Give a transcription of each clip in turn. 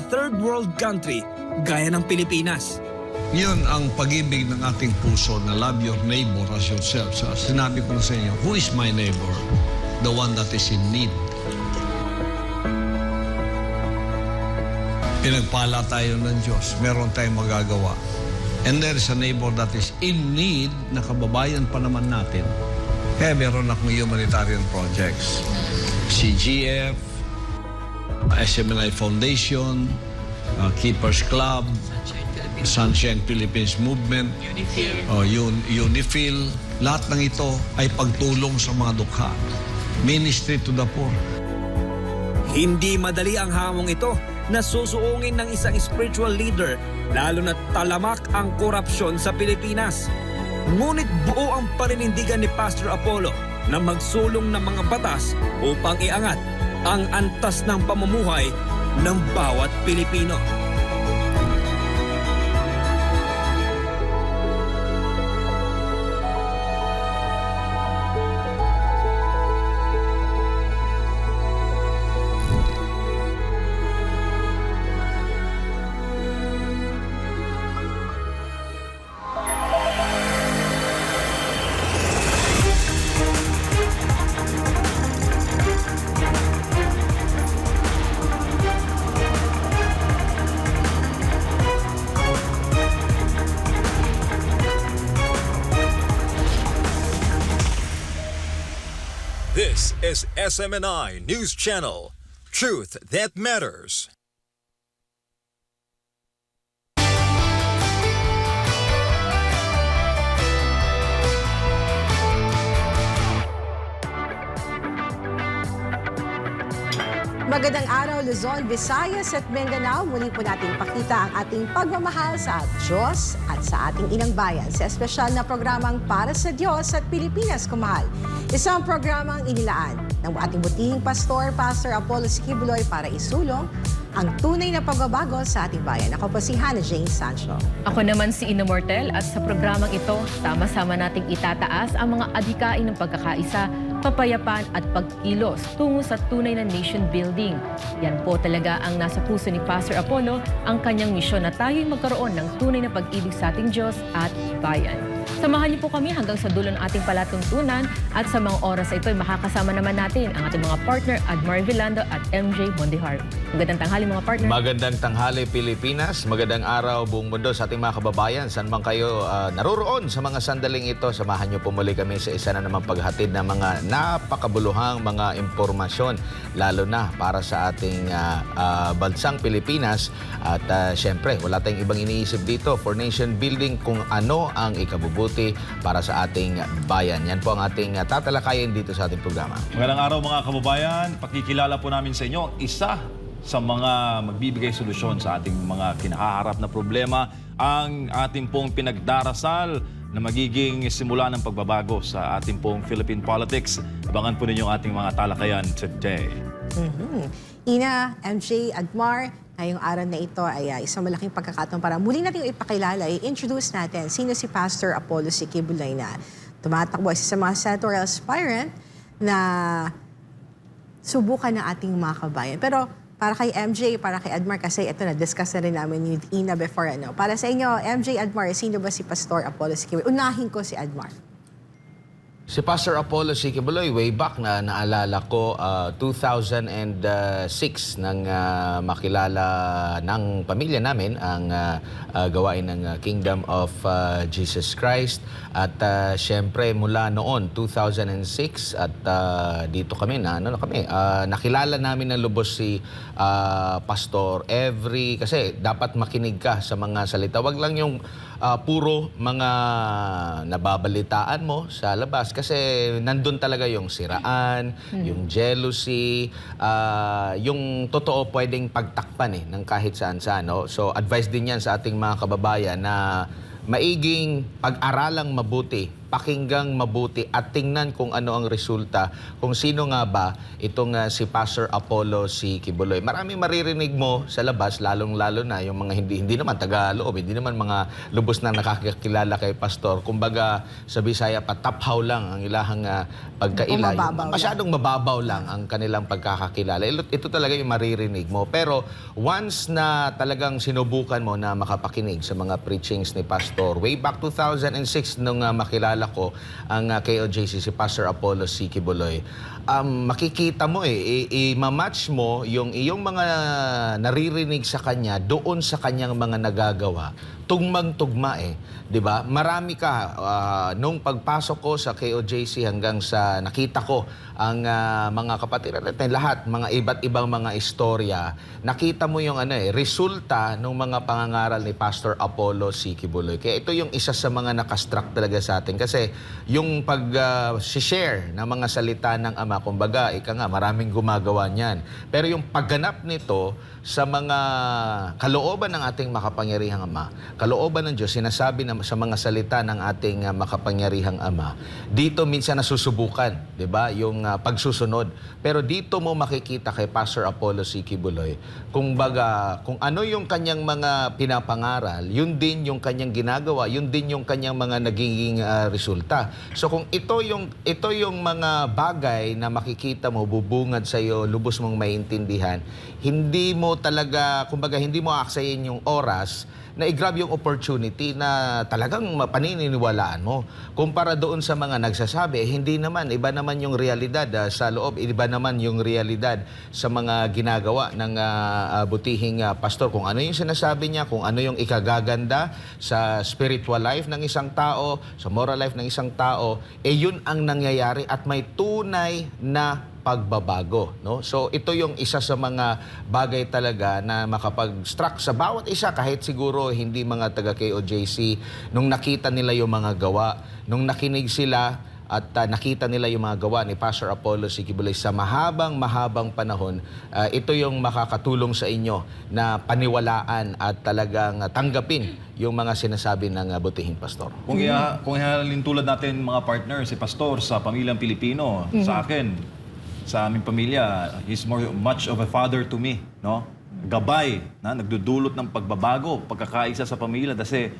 third world country gaya ng Pilipinas. Yun ang pag-ibig ng ating puso na love your neighbor as yourself. So, sinabi ko na sa inyo, who is my neighbor? The one that is in need. Pinagpala tayo ng Diyos. Meron tayong magagawa. And there is a neighbor that is in need na kababayan pa naman natin. Kaya meron akong humanitarian projects. CGF, SMNI Foundation, Keepers Club, Sunshine Philippines Movement, Unifil. Lahat ng ito ay pagtulong sa mga dukha. Ministry to the poor. Hindi madali ang hamong ito na susuungin ng isang spiritual leader, lalo na talamak ang korupsyon sa Pilipinas. Ngunit buo ang paninindigan ni Pastor Apollo na magsulong ng mga batas upang iangat ang antas ng pamumuhay ng bawat Pilipino. This is SMNI News Channel. Truth that matters. Magandang araw, Luzon, Visayas at Mindanao. Muli po natin pakita ang ating pagmamahal sa Diyos at sa ating inang bayan sa espesyal na programang Para sa Diyos at Pilipinas Kumahal. Isang programang inilaan ng ating butihing pastor, Pastor Apollo Siquibuloy, para isulong ang tunay na pagbabago sa ating bayan. Ako po si Hannah Jane Sancho. Ako naman si Ina Mortel at sa programang ito, sama-sama nating itataas ang mga adhikain ng pagkakaisa, kapayapaan at pagkilos tungo sa tunay na nation building. Yan po talaga ang nasa puso ni Pastor Apollo, ang kanyang misyon na tayo'y magkaroon ng tunay na pag-ibig sa ating Diyos at bayan. Samahan niyo po kami hanggang sa dulo ng ating palatuntunan at sa mga oras ay ito'y makakasama naman natin ang ating mga partner Admar Villando at MJ Mondihar. Magandang tanghali mga partner. Magandang tanghali Pilipinas, magandang araw buong mundo sa ating mga kababayan. Saan man kayo naroroon sa mga sandaling ito, samahan niyo po muli kami sa isa na namang paghatid ng mga napakabuluhang mga impormasyon, lalo na para sa ating bansang Pilipinas. At syempre, wala tayong ibang iniisip dito for nation building kung ano ang ikabubuti para sa ating bayan. Yan po ang ating tatalakayin dito sa ating programa. Magandang araw mga kababayan. Pakikilala po namin sa inyo isa sa mga magbibigay solusyon sa ating mga kinaharap na problema, ang ating pong pinagdarasal na magiging simula ng pagbabago sa ating pong Philippine politics. Abangan po ninyo ang ating mga talakayan today. Ina, MJ, Admar, ngayong araw na ito ay isang malaking pagkakataon para muli natin ipakilala, i-introduce natin sino si Pastor Apollo Siquibuloy na tumatakbo isa sa mga senatorial aspirant na subukan ng ating mga kabayan. Pero para kay MJ, para kay Admar, kasi ito na-discuss na rin namin with Ina before. Para sa inyo, MJ, Admar, sino ba si Pastor Apollo Siquibuloy? Unahin ko si Admar. Si Pastor Apollo Siquibuloy, way back na naalala ko, 2006 nang makilala ng pamilya namin ang gawain ng Kingdom of Jesus Christ. At syempre mula noon, 2006, at dito kami nakilala namin ng lubos si Pastor kasi dapat makinig ka sa mga salita. Wag lang yung puro mga nababalitaan mo sa labas, kasi nandun talaga yung siraan, yung jealousy, yung totoo pwedeng pagtakpan ng kahit saan-saan. No? So advice din yan sa ating mga kababayan na maiging pag-aralang mabuti pakinggang mabuti at tingnan kung ano ang resulta, kung sino nga ba itong si Pastor Apollo C. Quiboloy. Maraming maririnig mo sa labas, lalong-lalo na yung mga hindi naman taga-loob, hindi naman mga lubos na nakakakilala kay Pastor. Kumbaga sa Bisaya, pataphaw lang ang ilahang pagkaila. Mababaw Masyadong mababaw lang ang kanilang pagkakakilala. Ito talaga yung maririnig mo. Pero once na talagang sinubukan mo na makapakinig sa mga preachings ni Pastor, way back 2006 nung makilala ko ang KOJC, si Pastor Apollo C. Quiboloy, makikita mo i-match mo yung iyong mga naririnig sa kanya doon sa kanyang mga nagagawa. Tugmang-tugma 'di ba? Marami ka nung pagpasok ko sa KOJC hanggang sa nakita ko ang mga kapatid natin, lahat mga iba't ibang mga istorya. Nakita mo yung resulta ng mga pangangaral ni Pastor Apollo C. Quiboloy. Kaya ito yung isa sa mga nakastruck talaga sa atin kasi yung pag-share ng mga salita ng Ama, kumbaga, maraming gumagawa niyan. Pero yung pagganap nito sa mga kalooban ng ating makapangyarihang Ama, kalooban ng Diyos, sinasabi na sa mga salita ng ating makapangyarihang Ama, dito minsan nasusubukan, 'di ba? Yung pagsusunod. Pero dito mo makikita kay Pastor Apollo C. Quiboloy, kung ano yung kanyang mga pinapangaral, yun din yung kanyang ginagawa, yun din yung kanyang mga nagiging resulta. So kung ito yung mga bagay na makikita mo, bubungad sa iyo, lubos mong maintindihan, hindi mo talaga, hindi mo aksayin yung oras na i-grab yung opportunity na talagang paniniwalaan mo. Kumpara doon sa mga nagsasabi, hindi naman, iba naman yung realidad sa loob, iba naman yung realidad sa mga ginagawa ng butihing pastor. Kung ano yung sinasabi niya, kung ano yung ikagaganda sa spiritual life ng isang tao, sa moral life ng isang tao, yun ang nangyayari at may tunay na pagbabago, no? So ito yung isa sa mga bagay talaga na makapag-struck sa bawat isa, kahit siguro hindi mga taga KOJC, nung nakita nila yung mga gawa, nung nakinig sila at nakita nila yung mga gawa ni Pastor Apollo C. Quiboloy sa mahabang panahon, ito yung makakatulong sa inyo na paniwalaan at talagang tanggapin yung mga sinasabi ng butihing pastor. Kung ihalin tulad natin mga partner, si Pastor sa pamilyang Pilipino, sa akin, sa aming pamilya, he's much of a father to me, no? Gabay, nagdudulot ng pagbabago, pagkakaisa sa pamilya kasi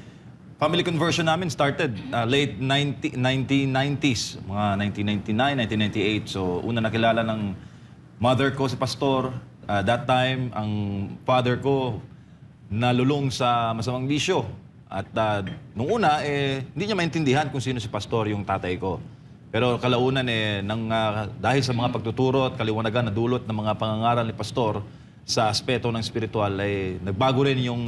family conversion namin started late 1990s, mga 1999, 1998. So una nakilala ng mother ko si Pastor. That time, ang father ko nalulong sa masamang bisyo. At nung una, hindi niya maintindihan kung sino si Pastor, yung tatay ko. Pero kalaunan dahil sa mga pagtuturo at kaliwanagan na dulot ng mga pangangaral ni Pastor sa aspeto ng spiritual, nagbago rin yung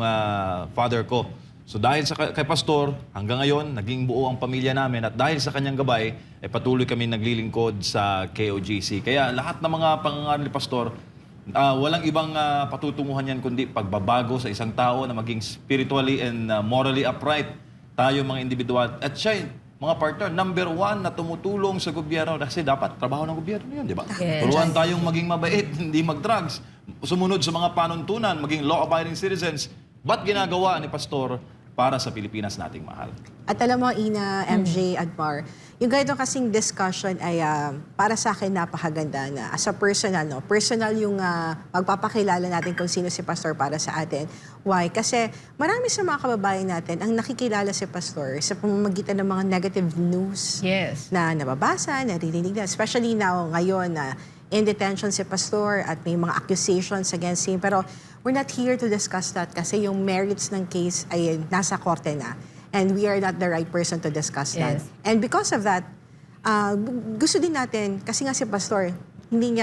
father ko. So dahil kay Pastor, hanggang ngayon, naging buo ang pamilya namin at dahil sa kanyang gabay, patuloy kami naglilingkod sa KOJC. Kaya lahat ng mga pangangaral ni Pastor, walang ibang patutunguhan yan kundi pagbabago sa isang tao na maging spiritually and morally upright. Tayo mga individual. At siya, mga partner, number 1 na tumutulong sa gobyerno kasi dapat trabaho ng gobyerno yun, di ba? Yes. Turuan tayong maging mabait, hindi mag-drugs, sumunod sa mga panuntunan, maging law-abiding citizens. Ba't ginagawa ni Pastor para sa Pilipinas nating mahal? At alam mo, Ina, MJ, Admar, yung ganito kasing discussion ay para sa akin napakaganda na as a personal, no? Personal yung pagpapakilala natin kung sino si Pastor para sa atin. Why? Kasi marami sa mga kababayan natin ang nakikilala si Pastor sa pamamagitan ng mga negative news Yes. na nababasa, naririnig na. Especially now, ngayon na in detention si Pastor at may mga accusations against him. Pero we're not here to discuss that kasi yung merits ng case ay nasa korte na. And we are not the right person to discuss that. Yes. And because of that, gusto din natin, kasi nga si Pastor, hindi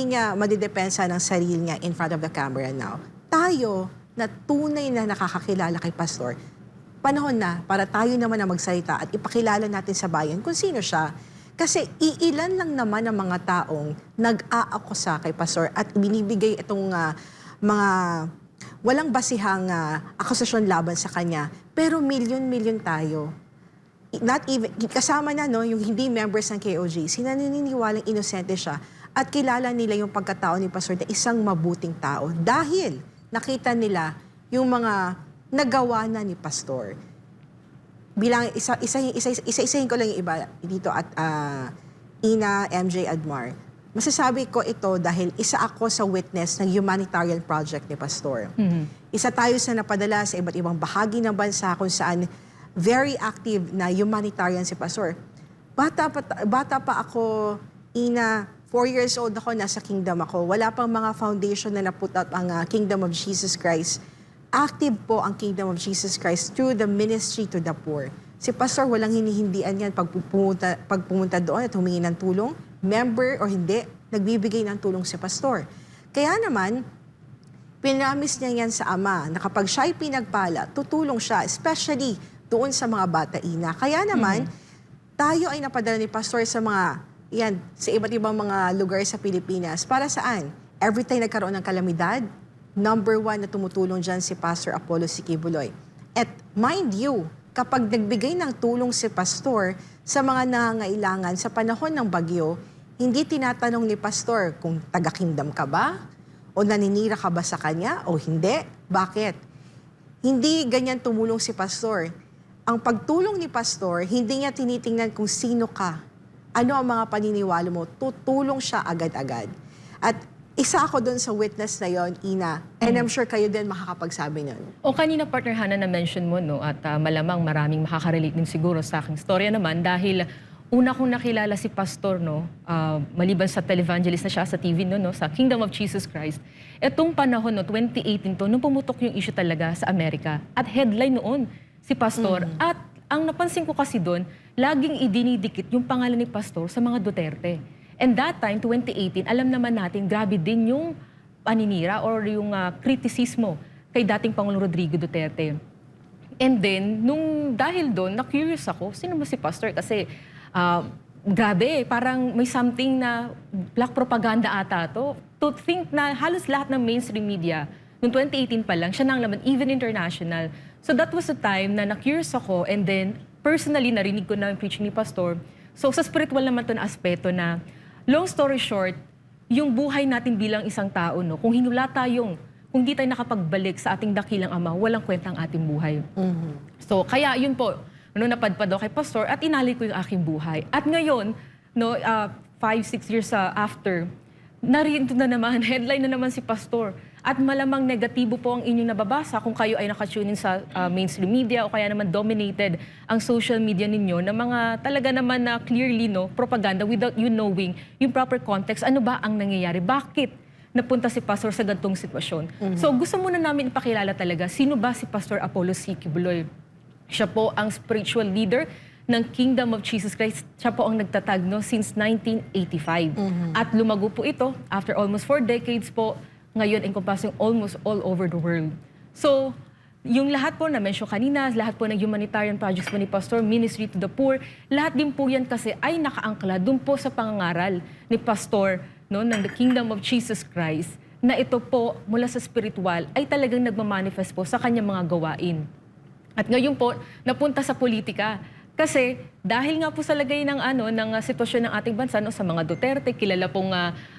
niya madidepensa ng sarili niya in front of the camera now. Tayo, na tunay na nakakakilala kay Pastor, panahon na para tayo naman na magsalita at ipakilala natin sa bayan kung sino siya. Kasi iilan lang naman ang mga taong nag-aakusa kay Pastor at binibigay itong mga walang basihang akusasyon laban sa kanya. Pero milyon-milyon tayo. Not even, kasama na no, yung hindi members ng KOJC, naniniwalang inosente siya at kilala nila yung pagkatao ni Pastor na isang mabuting tao dahil nakita nila yung mga nagawa na ni Pastor. bilang isa-isahin ko lang yung iba dito at Ina, MJ, Admar. Masasabi ko ito dahil isa ako sa witness ng humanitarian project ni Pastor. Isa tayo sa napadala sa iba't ibang bahagi ng bansa kung saan very active na humanitarian si Pastor. Bata pa ako, Ina, 4 years old ako, nasa kingdom ako. Wala pang mga foundation na naput up ang Kingdom of Jesus Christ. Active po ang Kingdom of Jesus Christ through the ministry to the poor. Si Pastor, walang hinihindian yan pag pumunta doon at humingi ng tulong, member o hindi, nagbibigay ng tulong si Pastor. Kaya naman, pinamis niya yan sa Ama na kapag siya'y pinagpala, tutulong siya, especially doon sa mga bata, Ina. Kaya naman, tayo ay napadala ni Pastor sa sa iba't ibang mga lugar sa Pilipinas. Para saan? Every time nagkaroon ng kalamidad, number 1 na tumutulong dyan si Pastor Apollo Sikibuloy. At mind you, kapag nagbigay ng tulong si Pastor sa mga nangangailangan sa panahon ng bagyo, hindi tinatanong ni Pastor kung taga-kingdom ka ba? O naninira ka ba sa kanya? O hindi? Bakit? Hindi ganyan tumulong si Pastor. Ang pagtulong ni Pastor, hindi niya tinitingnan kung sino ka. Ano ang mga paniniwala mo? Tutulong siya agad-agad. At isa ako doon sa witness na yon, Ina. And I'm sure kayo din makakapagsabi nun. O kanina, partner Hannah, na-mention mo, no? At malamang maraming makaka-relate din siguro sa aking storya naman dahil una kong nakilala si Pastor, no? Maliban sa televangelist na siya sa TV, no? Sa Kingdom of Jesus Christ. Etong panahon, no? 2018 to, nung pumutok yung issue talaga sa Amerika. At headline noon, si Pastor. At ang napansin ko kasi doon, laging idinidikit yung pangalan ni Pastor sa mga Duterte. And that time, 2018, alam naman natin, grabe din yung paninira or yung kritisismo kay dating Pangulong Rodrigo Duterte. And then, dahil doon, na-curious ako, sino ba si Pastor? Kasi, grabe, parang may something na black propaganda ata to. To think na halos lahat ng mainstream media, noong 2018 pa lang, siya nang laman, even international. So that was the time na na-curious ako and then, personally, narinig ko na yung preaching ni Pastor. So sa spiritual naman to na aspeto na, long story short, yung buhay natin bilang isang tao, no, kung di tayo nakapagbalik sa ating dakilang Ama, walang kwenta ang ating buhay. So kaya yun po, napadpad ako kay Pastor at inalay ko yung aking buhay. At ngayon, 5-6 years after, narito na naman, headline na naman si Pastor. At malamang negatibo po ang inyong nababasa kung kayo ay nakatune in sa mainstream media o kaya naman dominated ang social media ninyo na mga talaga naman na clearly propaganda without you knowing yung proper context. Ano ba ang nangyayari? Bakit napunta si Pastor sa ganitong sitwasyon? So gusto muna namin ipakilala talaga sino ba si Pastor Apollo Sikibuloy. Siya po ang spiritual leader ng Kingdom of Jesus Christ. Siya po ang nagtatag since 1985. At lumago po ito after almost 4 decades po, ngayon encompassing almost all over the world. So, yung lahat po na mention kanina, lahat po ng humanitarian projects po ni Pastor, Ministry to the Poor, lahat din po yan kasi ay nakaangkla dun po sa pangangaral ni Pastor ng The Kingdom of Jesus Christ na ito po mula sa spiritual ay talagang nagmamanifest po sa kanyang mga gawain. At ngayon po, napunta sa politika. Kasi dahil nga po sa lagay ng sitwasyon ng ating bansa sa mga Duterte, kilala pong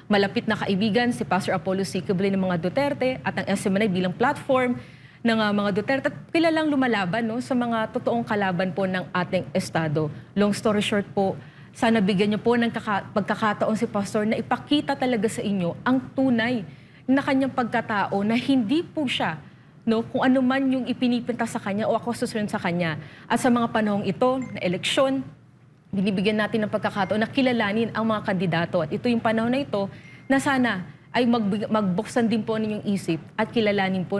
malapit na kaibigan si Pastor Apollo Sikibuloy ng mga Duterte at ang SMNI bilang platform ng mga Duterte at kilalang lumalaban sa mga totoong kalaban po ng ating estado. Long story short po, sana bigyan niyo po ng pagkakataon si Pastor na ipakita talaga sa inyo ang tunay na kanyang pagkatao na hindi po siya kung ano man yung ipinipinta sa kanya o ako susunod sa kanya. At sa mga panahong ito, na eleksyon, binibigyan natin ng pagkakataon na kilalanin ang mga kandidato. At ito yung panahon na ito na sana ay magbuksan din po ninyong isip at kilalanin po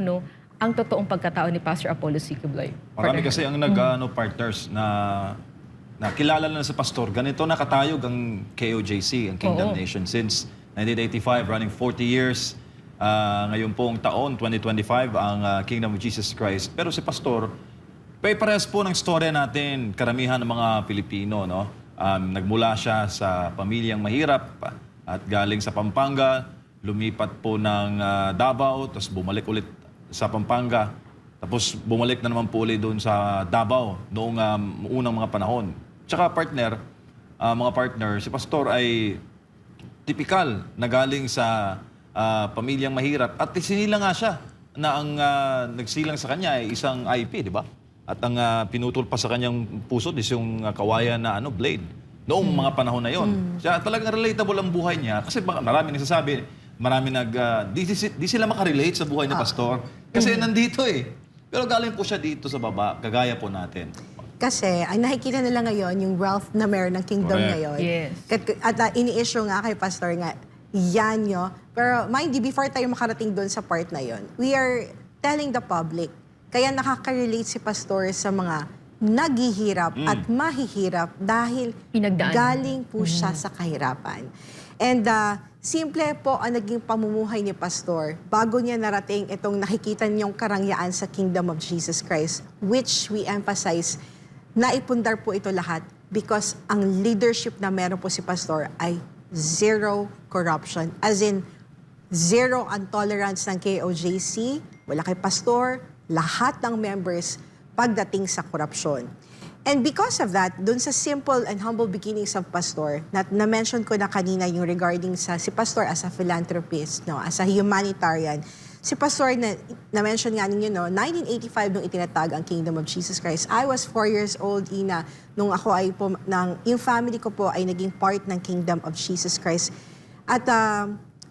ang totoong pagkatao ni Pastor Apollo Sikibuloy. Marami kasi ang partners na kilala na sa pastor. Ganito nakatayog ang KOJC, ang Kingdom Nation, since 1985, running 40 years. Ngayon pong taon, 2025, ang Kingdom of Jesus Christ. Pero si Pastor, parehas po ng storya natin, karamihan ng mga Pilipino. Nagmula siya sa pamilyang mahirap at galing sa Pampanga, lumipat po ng Davao, tapos bumalik ulit sa Pampanga, tapos bumalik na naman po ulit doon sa Davao noong unang mga panahon. Tsaka mga partner, si Pastor ay tipikal na galing sa pamilyang mahirap. At sinila nga siya na ang nagsilang sa kanya ay isang IP, di ba? At ang pinutol pa sa kanyang puso is yung kawayan na blade. Noong mga panahon na yon. Siya talagang relatable ang buhay niya. Kasi marami nagsasabi, di sila makarelate sa buhay ni Pastor. Kasi nandito Pero galing po siya dito sa baba, kagaya po natin. Kasi ang nakikita nila ngayon, yung wealth na meron ng kingdom Correct. ngayon. Yes. At ini-issue nga kay Pastor nga, yan nyo. Pero mind you, before tayo makarating doon sa part na yon, we are telling the public. Kaya nakaka-relate si Pastor sa mga naghihirap at mahihirap dahil Pinagdaan. galing po siya sa kahirapan. And simple po ang naging pamumuhay ni Pastor bago niya narating itong nakikita niyong karangyaan sa Kingdom of Jesus Christ, which we emphasize, naipundar po ito lahat because ang leadership na meron po si Pastor ay zero corruption. As in, zero ang tolerance ng KOJC, wala kay Pastor, lahat ng members pagdating sa korupsyon. And because of that, dun sa simple and humble beginnings of Pastor, na-mention ko na kanina yung regarding sa si Pastor as a philanthropist, no, as a humanitarian. Si Pastor, na-mention nga ninyo, no, 1985 nung itinatag ang Kingdom of Jesus Christ. I was 4 years old, Ina, nung ako ay yung family ko po ay naging part ng Kingdom of Jesus Christ. At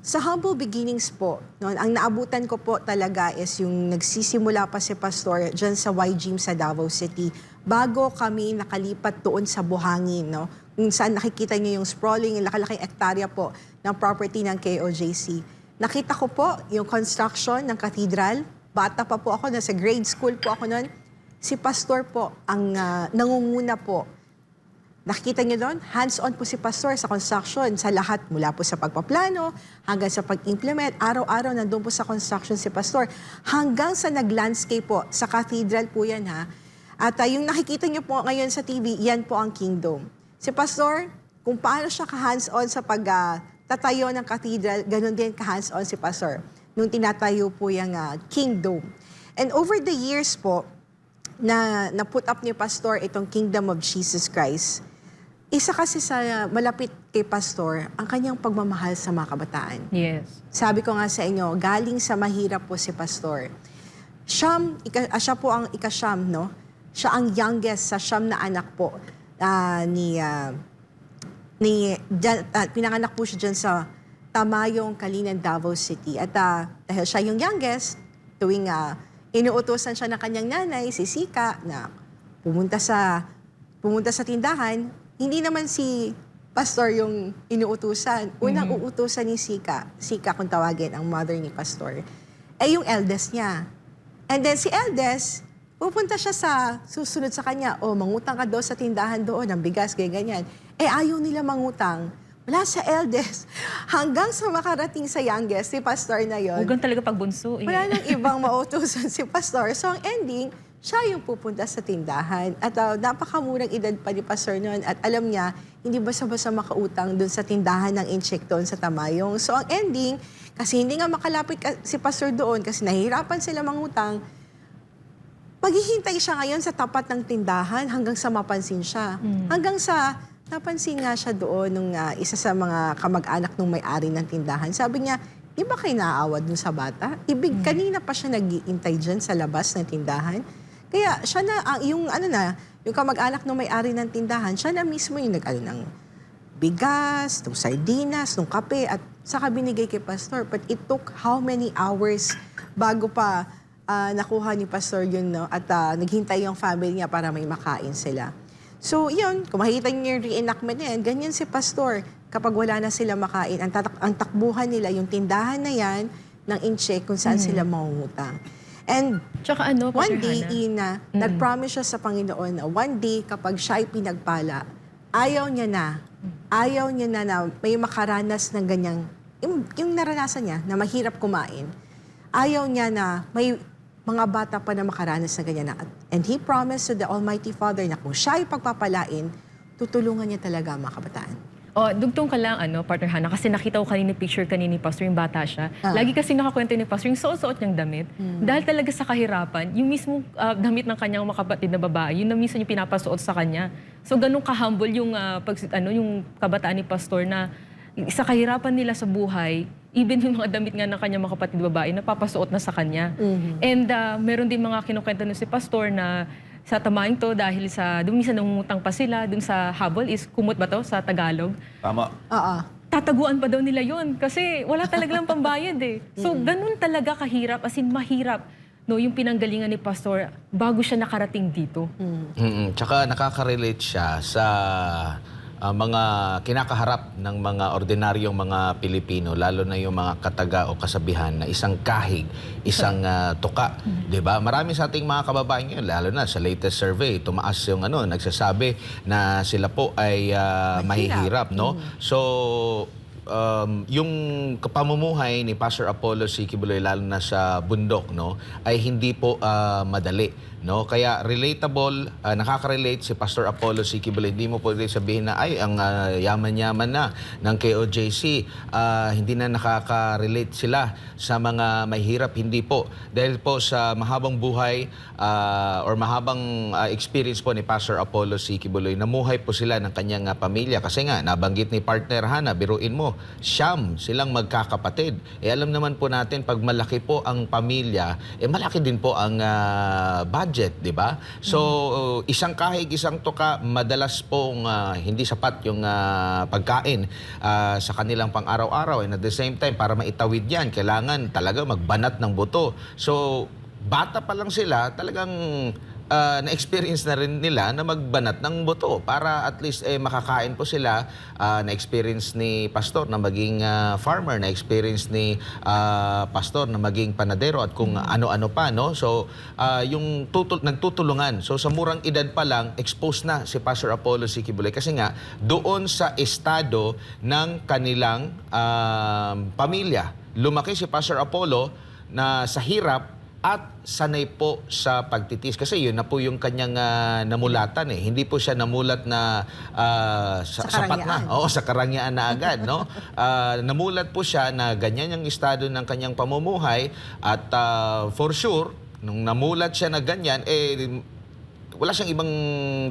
sa humble beginnings po, no, ang naabutan ko po talaga is yung nagsisimula pa si Pastor dyan sa Y-Gym sa Davao City bago kami nakalipat doon sa Buhangin, no? Kung saan nakikita niyo yung sprawling, yung laki-laking ektarya po ng property ng KOJC. Nakita ko po yung construction ng cathedral. Bata pa po ako, nasa grade school po ako noon. Si Pastor po ang nangunguna po. Nakikita niyo doon, hands-on po si Pastor sa construction, sa lahat, mula po sa pagpaplano, hanggang sa pag-implement. Araw-araw nandun po sa construction si Pastor. Hanggang sa nag-landscape po, sa cathedral po yan ha. At yung nakikita niyo po ngayon sa TV, yan po ang kingdom. Si Pastor, kung paano siya ka-hands-on sa pagtatayo ng cathedral, ganun din ka-hands-on si Pastor nung tinatayo po yung kingdom. And over the years po, na put up ni Pastor itong Kingdom of Jesus Christ, isa kasi sa malapit kay Pastor, ang kanyang pagmamahal sa mga kabataan. Yes. Sabi ko nga sa inyo, galing sa mahirap po si Pastor. Siya po ang ika-siyam, no? Siya ang youngest sa siyam na anak po pinanganak po siya dyan sa Tamayong, Kalinan, Davao City. At dahil siya yung youngest, tuwing inuutosan siya ng kanyang nanay, si Sika, na pumunta sa tindahan, hindi naman si Pastor yung inuutusan. Unang uutusan ni Sika kung tawagin ang mother ni Pastor, ay yung eldest niya. And then si eldest, pupunta siya susunod sa kanya, mangutang ka daw sa tindahan doon, ng bigas, ganyan. Ayaw nila mangutang. Wala sa eldest. Hanggang sa makarating sa youngest, si Pastor na yon. Huwag talaga pagbunso. Wala nang ibang mautusan si Pastor. So ang ending, siya yung pupunta sa tindahan. At napakamurang edad pa ni Pastor noon. At alam niya, hindi basta-basta makautang dun sa tindahan ng incheck doon sa Tamayong. So ang ending, kasi hindi nga makalapit si Pastor doon kasi nahihirapan sila mangutang, maghihintay siya ngayon sa tapat ng tindahan hanggang sa mapansin siya. Hanggang sa napansin nga siya doon nung isa sa mga kamag-anak nung may-ari ng tindahan. Sabi niya, di ba kayo naaawad dun sa bata? Kanina pa siya nag-iintay dyan sa labas ng tindahan. Kaya siya na, yung kamag-anak nung may-ari ng tindahan, siya na mismo yung ng bigas, ng sardinas, ng kape, at saka binigay kay Pastor. But it took how many hours bago pa nakuha ni Pastor yun, no? At naghintay yung family niya para may makain sila. So, yun, kung makikita niyo yung reenactment na yan, ganyan si Pastor. Kapag wala na sila makain, ang takbuhan nila, yung tindahan na yan, ng incheck kung saan sila mangungutang. And Tsaka one Pastor day, Hannah? Ina, nag-promise siya sa Panginoon na one day, kapag siya'y pinagpala, ayaw niya na may makaranas ng ganyang, yung naranasan niya, na mahirap kumain. Ayaw niya na may mga bata pa na makaranas na ganyan. And he promised to the Almighty Father na kung siya'y pagpapalain, tutulungan niya talaga ang mga kabataan. Dugtong ka lang, Partner Hannah, kasi nakita ko kanina picture kanina ni Pastor, yung bata siya. Lagi kasi nakakwento ni Pastor, yung suot-suot niyang damit. Dahil talaga sa kahirapan, yung mismo damit ng kanyang mga kapatid na babae, yun na mismo yung pinapasuot sa kanya. So ganun ka-humble yung, yung kabataan ni Pastor na sa kahirapan nila sa buhay, even yung mga damit nga ng kanyang mga kapatid babae, napapasuot na sa kanya. And meron din mga kinukwento na si Pastor na sa tamaing to dahil sa, dun minsan nangungutang pa sila, dun sa habol is kumot ba to sa Tagalog? Tama. Oo. Tataguan pa daw nila yon kasi wala talagang pambayad eh. So ganun talaga kahirap, as in mahirap. No, yung pinanggalingan ni Pastor bago siya nakarating dito. Tsaka nakaka-relate siya sa mga kinakaharap ng mga ordinaryong mga Pilipino, lalo na yung mga kataga o kasabihan na isang kahig, isang tuka. 'Di ba? Marami sa ating mga kababayan ngayon, lalo na sa latest survey, tumaas yung nagsasabi na sila po ay mahihirap, no? So yung pamumuhay ni Pastor Apollo C. Quiboloy, lalo na sa bundok, no, ay hindi po madali, no? Kaya relatable, nakaka-relate si Pastor Apollo C. Quiboloy. Hindi mo pwede sabihin na ay ang yaman-yaman na ng KOJC, hindi na nakaka-relate sila sa mga mahirap. Hindi po. Dahil po sa mahabang buhay or mahabang experience po ni Pastor Apollo C. Quiboloy, namuhay po sila ng kanyang pamilya. Kasi nga, nabanggit ni partner Hana, biruin mo, siyam silang magkakapatid. Alam naman po natin, pag malaki po ang pamilya, malaki din po ang budget, di ba? So, isang kahig, isang tuka, madalas pong hindi sapat yung pagkain sa kanilang pang-araw-araw. And at the same time, para maitawid yan, kailangan talaga magbanat ng buto. So, bata pa lang sila, talagang na-experience na rin nila na magbanat ng buto para at least makakain po sila. Na-experience ni Pastor na maging farmer, na-experience ni Pastor na maging panadero at kung ano-ano pa, no? So, yung nagtutulungan. So, sa murang edad pa lang, exposed na si Pastor Apollo C. Quiboloy kasi nga, doon sa estado ng kanilang pamilya. Lumaki si Pastor Apollo na sa hirap at sanay po sa pagtitis. Kasi yun na po yung kanyang namulatan eh. Hindi po siya namulat na sapat na. Oo, sa karangyaan na agad, no? Namulat po siya na ganyan yung estado ng kanyang pamumuhay at for sure, nung namulat siya na ganyan, wala siyang ibang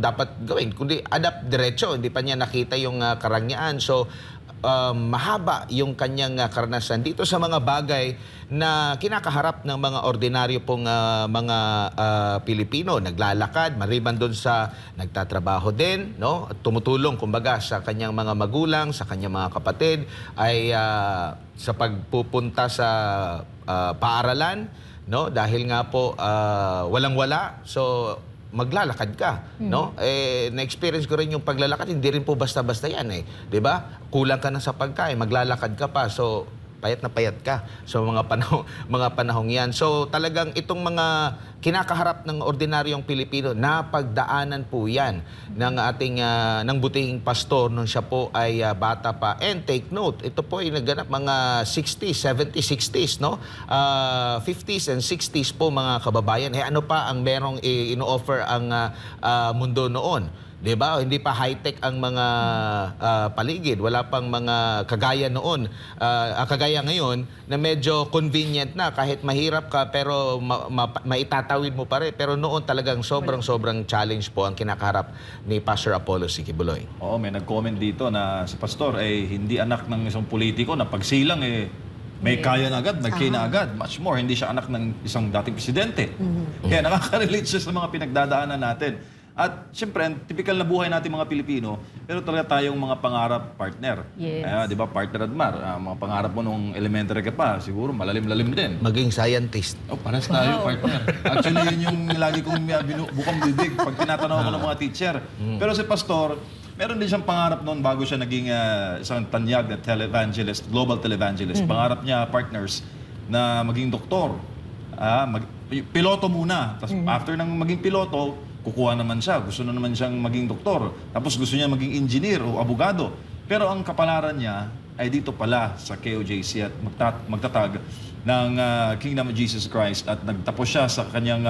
dapat gawin, kundi adapt diretso. Hindi pa niya nakita yung karangyaan. So, mahaba yung kanyang karanasan dito sa mga bagay na kinakaharap ng mga ordinaryo pong mga Pilipino. Naglalakad, maliban doon sa nagtatrabaho din, no? At tumutulong kumbaga sa kanyang mga magulang, sa kanyang mga kapatid, ay sa pagpupunta sa paaralan, no? Dahil nga po walang-wala. So, maglalakad ka, no? Na-experience ko rin yung paglalakad, hindi rin po basta-basta yan eh. 'Di ba? Kulang ka na sa pagkain, maglalakad ka pa. So, payat na payat ka sa mga panahong yan. So, talagang itong mga kinakaharap ng ordinaryong Pilipino, napagdaanan po yan ng ating ng butihing pastor nung siya po ay bata pa. And take note, ito po ay naganap mga 60s, 70s, 60s, no? 50s and 60s po mga kababayan. Ano pa ang merong ino-offer ang mundo noon? Diba? Hindi pa high-tech ang mga paligid. Wala pang mga kagaya noon. Kagaya ngayon na medyo convenient na. Kahit mahirap ka pero maitatawid mo pa rin. Pero noon talagang sobrang challenge po ang kinakaharap ni Pastor Apollo C. Quiboloy. Oo, may nag-comment dito na si Pastor ay hindi anak ng isang politiko na pagsilang may kaya na agad, nagkaya na agad. Much more, hindi siya anak ng isang dating presidente. Kaya nakaka-relate siya sa mga pinagdadaanan natin. At siyempre, typical na buhay natin mga Pilipino, pero talaga tayong mga pangarap partner. Yes. Di ba, partner Admar, mga pangarap mo nung elementary ka pa, siguro malalim-lalim din. Maging scientist. Paras tayo, partner. Actually, yun yung lagi kong bukang bibig pag tinatanong ko ng mga teacher. Pero si Pastor, meron din siyang pangarap noon bago siya naging isang tanyag na televangelist, global televangelist. Pangarap niya, partners, na maging doktor. Piloto muna. Tapos after ng maging piloto, kukuha naman siya. Gusto na naman siyang maging doktor. Tapos gusto niya maging engineer o abogado. Pero ang kapalaran niya ay dito pala sa KOJC at magtatag ng Kingdom of Jesus Christ at nagtapos siya sa kanyang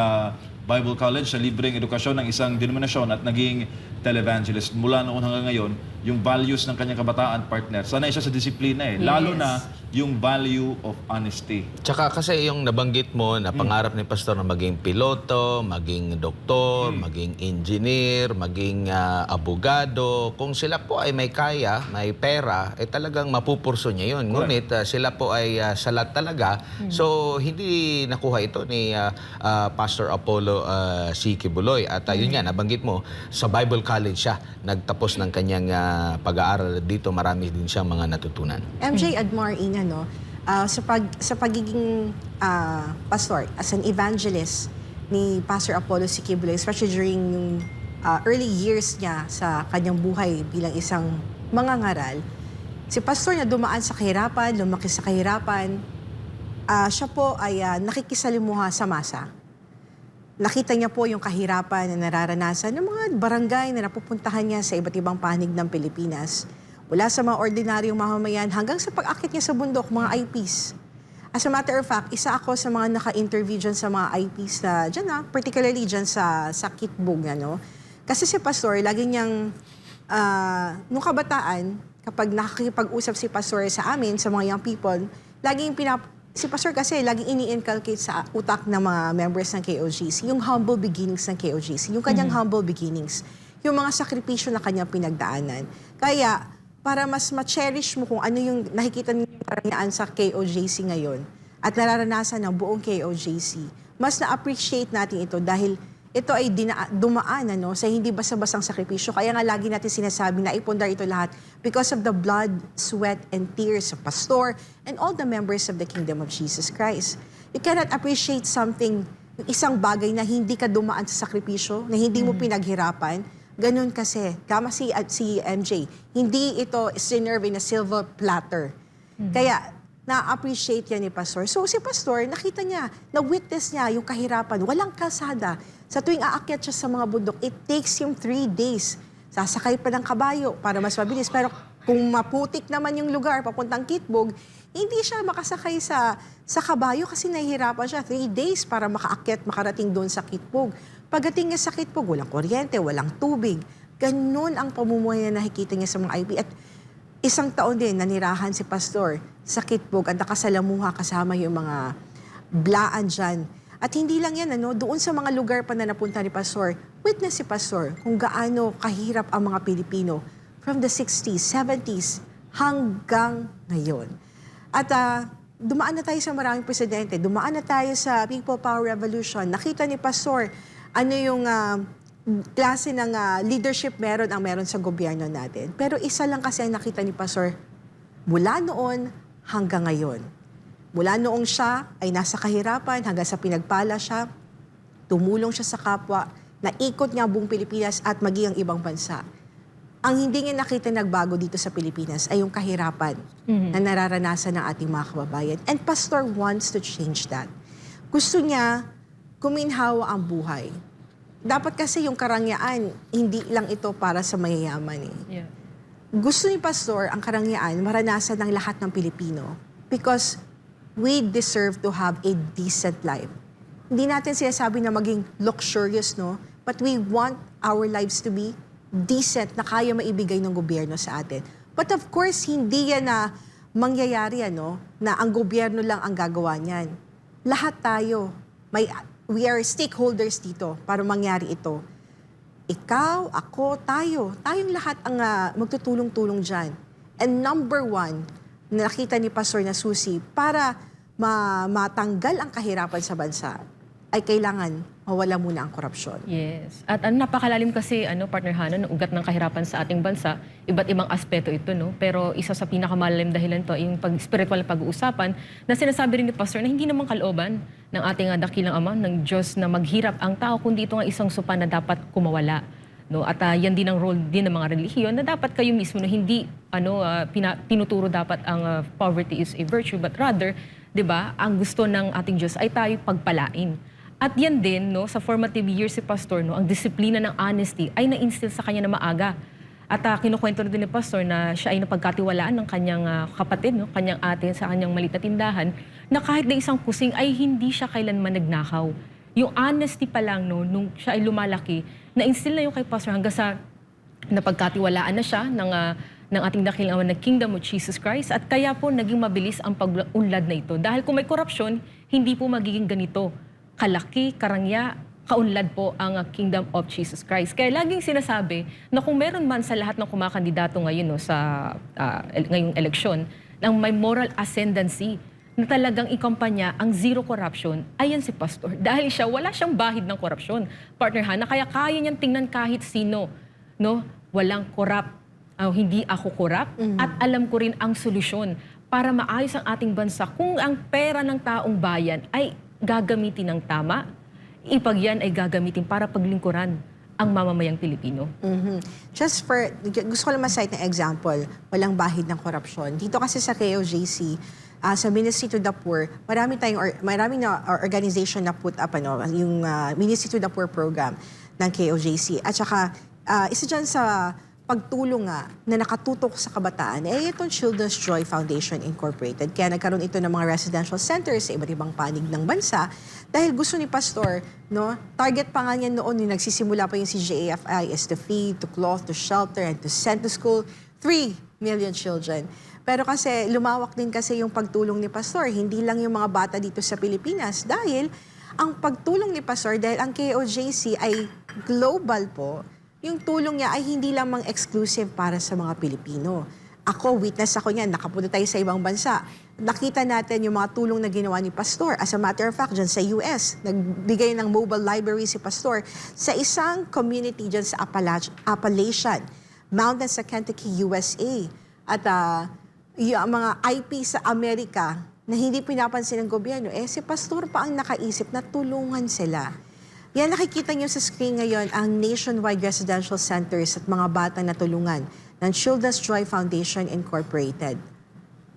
Bible College sa libreng edukasyon ng isang denominasyon at naging televangelist. Mula noon hanggang ngayon, yung values ng kanyang kabataan, partner. Sanay siya sa disiplina eh. Lalo na yung value of honesty. Tsaka kasi yung nabanggit mo na pangarap ni Pastor na maging piloto, maging doktor, maging engineer, maging abogado. Kung sila po ay may kaya, may pera, eh talagang mapupurso niya yun. Ngunit sila po ay salat talaga. So hindi nakuha ito ni Pastor Apollo C. Kibuloy. At yun nga, nabanggit mo, sa Bible College siya nagtapos ng kanyang pag-aaral dito. Marami din siyang mga natutunan. MJ Admarin, no? Sa pagiging pastor, as an evangelist ni Pastor Apollo C. Kibuloy, especially during yung early years niya sa kanyang buhay bilang isang mangangaral, si pastor na dumaan sa kahirapan, lumaki sa kahirapan, siya po ay nakikisalimuha sa masa. Nakita niya po yung kahirapan na nararanasan ng mga barangay na napupuntahan niya sa iba't ibang panig ng Pilipinas. Mula sa mga ordinaryong mamamayan hanggang sa pag-akit niya sa bundok, mga IPs. As a matter of fact, isa ako sa mga naka-interview dyan sa mga IPs na dyan particularly dyan sa Kitbog. Ano? Kasi si Pastor, lagi niyang, nung kabataan, kapag nakikipag-usap si Pastor sa amin, sa mga young people, si Pastor kasi laging ini-inculcate sa utak ng mga members ng KOGC, yung humble beginnings ng KOGC, yung kanyang humble beginnings, yung mga sakripisyo na kanyang pinagdaanan. Kaya, para mas ma-cherish mo kung ano yung nakikita niyo karamihan sa KOJC ngayon at nararanasan ng buong KOJC, mas na-appreciate natin ito dahil ito ay dumaan sa hindi basta-bastang sakripisyo. Kaya nga lagi natin sinasabi na ipundar ito lahat because of the blood, sweat, and tears of Pastor and all the members of the Kingdom of Jesus Christ. You cannot appreciate something, isang bagay na hindi ka dumaan sa sakripisyo, na hindi mo pinaghirapan. Ganun kasi, kama si MJ, hindi ito sinerve in a silver platter. Kaya, na-appreciate yan ni Pastor. So si Pastor, nakita niya, na-witness niya yung kahirapan, walang kalsada. Sa tuwing aakyat siya sa mga bundok, it takes him 3 days. Sasakay pa ng kabayo para mas mabilis. Pero kung maputik naman yung lugar, papuntang Kitbog, hindi siya makasakay sa kabayo kasi nahihirapan siya 3 days para makaakyat, makarating doon sa Kitbog. Pagdating niya sa Kitbog, walang kuryente, walang tubig. Ganun ang pamumuhay na nakikita niya sa mga IP. At isang taon din, nanirahan si Pastor sa Kitbog at nakasalamuha kasama yung mga blaan dyan. At hindi lang yan, doon sa mga lugar pa na napunta ni Pastor, witness si Pastor kung gaano kahirap ang mga Pilipino from the 60s, 70s, hanggang ngayon. At dumaan na tayo sa maraming presidente, dumaan na tayo sa People Power Revolution, nakita ni Pastor ano yung klase ng leadership meron sa gobyerno natin. Pero isa lang kasi ang nakita ni Pastor mula noon hanggang ngayon. Mula noong siya ay nasa kahirapan hanggang sa pinagpala siya, tumulong siya sa kapwa, naikot niya buong Pilipinas at maging ang ibang bansa. Ang hindi niya nakita nagbago dito sa Pilipinas ay yung kahirapan na nararanasan ng ating mga kababayan. And Pastor wants to change that. Gusto niya kuminhawa ang buhay. Dapat kasi yung karangyaan, hindi lang ito para sa mayayaman eh. Yeah. Gusto ni Pastor ang karangyaan maranasan ng lahat ng Pilipino because we deserve to have a decent life. Hindi natin sinasabi na maging luxurious, no? But we want our lives to be decent na kaya maibigay ng gobyerno sa atin. But of course, hindi yan na mangyayari, na ang gobyerno lang ang gagawa niyan. Lahat tayo, we are stakeholders dito para mangyari ito. Ikaw, ako, tayong lahat ang magtutulong-tulong dyan. And number 1, nakita ni Pastor na susi para matanggal ang kahirapan sa bansa ay kailangan mawala muna ang korupsyon. Yes. At napakalalim kasi, Partner Hannah, ng ugat ng kahirapan sa ating bansa, iba't ibang aspeto ito, no? Pero isa sa pinakamalalim dahilan to, yung spiritual na pag-uusapan, na sinasabi rin ni Pastor na hindi naman kalooban ng ating dakilang Ama, ng Diyos na maghirap ang tao, kundi ito nga isang sopa na dapat kumawala. No? At yan din ang role din ng mga relihiyon na dapat kayo mismo na hindi tinuturo dapat ang poverty is a virtue, but rather, 'di ba, ang gusto ng ating Diyos ay tayo pagpalain. At yan din, sa formative years si Pastor, ang disiplina ng honesty ay na-instill sa kanya na maaga. At kinukwento na din ni Pastor na siya ay napagkatiwalaan ng kanyang kapatid, kanyang ate sa kanyang maliit na tindahan, na kahit na isang kusing ay hindi siya kailanman nagnakaw. Yung honesty pa lang, nung siya ay lumalaki, na-instill na yung kay Pastor hanggang sa napagkatiwalaan na siya ng ating dakilang na Kingdom of Jesus Christ, at kaya po naging mabilis ang pag-unlad na ito. Dahil kung may korupsyon, hindi po magiging ganito kalaki, karangya, kaunlad po ang Kingdom of Jesus Christ. Kaya laging sinasabi na kung meron man sa lahat ng kumakandidato ngayon ngayong eleksyon, ng may moral ascendancy na talagang ikampanya ang zero corruption, ayan si Pastor. Dahil siya, wala siyang bahid ng korupsyon, Partner Hannah, kaya kaya niyang tingnan kahit sino, no? Walang korap, hindi ako korap, at alam ko rin ang solusyon para maayos ang ating bansa. Kung ang pera ng taong bayan ay gagamitin ng tama, ipag yan ay gagamitin para paglingkuran ang mamamayang Pilipino. Just for, gusto ko lang ma-cite ng example, walang bahid ng korupsyon. Dito kasi sa KOJC, sa Ministry to the Poor, maraming na organization na put up yung Ministry to the Poor program ng KOJC. At saka, isa dyan sa pagtulong nga na nakatutok sa kabataan, itong Children's Joy Foundation Incorporated. Kaya nagkaroon ito ng mga residential centers sa iba't ibang panig ng bansa dahil gusto ni Pastor, no, target pa nga niya noon yung nagsisimula pa yung CJAFI is to feed, to clothe, to shelter, and to send to school 3 million children. Pero kasi lumawak din kasi yung pagtulong ni Pastor, hindi lang yung mga bata dito sa Pilipinas dahil ang pagtulong ni Pastor, dahil ang KOJC ay global po, yung tulong niya ay hindi lamang exclusive para sa mga Pilipino. Ako, witness ako niyan, nakapunta tayo sa ibang bansa. Nakita natin yung mga tulong na ginawa ni Pastor. As a matter of fact, dyan sa US, nagbigay ng mobile library si Pastor sa isang community dyan sa Appalachian Mountains sa Kentucky, USA. At yung mga IP sa Amerika na hindi pinapansin ng gobyerno, si Pastor pa ang nakaisip na tulungan sila. Yan, nakikita niyo sa screen ngayon ang nationwide residential centers at mga batang natulungan ng Children's Joy Foundation Incorporated.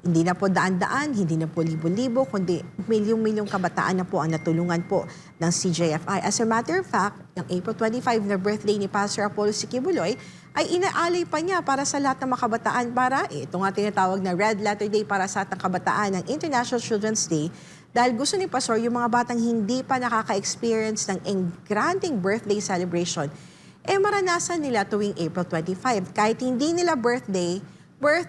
Hindi na po daan-daan, hindi na po libo-libo, kundi milyong-milyong kabataan na po ang natulungan po ng CJFI. As a matter of fact, yung April 25 na birthday ni Pastor Apollo Sikibuloy ay inaalay pa niya para sa lahat ng mga kabataan para ito nga tinatawag na Red Letter Day para sa ating kabataan ng International Children's Day. Dahil gusto ni Pastor, yung mga batang hindi pa nakaka-experience ng engranding birthday celebration, maranasan nila tuwing April 25. Kahit hindi nila birthday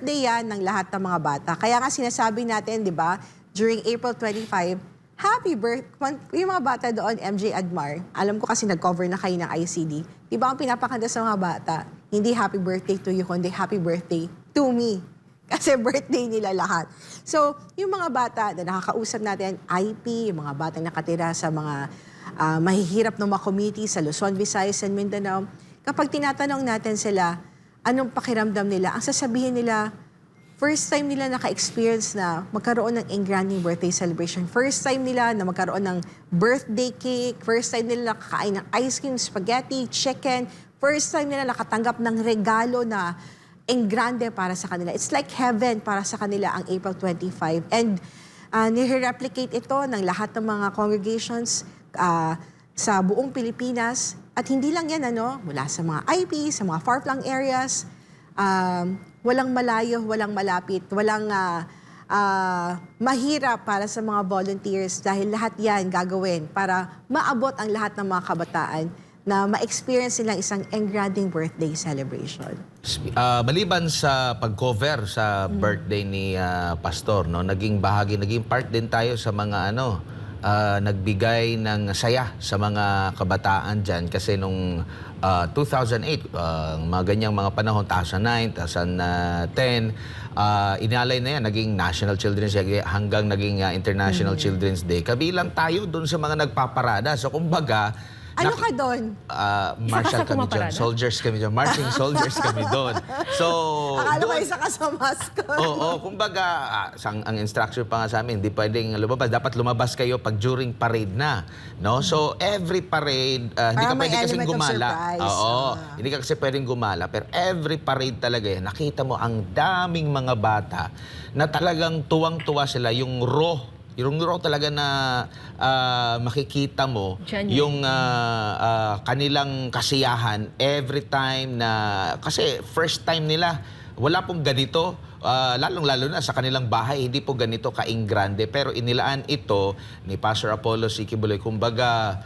yan ng lahat ng mga bata. Kaya nga sinasabi natin, di ba, during April 25, happy birthday. Yung mga bata doon, MJ Admar, alam ko kasi nag-cover na kayo ng ICD. Di ba ang pinapakanta sa mga bata, hindi happy birthday to you, kundi happy birthday to me. Kasi birthday nila lahat. So, yung mga bata na nakakausap natin, IP, yung mga bata nakatira sa mga mahihirap na mga community sa Luzon, Visayas, and Mindanao, kapag tinatanong natin sila, anong pakiramdam nila, ang sasabihin nila, first time nila naka-experience na magkaroon ng engranding birthday celebration. First time nila na magkaroon ng birthday cake. First time nila nakakain ng ice cream, spaghetti, chicken. First time nila nakatanggap ng regalo na engrande para sa kanila. It's like heaven para sa kanila ang April 25. And nire-replicate ito ng lahat ng mga congregations sa buong Pilipinas. At hindi lang yan, mula sa mga IP, sa mga far-flung areas, walang malayo, walang malapit, walang mahirap para sa mga volunteers dahil lahat yan gagawin para maabot ang lahat ng mga kabataan na ma-experience nilang isang engranding birthday celebration. Maliban sa pag-cover sa birthday ni Pastor, no, naging part din tayo sa mga nagbigay ng saya sa mga kabataan dyan. Kasi nung 2008, mga ganyang mga panahon, 2009, 2010, inalay na yan, naging National Children's Day hanggang naging International Children's Day. Kabilang tayo dun sa mga nagpaparada. So kumbaga, ano ka doon? Marshal kami dyan, soldiers kami dyan, marching soldiers kami doon. So, akala ko isa ka sa mascot. Oo, kumbaga, ang instruction pa nga sa amin, hindi pwedeng lumabas. Dapat lumabas kayo pag during parade na. No? So, every parade, hindi ka pwede kasing gumala. Oo, hindi ka kasi pwedeng gumala. Pero every parade talaga yan, nakita mo ang daming mga bata na talagang tuwang-tuwa sila, yung raw talaga na makikita mo yung kanilang kasiyahan every time na, kasi first time nila, wala pong ganito, lalong-lalo na sa kanilang bahay, hindi po ganito kainggrande. Pero inilaan ito ni Pastor Apollo C. Kibuloy. Kumbaga,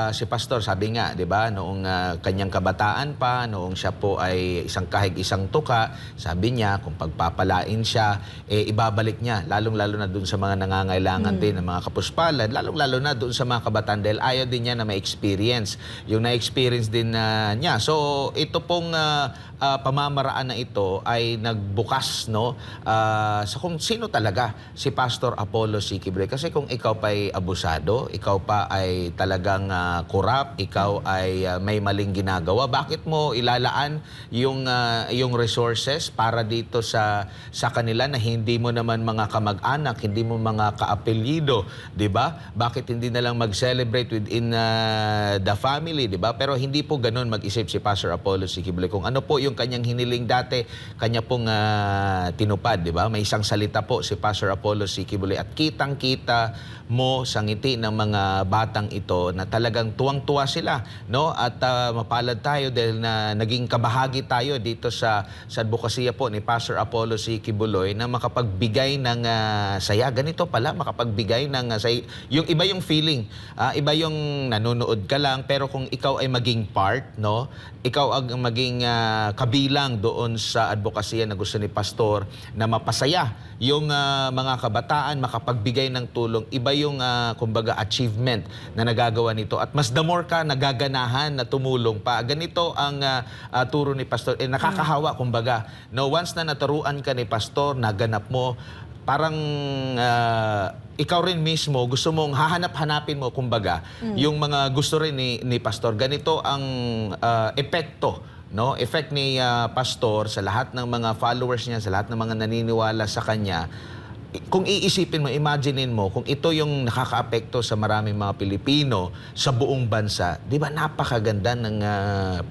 si Pastor, sabi nga, di ba, noong kanyang kabataan pa, noong siya po ay isang kahig, isang tuka, sabi niya, kung pagpapalain siya, ibabalik niya, lalong-lalo na doon sa mga nangangailangan din ng mga kapuspalad, lalong-lalo na doon sa mga kabataan, dahil ayaw din niya na ma-experience. Yung na-experience din niya. So, ito pong pamamaraan na ito ay nagbukas, no, sa kung sino talaga si Pastor Apollo C. Kibuloy. Kasi kung ikaw pa ay abusado, ikaw pa ay talagang corrupt, ikaw ay may maling ginagawa, bakit mo ilalaan yung resources para dito sa kanila na hindi mo naman mga kamag-anak, hindi mo mga kaapelyido, 'di ba? Bakit hindi na lang mag-celebrate within the family, 'di ba? Pero hindi po ganoon mag-isip si Pastor Apollo C. Kibuloy. Kung ano po yung kanyang hiniling dati, kanya pong tinupad, 'di ba? May isang salita po si Pastor Apollo C. Kibuloy at kitang-kita mo sa ngiti ng mga batang ito na talagang tuwang-tuwa sila, no? At mapalad tayo dahil na naging kabahagi tayo dito sa advokasya po ni Pastor Apollo C. Kibuloy na makapagbigay ng saya. Ganito pala, makapagbigay ng saya. Yung iba yung feeling, iba yung nanonood ka lang, pero kung ikaw ay maging part, no? Ikaw ang maging kabilang doon sa advokasya na gusto ni Pastor na mapasaya yung mga kabataan, makapagbigay ng tulong. Iba yung kumbaga achievement na nagagawa nito at mas the more ka nagaganahan na tumulong pa. Ganito ang turo ni Pastor. Nakakahawa kumbaga. No, once na naturuan ka ni Pastor, naganap mo, parang ikaw rin mismo gusto mong hahanap-hanapin mo kumbaga yung mga gusto rin ni Pastor. Ganito ang epekto, no? Effect ni Pastor sa lahat ng mga followers niya, sa lahat ng mga naniniwala sa kanya. Kung iisipin mo, imaginein mo, kung ito yung nakakaapekto sa maraming mga Pilipino sa buong bansa, di ba napakaganda ng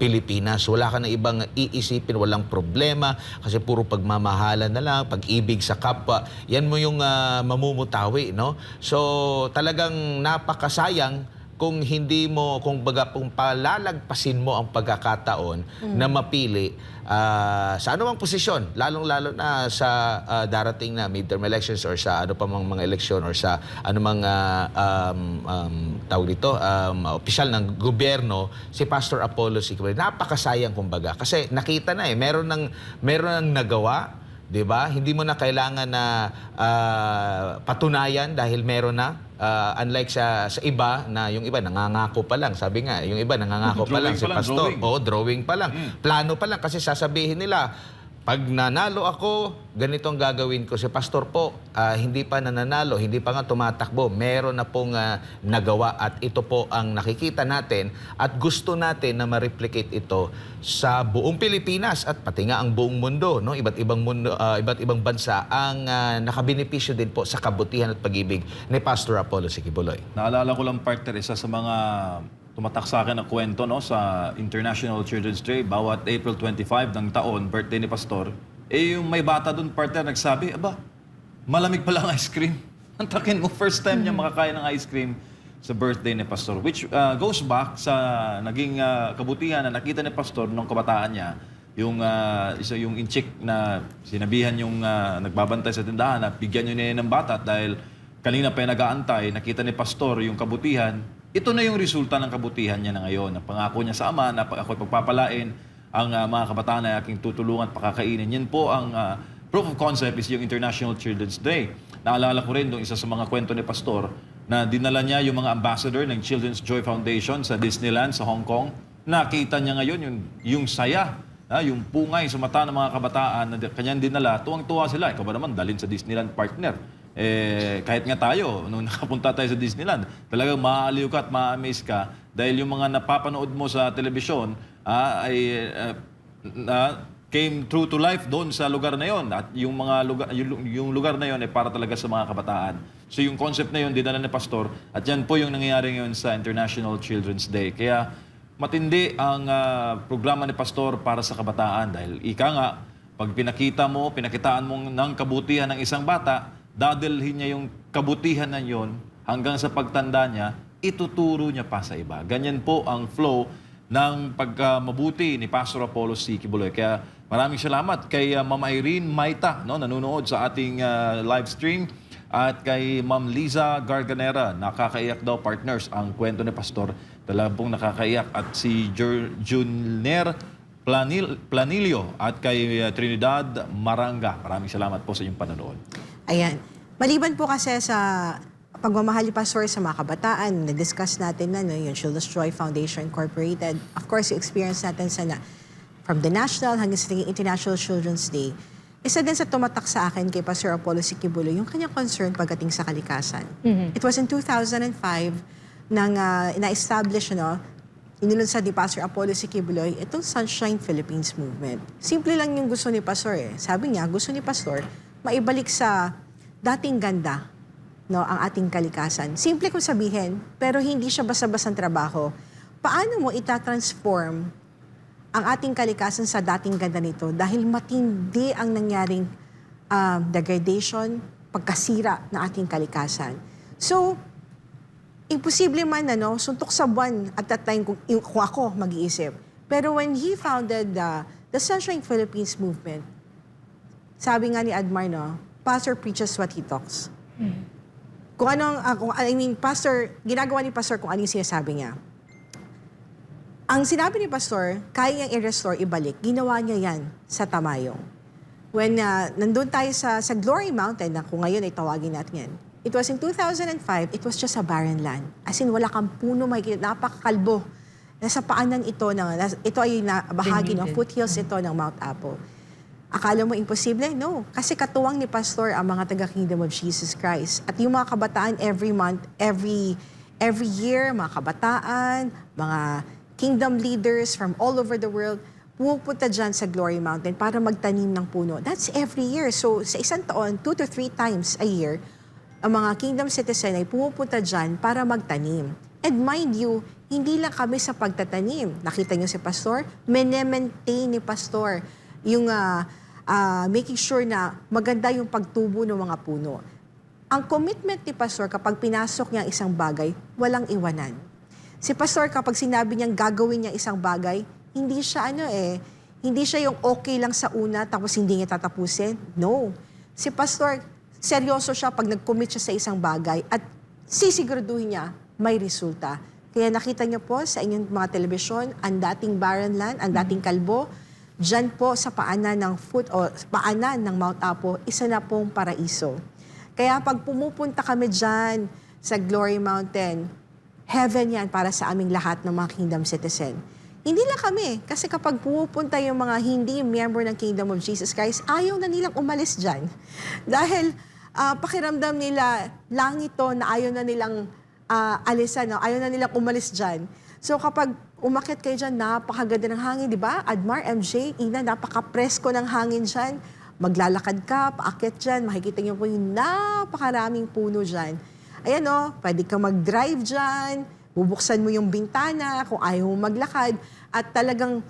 Pilipinas? Wala ka na ibang iisipin, walang problema, kasi puro pagmamahalan na lang, pag-ibig sa kapwa. Yan mo yung mamumutawi, no? So, talagang napakasayang kung hindi mo, kung palalagpasin mo ang pagkakataon na mapili sa anumang posisyon, lalong-lalo na sa darating na midterm elections or sa ano pa mang mga eleksyon or sa anumang tawag dito, opisyal ng gobyerno, si Pastor Apollo C. Kibuloy. Napakasayang kumbaga. Kasi nakita na meron ng nagawa, 'di ba? Hindi mo na kailangan na patunayan dahil meron na. Unlike sa iba na yung iba nangangako pa lang. Sabi nga, yung iba nangangako pa lang si Pastor. Oo, drawing pa lang. Plano pa lang kasi sasabihin nila, pag nanalo ako, ganito ang gagawin ko. Si Pastor po, hindi pa nananalo, hindi pa nga tumatakbo. Meron na pong nagawa at ito po ang nakikita natin at gusto natin na ma-replicate ito sa buong Pilipinas at pati nga ang buong mundo, no? Iba't ibang bansa ang nakabenepisyo din po sa kabutihan at pag-ibig ni Pastor Apollo C. Kibuloy. Naalala ko lang, partner, isa sa mga tumatak sa akin na kwento, no, sa International Children's Day, bawat April 25 ng taon, birthday ni Pastor, yung may bata doon, partner, nagsabi, aba, malamig pala ang ice cream. Ang takin mo, first time niya makakain ng ice cream sa birthday ni Pastor, which goes back sa naging kabutihan na nakita ni Pastor nung kabataan niya, yung inchik na sinabihan yung nagbabantay sa tindahan na bigyan niyo niya ng bata dahil kanina pa yung nag-aantay, nakita ni Pastor yung kabutihan. Ito na yung resulta ng kabutihan niya na ngayon. Napangako niya sa ama na ako'y pagpapalain ang mga kabataan na aking tutulungan at pakakainin. Yan po ang proof of concept is yung International Children's Day. Naalala ko rin isa sa mga kwento ni Pastor na dinala niya yung mga ambassador ng Children's Joy Foundation sa Disneyland sa Hong Kong. Nakita niya ngayon yung saya, yung pungay sa mata ng mga kabataan na kanyang dinala. Tuwang-tuwa sila. Ikaw ba naman dalhin sa Disneyland, partner? Kahit nga tayo, nung nakapunta tayo sa Disneyland, talagang maaaliw ka at ma-amaze ka dahil yung mga napapanood mo sa telebisyon came true to life doon sa lugar na yon at yung lugar na yon ay para talaga sa mga kabataan. So yung concept na yon dinala ni Pastor at yan po yung nangyayari ngayon sa International Children's Day. Kaya matindi ang programa ni Pastor para sa kabataan dahil ika nga, pag pinakitaan mo ng kabutihan ng isang bata, dadalhin niya yung kabutihan na yon hanggang sa pagtanda niya, ituturo niya pa sa iba. Ganyan po ang flow ng pagmabuti ni Pastor Apollo C. Kibuloy. Kaya maraming salamat kay Ma'am Irene Maita, no, nanonood sa ating live stream, at kay Ma'am Liza Garganera. Nakakaiyak daw, partners, ang kwento ni Pastor. Talagang pong nakakaiyak. At si Junner Planilio at kay Trinidad Maranga. Maraming salamat po sa inyong panonood. Ayan. Maliban po kasi sa pagmamahal ni Pastor sa mga kabataan, na-discuss natin na, no, yung Children's Joy Foundation Incorporated. Of course, yung experience natin from the national hanggang sa naging International Children's Day. Isa din sa tumatak sa akin kay Pastor Apollo C. Kibuloy, yung kanyang concern pagdating sa kalikasan. It was in 2005 nang na-establish, inilunsad ni Pastor Apollo C. Kibuloy itong Sunshine Philippines Movement. Simple lang yung gusto ni Pastor eh. Sabi niya, gusto ni Pastor maibalik sa dating ganda, ang ating kalikasan. Simple kung sabihin, pero hindi siya basta-bastang trabaho. Paano mo itatransform ang ating kalikasan sa dating ganda nito dahil matindi ang nangyaring degradation, pagkasira ng ating kalikasan. So, imposible man, suntok sa buwan at that time kung ako mag-iisip. Pero when he founded the Sunshine Philippines Movement, sabi nga ni Admar, Pastor preaches what he talks. Kung anong, Pastor, ginagawa ni Pastor kung ano yung sinasabi niya. Ang sinabi ni Pastor, kaya niyang i-restore, ibalik. Ginawa niya yan sa Tamayong. When nandun tayo sa Glory Mountain, na kung ngayon ay tawagin natin yan, it was in 2005, it was just a barren land. As in, wala kang puno, napakakalbo. Nasa paanan ito, ito ay bahagi ng foothills ito ng Mount Apo. Akala mo imposible? No. Kasi katuwang ni Pastor ang mga taga-Kingdom of Jesus Christ. At yung mga kabataan every month, every year, mga kabataan, mga kingdom leaders from all over the world, pupunta dyan sa Glory Mountain para magtanim ng puno. That's every year. So sa isang taon, 2 to 3 times a year, ang mga kingdom citizen ay pumupunta dyan para magtanim. And mind you, hindi lang kami sa pagtatanim. Nakita niyo si Pastor, maintain ni Pastor yung making sure na maganda yung pagtubo ng mga puno. Ang commitment ni Pastor kapag pinasok niya isang bagay, walang iwanan. Si Pastor kapag sinabi niyang gagawin niya isang bagay, hindi siya hindi siya yung okay lang sa una tapos hindi niya tatapusin. No. Si Pastor, seryoso siya pag nag-commit siya sa isang bagay at sisiguraduhin niya may resulta. Kaya nakita niyo po sa inyong mga telebisyon, ang dating barren land, ang dating kalbo, dyan po sa paanan ng Mount Apo, isa na pong paraiso. Kaya pag pumupunta kami dyan sa Glory Mountain, heaven yan para sa aming lahat ng mga kingdom citizen. Hindi lang kami, kasi kapag pupunta yung mga hindi member ng Kingdom of Jesus Christ, ayaw na nilang umalis dyan. Dahil pakiramdam nila, langit to na ayaw na nilang alisan, ayaw na nilang umalis dyan. So kapag umakyat kayo dyan, napakaganda ng hangin, di ba? Admar, MJ, Ina, napaka-presko ng hangin dyan. Maglalakad ka, paakyat dyan, makikita niyo po yung napakaraming puno dyan. Ayan pwede kang mag-drive dyan, bubuksan mo yung bintana kung ayaw mo maglakad, at talagang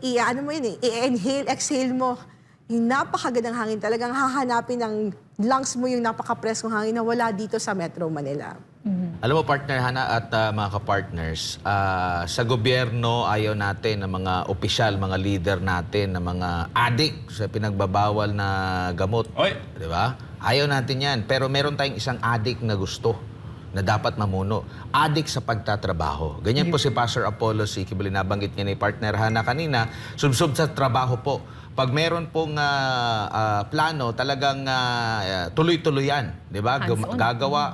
i-inhale, exhale mo yung napakagandang hangin. Talagang hahanapin ng lungs mo yung napaka-preskong hangin na wala dito sa Metro Manila. Alam mo, partner Hana at mga kapartners, sa gobyerno ayaw natin ng mga opisyal, mga leader natin, ng mga adik sa pinagbabawal na gamot. Oy. Di ba? Ayaw natin yan. Pero meron tayong isang adik na gusto na dapat mamuno. Adik sa pagtatrabaho. Ganyan po si Pastor Apollo C. Kibuloy. Nabanggit niya ni partner Hana kanina, subsub sa trabaho po. Pag meron pong plano, talagang tuloy-tuloyan, di ba? Gagawa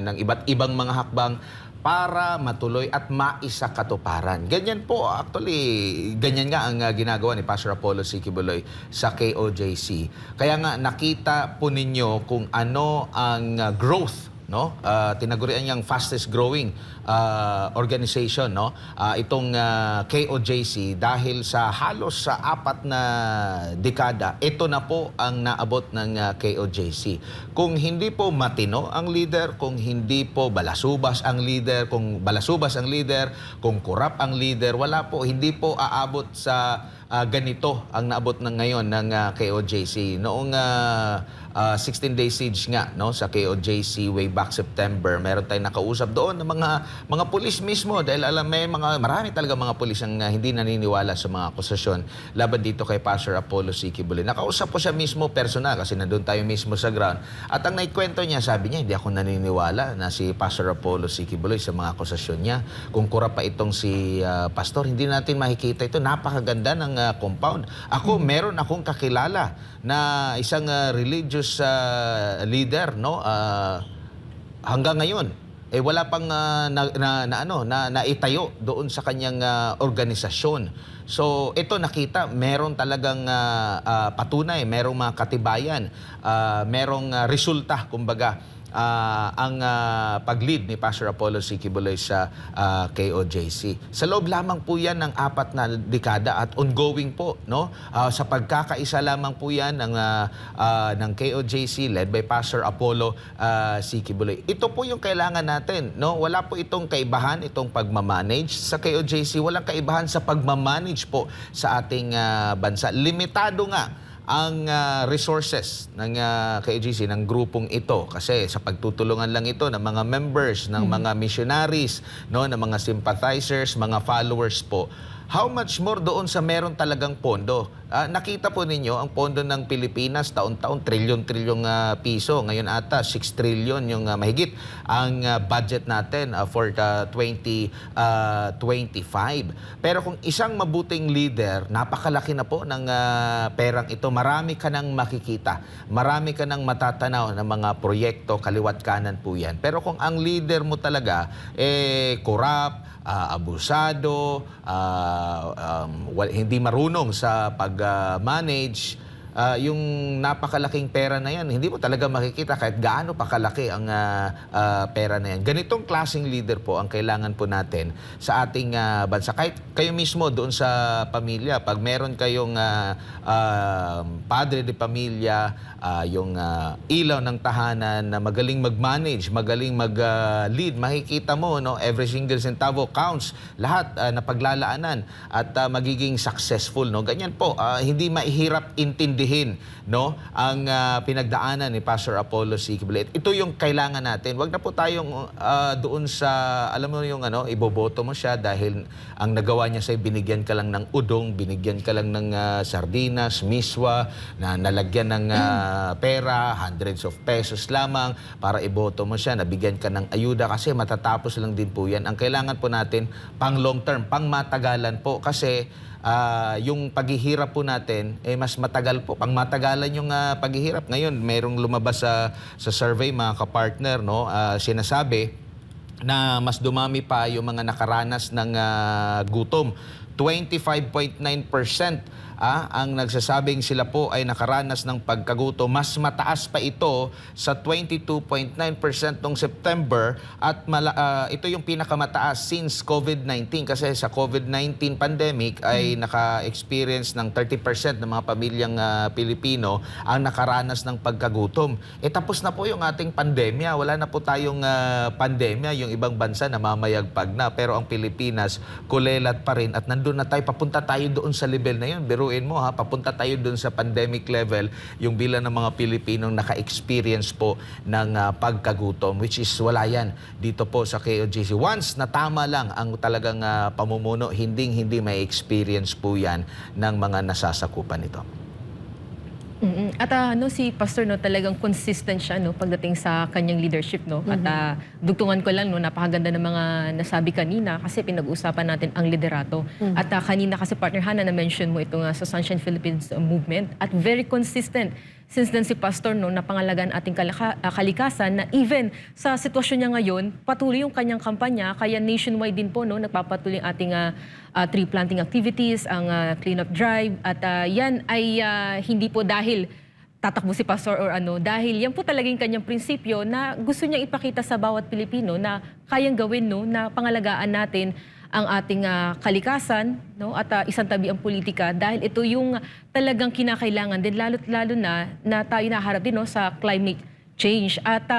ng iba't ibang mga hakbang para matuloy at maisakatuparan. Ganyan po, actually, ganyan nga ang ginagawa ni Pastor Apollo C. Kibuloy sa KOJC. Kaya nga, nakita po ninyo kung ano ang growth, tinagurian niyang fastest growing organization, itong KOJC, dahil sa halos sa 4 na dekada, ito na po ang naabot ng KOJC. Kung hindi po matino ang leader, kung hindi po balasubas ang leader, kung balasubas ang leader, kung kurap ang leader, hindi po aabot sa ganito ang naabot ng ngayon ng KOJC. Noong 16-day siege nga, no, sa KOJC way back September, meron tayong nakausap doon ng mga pulis mismo dahil alam marami talaga mga pulis ang hindi naniniwala sa mga akusasyon laban dito kay Pastor Apollo C. Quiboloy. Nakausap ko siya mismo personal kasi nandun tayo mismo sa ground. At ang naikwento niya, sabi niya, hindi ako naniniwala na si Pastor Apollo C. Quiboloy sa mga akusasyon niya. Kung kura pa itong si Pastor, hindi natin makikita ito. Napakaganda ng compound. Ako, meron akong kakilala na isang religious leader, no, hanggang ngayon wala pang naitayo doon sa kanyang organisasyon. So ito nakita, meron talagang patunay, merong mga katibayan, merong resulta kumbaga ang pag-lead ni Pastor Apollo C. Quiboloy sa KOJC. Sa loob lamang po yan ng 4 na dekada at ongoing po, no? Sa pagkakaisa lamang po yan ng KOJC led by Pastor Apollo C. Quiboloy. Ito po yung kailangan natin, no? Wala po itong kaibahan, itong pagmamanage sa KOJC. Walang kaibahan sa pagmamanage po sa ating bansa. Limitado nga ang resources ng KOJC, ng grupong ito. Kasi sa pagtutulungan lang ito ng mga members, ng mga missionaries, no, ng mga sympathizers, mga followers po. How much more doon sa meron talagang pondo? Nakita po ninyo, ang pondo ng Pilipinas, taon-taon, trilyon-trilyong piso. Ngayon ata, 6 trillion yung mahigit ang budget natin for 2025. Pero kung isang mabuting leader, napakalaki na po ng perang ito. Marami ka nang makikita. Marami ka nang matatanaw ng mga proyekto, kaliwat kanan po yan. Pero kung ang leader mo talaga, corrupt, abusado, hindi marunong sa pag-manage, yung napakalaking pera na yan, hindi mo talaga makikita kahit gaano pa kalaki ang pera na yan. Ganitong klaseng leader po ang kailangan po natin sa ating bansa. Kahit kayo mismo doon sa pamilya, pag meron kayong padre de pamilya, yung ilaw ng tahanan na magaling mag-manage, magaling mag-lead, makikita mo, no, every single centavo counts, lahat na paglalaanan at magiging successful, no. Ganyan po, hindi mahirap intindihin, no, ang pinagdaanan ni Pastor Apollo C. Quiboloy. Ito yung kailangan natin. Wag na po tayong doon sa, alam mo yung iboboto mo siya dahil ang nagawa niya sa'yo, binigyan ka lang ng udong, binigyan ka lang ng sardinas, miswa, na nalagyan ng pera, hundreds of pesos lamang para iboto mo siya, nabigyan ka ng ayuda kasi matatapos lang din po yan. Ang kailangan po natin pang long term, pang matagalan po kasi yung paghihirap po natin mas matagal po, pang matagalan yung paghihirap. Ngayon, merong lumabas sa survey mga kapartner, no, sinasabi na mas dumami pa yung mga nakaranas ng gutom. 25.9% ang nagsasabing sila po ay nakaranas ng pagkagutom. Mas mataas pa ito sa 22.9% noong September at ito yung pinakamataas since COVID-19 kasi sa COVID-19 pandemic ay naka-experience ng 30% ng mga pamilyang Pilipino ang nakaranas ng pagkagutom. Tapos na po yung ating pandemya. Wala na po tayong pandemya. Yung ibang bansa namamayagpag na. Pero ang Pilipinas, kulelat pa rin at nandun na tayo. Papunta tayo doon sa level na yun. Biruin mo papunta tayo doon sa pandemic level, yung bilang ng mga Pilipinong naka-experience po ng pagkagutom, which is wala yan dito po sa KOJC. Once na tama lang ang talagang pamumuno, hindi may experience po yan ng mga nasasakupan nito. At si Pastor, no, talagang consistent siya, no, pagdating sa kanyang leadership, no. At dugtungan ko lang, no, napakaganda ng mga nasabi kanina kasi pinag-uusapan natin ang liderato. At kanina kasi partner Hannah, na-mention mo itong sa Sunshine Philippines movement at very consistent since then si Pastor, no, napangalagaan ating kalikasan na even sa sitwasyon niya ngayon, patuloy yung kanyang kampanya, kaya nationwide din po, no, nagpapatuloy ang ating tree planting activities, ang cleanup drive at yan ay hindi po dahil tatakbo si Pastor or dahil yan po talagang kanyang prinsipyo na gusto niyang ipakita sa bawat Pilipino na kayang gawin, no, na pangalagaan natin ang ating kalikasan, no, at isang tabi ang politika dahil ito yung talagang kinakailangan din lalo na tayo naharap din, no, sa climate change. At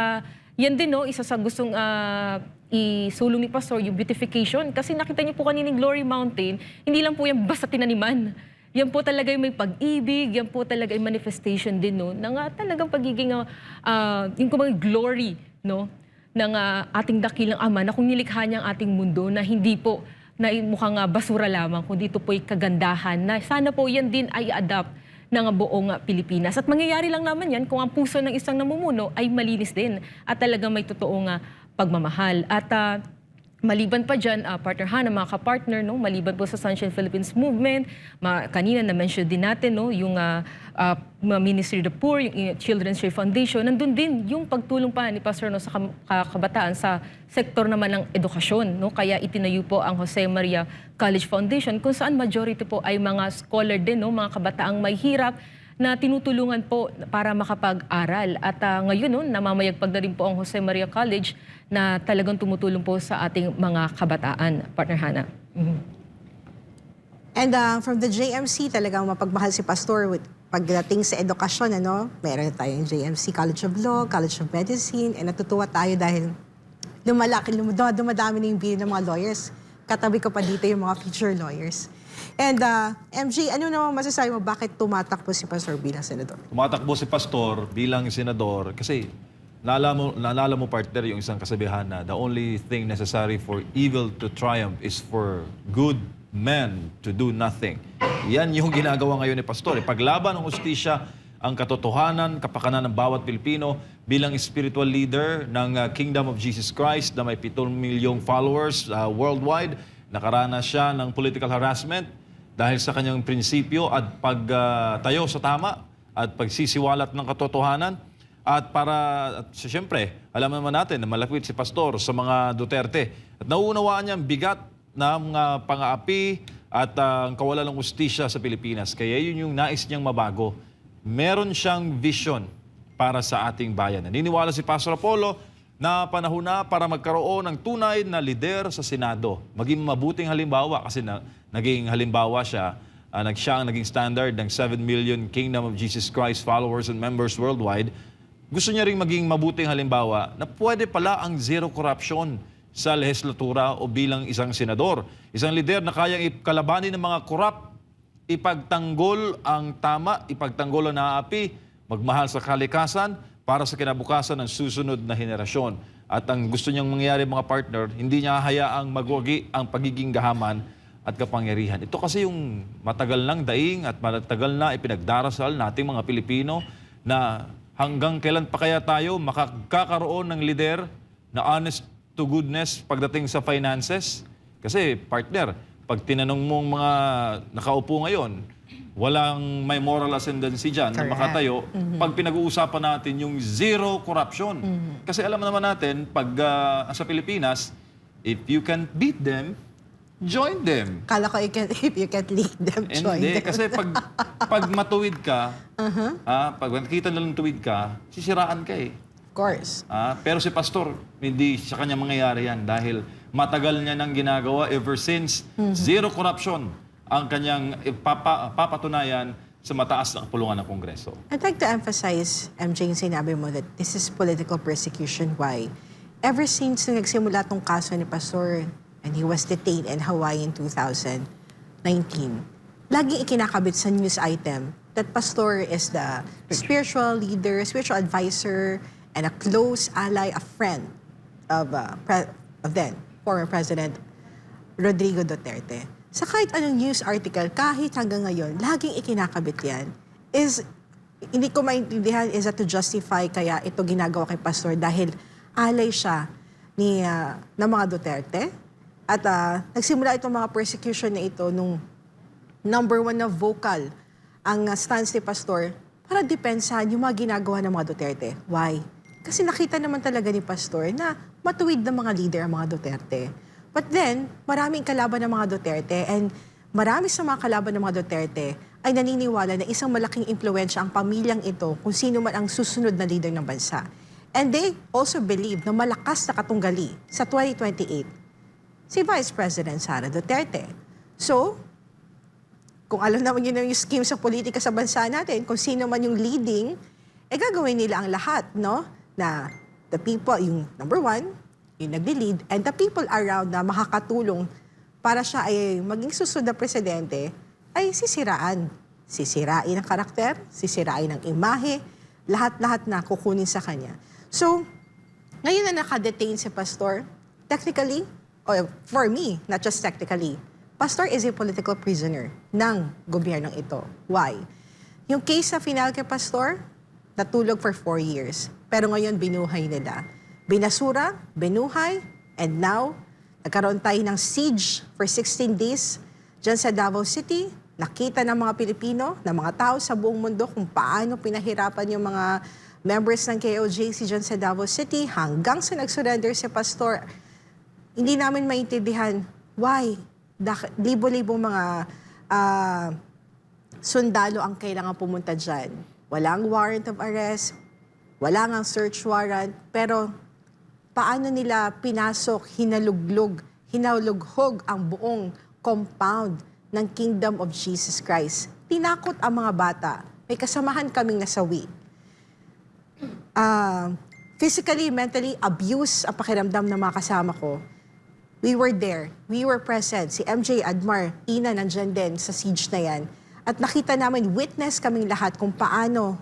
yan din, no, isa sa gustong isulong ni Pastor, yung beautification. Kasi nakita niyo po kanina yung Glory Mountain, hindi lang po yan basta tinaniman. yan po talaga yung may pag-ibig, yan po talaga yung manifestation din, no, ng talagang pagiging, yung kumang glory, no, ng ating dakilang Ama na kung nilikha niya ang ating mundo na hindi po na mukhang basura lamang, kundi ito po'y kagandahan na sana po yan din ay adapt ng buong Pilipinas. At mangyayari lang naman yan kung ang puso ng isang namumuno ay malinis din at talagang may totoong pagmamahal. At maliban pa dyan, partner Hana, mga kapartner, no, maliban po sa Sunshine Philippines Movement, kanina na-mention din natin, no, yung Ministry of the Poor, yung Children's Day Foundation, nandun din yung pagtulong pa ni Pastor, no, sa kabataan sa sektor naman ng edukasyon. No, kaya itinayo po ang Jose Maria College Foundation kung saan majority po ay mga scholar din, no, mga kabataang may hirap na tinutulungan po para makapag-aral. At ngayon, no, namamayagpag na rin po ang Jose Maria College na talagang tumutulong po sa ating mga kabataan, partner Hana. And from the JMC, talagang mapagmahal si Pastor with pagdating sa edukasyon, ano? Meron tayong JMC College of Law, College of Medicine, and natutuwa tayo dahil dumadami na yung bill ng mga lawyers. Katabi ko pa dito yung mga future lawyers. And MJ, ano naman masasabi mo bakit tumatakbo si Pastor bilang senador? Tumatakbo si Pastor bilang senador kasi naalala mo partner yung isang kasabihan na the only thing necessary for evil to triumph is for good men to do nothing. Yan yung ginagawa ngayon ni Pastor. Paglaban ng hustisya, ang katotohanan, kapakanan ng bawat Pilipino bilang spiritual leader ng Kingdom of Jesus Christ na may 7 milyong followers worldwide. Nakaranas siya ng political harassment dahil sa kanyang prinsipyo at pagtayo sa tama at pagsisiwalat ng katotohanan. At siyempre, alam naman natin na malapit si Pastor sa mga Duterte. At nauunawaan niya ang bigat ng pang-aapi at ang kawalan ng hustisya sa Pilipinas. Kaya yun yung nais niyang mabago. Meron siyang vision para sa ating bayan. Naniniwala si Pastor Apollo na panahon na para magkaroon ng tunay na lider sa Senado. Maging mabuting halimbawa kasi naging halimbawa siya. Siya ang naging standard ng 7 million Kingdom of Jesus Christ followers and members worldwide. Gusto niya ring maging mabuting halimbawa na pwede pala ang zero corruption sa legislatura o bilang isang senador. Isang lider na kayang ikalabanin ng mga korap, ipagtanggol ang tama, ipagtanggol ang naaapi, magmahal sa kalikasan para sa kinabukasan ng susunod na henerasyon. At ang gusto niyang mangyari mga partner, hindi niya hayaang magwagi ang pagiging gahaman at kapangyarihan. Ito kasi yung matagal nang daing at matagal na ipinagdarasal nating mga Pilipino na hanggang kailan pa kaya tayo makakaroon ng lider na honest to goodness pagdating sa finances? Kasi partner, pag tinanong mong mga nakaupo ngayon, walang may moral ascendancy dyan na makatayo pag pinag-uusapan natin yung zero corruption. Kasi alam naman natin, pag sa Pilipinas, if you can't beat them, join them. Kala ko if you can't lead them, join Hindi, them. kasi pag matuwid ka, pag nakita nilang tuwid ka, sisiraan ka eh. Of course. Pero si Pastor, hindi sa kanya mangyayari yan dahil matagal niya nang ginagawa ever since zero corruption ang kanyang papatunayan sa mataas na kapulungan ng Kongreso. I'd like to emphasize, MJ, yung sinabi mo that this is political persecution. Why? Ever since nung nagsimula tong kaso ni Pastor and he was detained in Hawaii in 2019, laging ikinakabit sa news item that Pastor is the spiritual leader, spiritual advisor, and a close ally, a friend of then former President Rodrigo Duterte. Sa kahit anong news article, kahit hanggang ngayon, laging ikinakabit yan, hindi ko maintindihan, is that to justify kaya ito ginagawa kay Pastor dahil alay siya ng mga Duterte? At nagsimula itong mga persecution na ito nung number 1 na vocal ang stance ni Pastor para depensahan yung mga ginagawa ng mga Duterte. Why? Kasi nakita naman talaga ni Pastor na matuwid ng mga leader ang mga Duterte. But then, maraming kalaban ng mga Duterte and marami sa mga kalaban ng mga Duterte ay naniniwala na isang malaking impluwensya ang pamilyang ito kung sino man ang susunod na leader ng bansa. And they also believe na malakas na katunggali sa 2028 si Vice President Sara Duterte. So, kung alam naman yun yung scheme sa politika sa bansa natin, kung sino man yung leading, gagawin nila ang lahat, no? Na the people, yung number 1, yung nagli-lead, and the people around na makakatulong para siya ay maging susunod na presidente, ay sisiraan. Sisirain ang karakter, sisirain ang imahe, lahat-lahat na kukunin sa kanya. So, ngayon na nakadetain si Pastor, technically, or for me, not just technically, Pastor is a political prisoner ng gobyernong ito. Why? Yung case sa final kay Pastor, natulog for 4 years. Pero ngayon, binuhay nila. Binasura, binuhay, and now, nagkaroon tayo ng siege for 16 days dyan sa Davao City. Nakita ng mga Pilipino, ng mga tao sa buong mundo kung paano pinahirapan yung mga members ng KOJC dyan sa Davao City hanggang sa nag-surrender si Pastor. Hindi namin maintindihan why libo-libo mga sundalo ang kailangan pumunta dyan. Walang warrant of arrest, wala ngang search warrant, pero paano nila pinasok, hinalughog ang buong compound ng Kingdom of Jesus Christ. Tinakot ang mga bata. May kasamahan kaming nasawi. Physically, mentally, abuse ang pakiramdam ng mga kasama ko. We were there. We were present. Si MJ, Admar, Ina, nandyan din sa siege na yan. At nakita namin, witness kaming lahat kung paano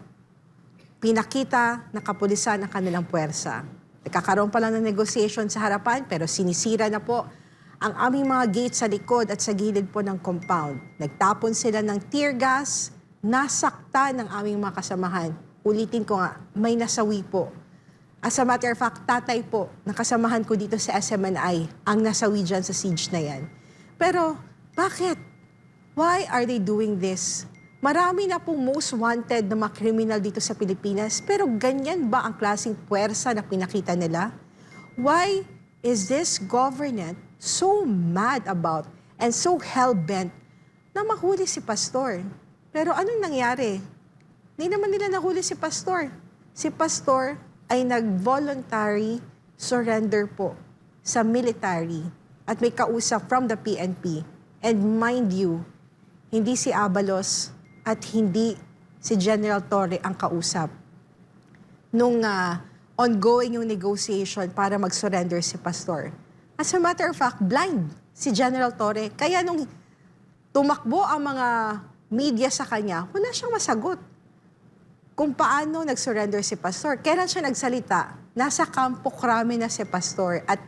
pinakita ng kapulisan ang kanilang puwersa. Nagkakaroon pa lang ng negotiation sa harapan, pero sinisira na po ang aming mga gate sa likod at sa gilid po ng compound. Nagtapon sila ng tear gas, nasakta ng aming mga kasamahan. Ulitin ko nga, may nasawi po. As a matter of fact, tatay po, nakasamahan ko dito sa SMNI, ang nasawi dyan sa siege na yan. Pero, bakit? Why are they doing this? Marami na pong most wanted na mga kriminal dito sa Pilipinas, pero ganyan ba ang klaseng puwersa na pinakita nila? Why is this government so mad about and so hell-bent na mahuli si Pastor? Pero anong nangyari? Hindi naman nila nahuli si Pastor. Si Pastor ay nag-voluntary surrender po sa military at may kausap from the PNP. And mind you, hindi si Abalos at hindi si General Torre ang kausap nung ongoing yung negotiation para mag-surrender si Pastor. As a matter of fact, blind si General Torre. Kaya nung tumakbo ang mga media sa kanya, wala siyang masagot kung paano nag-surrender si Pastor. Kailan siya nagsalita? Nasa Campo Crame na si Pastor. At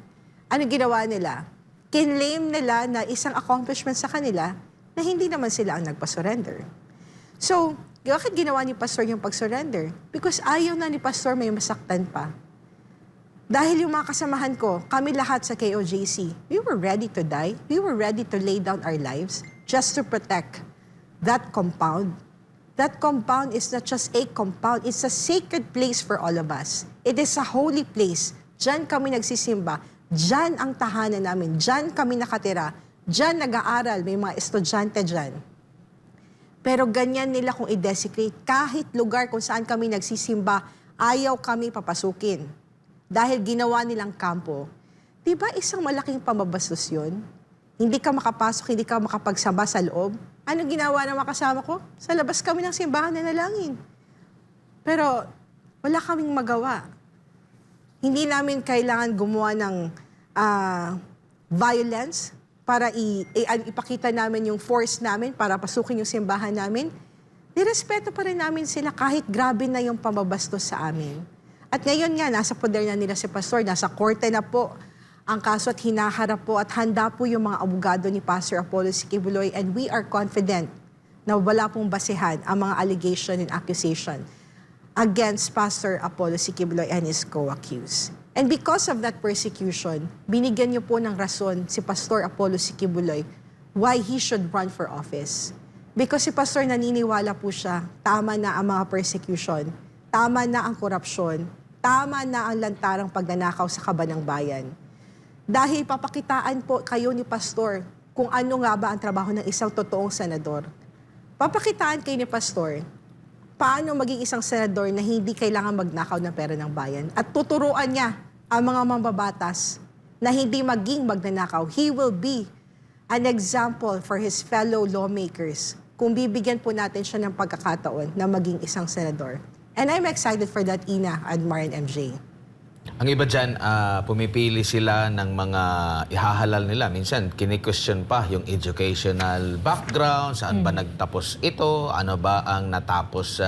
ano ginawa nila? Kinlaim nila na isang accomplishment sa kanila na hindi naman sila ang nagpa-surrender. So, bakit ginawa ni Pastor yung pag-surrender? Because ayaw na ni Pastor may masaktan pa. Dahil yung mga kasamahan ko, kami lahat sa KOJC, we were ready to die. We were ready to lay down our lives just to protect that compound. That compound is not just a compound, it's a sacred place for all of us. It is a holy place. Diyan kami nagsisimba. Diyan ang tahanan namin. Diyan kami nakatira. Diyan nag-aaral. May mga estudyante diyan. Pero ganyan nila kung i-desecrate. Kahit lugar kung saan kami nagsisimba, ayaw kami papasukin. Dahil ginawa nilang kampo. Di ba isang malaking pamabastos yun? Hindi ka makapasok, hindi ka makapagsamba sa loob. Ano ginawa ng mga kasama ko? Sa labas kami ng simbahan na nalangin. Pero wala kaming magawa. Hindi namin kailangan gumawa ng violence para ipakita namin yung force namin para pasukin yung simbahan namin. Nirespeto pa rin namin sila kahit grabe na yung pamabastos sa amin. At ngayon nga, nasa poder na nila si Pastor, nasa korte na po ang kaso at hinaharap po at handa po yung mga abogado ni Pastor Apollo Siquiboloy, and we are confident na wala pong basehan ang mga allegation and accusation against Pastor Apollo Siquiboloy and his co-accused. And because of that persecution, binigyan niyo po ng rason si Pastor Apollo Siquiboloy why he should run for office. Because si Pastor naniniwala po siya, tama na ang mga persecution, tama na ang korupsyon, tama na ang lantarang pagnanakaw sa kaban ng bayan. Dahil papakitaan po kayo ni Pastor kung ano nga ba ang trabaho ng isang totoong senador. Papakitaan kayo ni Pastor paano maging isang senador na hindi kailangan magnakaw ng pera ng bayan. At tuturuan niya ang mga mambabatas na hindi maging magnanakaw. He will be an example for his fellow lawmakers kung bibigyan po natin siya ng pagkakataon na maging isang senador. And I'm excited for that, Ina, Admar, and MJ. Ang iba dyan, pumipili sila ng mga ihahalal nila. Minsan, kini-question pa yung educational background, saan ba nagtapos ito, ano ba ang natapos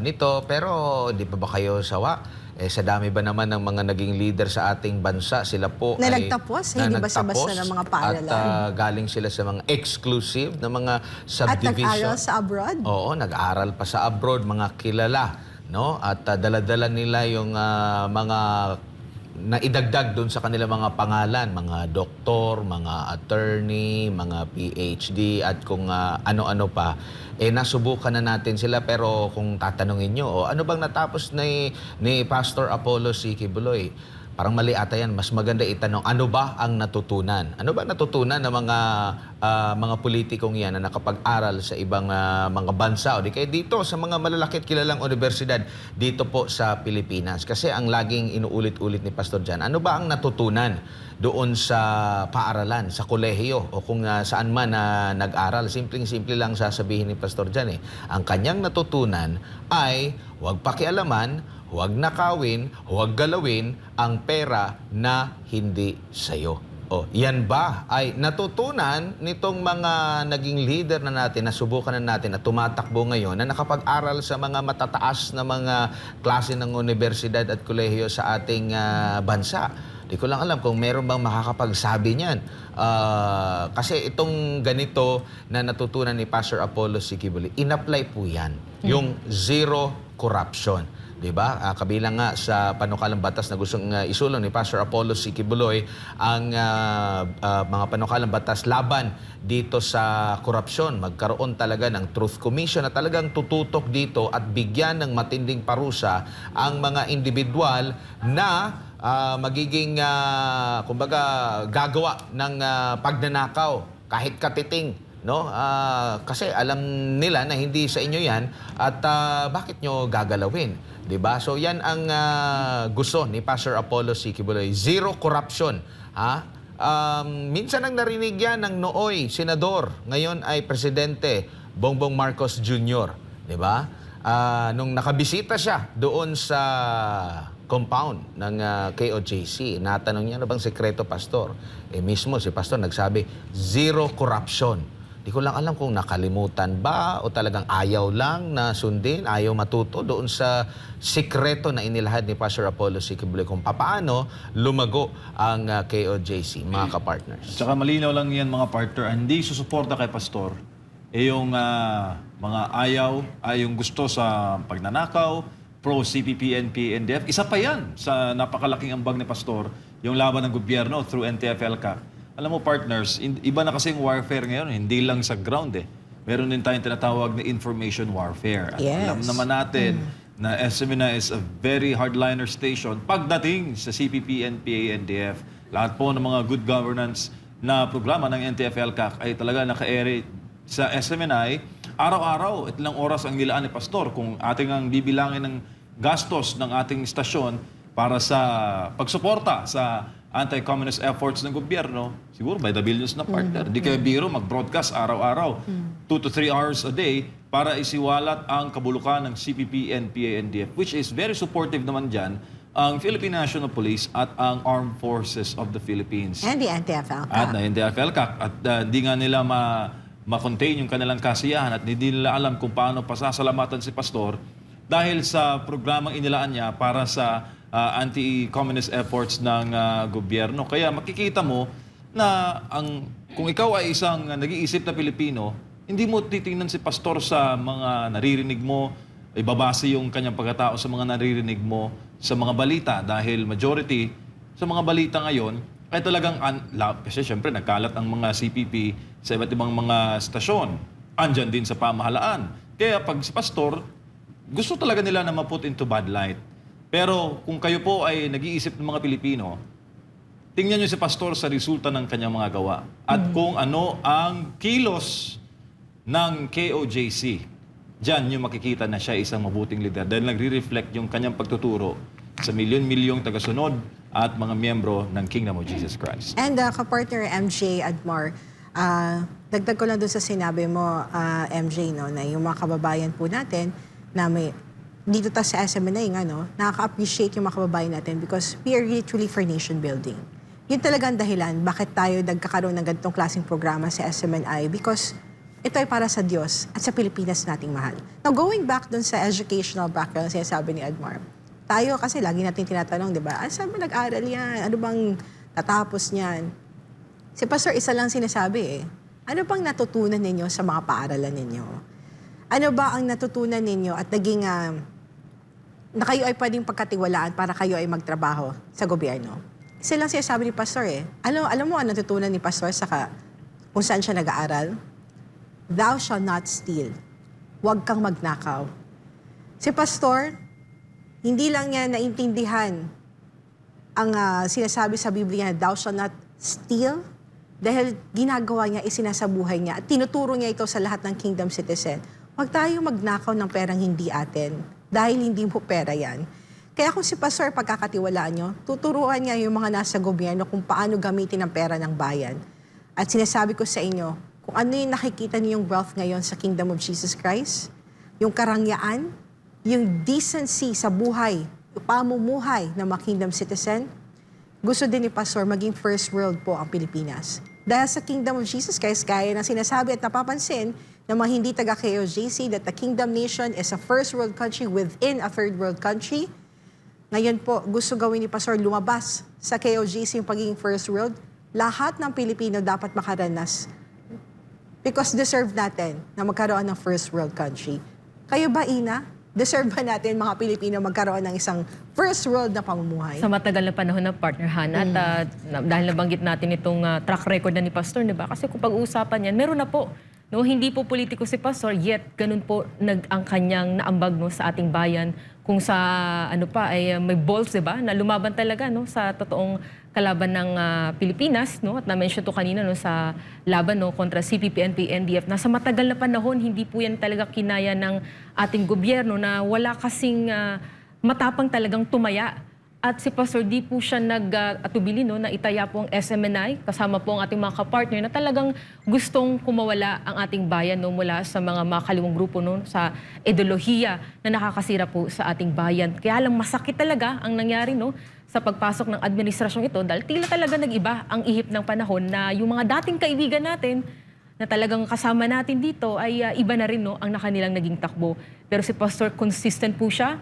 nito. Pero di pa ba kayo sawa? Sa dami ba naman ng mga naging leader sa ating bansa, sila po Na ay nagtapos, hindi basta-basta ng mga paaralan. At galing sila sa mga exclusive na mga At subdivision. nag-aral sa abroad? Oo, nag-aral pa sa abroad, mga kilala, no? At dala-dala nila yung mga naidagdag doon sa kanilang mga pangalan, mga doktor, mga attorney, mga PhD, at kung ano-ano pa. Nasubukan na natin sila, pero kung tatanungin nyo, ano bang natapos ni Pastor Apollo C. Quiboloy? Parang mali ata yan. Mas maganda itanong, ano ba ang natutunan? Ano ba natutunan ng mga politikong yan na nakapag-aral sa ibang mga bansa o di kaya dito sa mga malalaki at kilalang universidad dito po sa Pilipinas? Kasi ang laging inuulit-ulit ni Pastor Jan, ano ba ang natutunan doon sa paaralan, sa kolehiyo o kung saan man nag-aral? Simpleng-simple lang sasabihin ni Pastor Jan. Ang kanyang natutunan ay huwag pakialaman, huwag nakawin, huwag galawin ang pera na hindi sa'yo. Yan ba ay natutunan nitong mga naging leader na natin, nasubukan na natin at tumatakbo ngayon na nakapag-aral sa mga matataas na mga klase ng universidad at kolehiyo sa ating bansa? Di ko lang alam kung meron bang makakapagsabi niyan. Kasi itong ganito na natutunan ni Pastor Apollo C. Quiboloy, in-apply po yan. Yung zero corruption. Diba? Kabilang nga sa panukalang batas na gustong isulong ni Pastor Apollo C. Quiboloy ang mga panukalang batas laban dito sa korupsyon. Magkaroon talaga ng Truth Commission na talagang tututok dito at bigyan ng matinding parusa ang mga individual na magiging kumbaga gagawa ng pagnanakaw kahit katiting. No? Kasi alam nila na hindi sa inyo yan at bakit nyo gagalawin? Diba? So yan ang gusto ni Pastor Apollo C. Quiboloy. Zero corruption. Minsan ang narinig yan ng nooy senador, ngayon ay Presidente Bongbong Marcos Jr. Diba? Nung nakabisita siya doon sa compound ng KOJC, natanong niya, ano bang sekreto, Pastor? Mismo si Pastor nagsabi, zero corruption. Di ko lang alam kung nakalimutan ba o talagang ayaw lang na sundin, ayaw matuto doon sa sikreto na inilahad ni Pastor Apollo C. Quiboloy kung paano lumago ang KOJC, mga kapartners. Tsaka malinaw lang yan mga partner, hindi susuporta kay Pastor. Yung mga ayaw, ay yung gusto sa pagnanakaw, pro-CPP, NPA, NDF. Isa pa yan sa napakalaking ambag ni Pastor, yung laban ng gobyerno through NTF-ELCAC. Alam mo partners, iba na kasi yung warfare ngayon, hindi lang sa ground Meron din tayong tinatawag na information warfare. At Yes. alam naman natin na SMNI is a very hardliner station pagdating sa CPP, NPA, NDF. Lahat po ng mga good governance na programa ng NTF-ELCAC ay talaga naka-ere sa SMNI. Araw-araw, ilang oras ang nilaan ni Pastor kung ating ang bibilangin ng gastos ng ating istasyon para sa pagsuporta sa anti-communist efforts ng gobyerno, siguro by the billions na partner. Di kayo biro mag-broadcast araw-araw, 2 to 3 hours a day para isiwalat ang kabulukan ng CPP, NPA, NDF, which is very supportive naman dyan ang Philippine National Police at ang Armed Forces of the Philippines. And the NTF-ELCAC. At na NTF-ELCAC. At di nga nila ma-contain yung kanilang kasiyahan at hindi nila alam kung paano pasasalamatan si Pastor dahil sa programang inilaan niya para sa anti-communist efforts ng gobyerno. Kaya makikita mo na kung ikaw ay isang nag-iisip na Pilipino, hindi mo titingnan si Pastor sa mga naririnig mo, ibabase yung kanyang pagkatao sa mga naririnig mo sa mga balita dahil majority sa mga balita ngayon ay talagang kasi syempre nagkalat ang mga CPP sa iba't ibang mga stasyon. Andyan din sa pamahalaan. Kaya pag si Pastor, gusto talaga nila na ma-put into bad light. Pero kung kayo po ay nag-iisip ng mga Pilipino, tingnan nyo si Pastor sa resulta ng kanyang mga gawa. At kung ano ang kilos ng KOJC, dyan nyo makikita na siya isang mabuting leader dahil nagre-reflect yung kanyang pagtuturo sa milyon-milyong tagasunod at mga miyembro ng Kingdom of Jesus Christ. And kapartner MJ Admar, dagdag ko lang doon sa sinabi mo, MJ, no, na yung mga kababayan po natin na may dito ta sa SMNA, nakaka-appreciate yung mga kababayan natin because we are really truly for nation building. Yun talaga ang dahilan bakit tayo nagkakaroon ng ganitong klaseng programa sa SMNI because ito ay para sa Diyos at sa Pilipinas nating mahal. Now, going back dun sa educational background, sinasabi ni Edmar, tayo kasi lagi natin tinatanong, di ba, saan ba nag-aral yan? Ano bang tatapos niyan? Si Pastor, isa lang sinasabi ano bang natutunan ninyo sa mga paaralan ninyo? Ano ba ang natutunan ninyo at naging na kayo ay pwedeng pagkatiwalaan para kayo ay magtrabaho sa gobyerno? Isa lang sinasabi ni Pastor Alam mo ano natutunan ni Pastor kung saan siya nag-aaral? Thou shall not steal. Huwag kang magnakaw. Si Pastor, hindi lang niya naintindihan ang sinasabi sa Biblia na thou shall not steal dahil ginagawa niya, isinasabuhay niya at tinuturo niya ito sa lahat ng kingdom citizen. Huwag tayo magnakaw ng perang hindi atin dahil hindi mo pera yan. Kaya kung si Pastor pagkakatiwalaan nyo, tuturuan niya yung mga nasa gobyerno kung paano gamitin ang pera ng bayan. At sinasabi ko sa inyo, kung ano yung nakikita niyong wealth ngayon sa Kingdom of Jesus Christ, yung karangyaan, yung decency sa buhay, yung pamumuhay ng mga kingdom citizen, gusto din ni Pastor maging first world po ang Pilipinas. Dahil sa Kingdom of Jesus Christ, kaya na sinasabi at napapansin ng mga hindi taga-KOJC that the Kingdom Nation is a first world country within a third world country. Ngayon po, gusto gawin ni Pastor lumabas sa KOJC yung pagiging first world. Lahat ng Pilipino dapat makaranas because deserve natin na magkaroon ng first world country. Kayo ba, Ina? Deserve ba natin mga Pilipino magkaroon ng isang first world na pamumuhay? Sa matagal na panahon ng partner Hana, at dahil nabanggit natin itong track record na ni Pastor, di ba? Kasi kung pag-uusapan yan, meron na po. No, hindi po politiko si Pastor, yet ganun po ang kanyang naambag sa ating bayan. Kung sa ay may balls, di ba? Na lumaban talaga sa totoong kalaban ng Pilipinas, at na-mention to kanina sa laban kontra CPP, NP, NDF. Nasa matagal na panahon, hindi po yan talaga kinaya ng ating gobyerno na wala kasing matapang talagang tumaya. At si Pastor di po siya nag-atubili na itaya po ang SMNI, kasama po ang ating mga kapartner na talagang gustong kumawala ang ating bayan mula sa mga makaliwang grupo sa ideolohiya na nakakasira po sa ating bayan. Kaya lang masakit talaga ang nangyari sa pagpasok ng administrasyong ito dahil tila talaga nag-iba ang ihip ng panahon na yung mga dating kaibigan natin na talagang kasama natin dito ay iba na rin ang nakanilang naging takbo. Pero si Pastor consistent po siya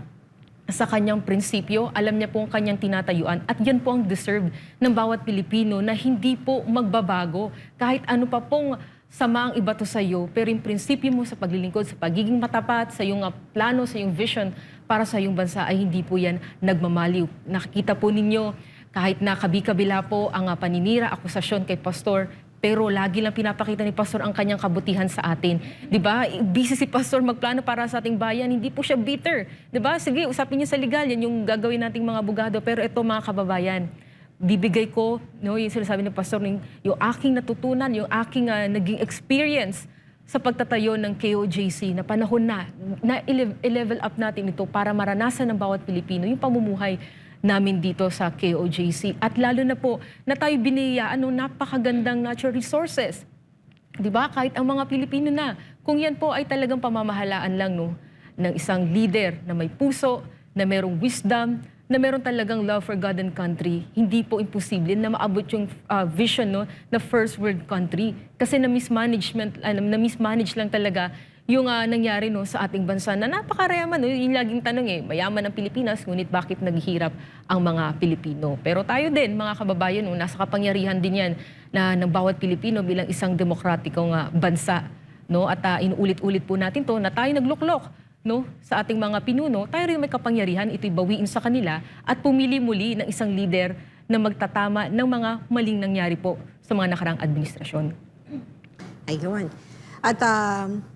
sa kanyang prinsipyo, alam niya po ang kanyang tinatayuan at yan po ang deserve ng bawat Pilipino na hindi po magbabago kahit ano pa pong sama ang ibato sa iyo, pero yung prinsipyo mo sa paglilingkod, sa pagiging matapat, sa iyong plano, sa iyong vision para sa iyong bansa ay hindi po yan nagmamaliw. Nakikita po ninyo kahit na kabi-kabila po ang paninira, akusasyon kay Pastor, pero lagi lang pinapakita ni Pastor ang kanyang kabutihan sa atin. 'Di ba? Busy si Pastor magplano para sa ating bayan, hindi po siya bitter. 'Di ba? Sige, usapin niyo sa legal, yan yung gagawin nating mga abogado. Pero ito mga kababayan, bibigay ko, yung sinasabi ni Pastor, yung aking natutunan, yung aking naging experience sa pagtatayo ng KOJC na panahon na i-level up natin ito para maranasan ng bawat Pilipino yung pamumuhay namin dito sa KOJC. At lalo na po na tayo biniyayaan ng napakagandang natural resources. Di ba? Kahit ang mga Pilipino na, kung yan po ay talagang pamamahalaan lang ng isang leader na may puso, na merong wisdom, na meron talagang love for God and country, hindi po imposible na maabot yung vision na first world country. Kasi na-mismanage lang talaga yung nangyari sa ating bansa na napakayaman. Yung laging tanong mayaman ang Pilipinas, ngunit bakit naghihirap ang mga Pilipino? Pero tayo din, mga kababayan, nasa kapangyarihan din yan ng bawat Pilipino bilang isang demokratikong bansa. At inuulit-ulit po natin to na tayo nagluklok sa ating mga pinuno, tayo rin may kapangyarihan, ito'y bawiin sa kanila at pumili muli ng isang leader na magtatama ng mga maling nangyari po sa mga nakarang administrasyon. Ayun. At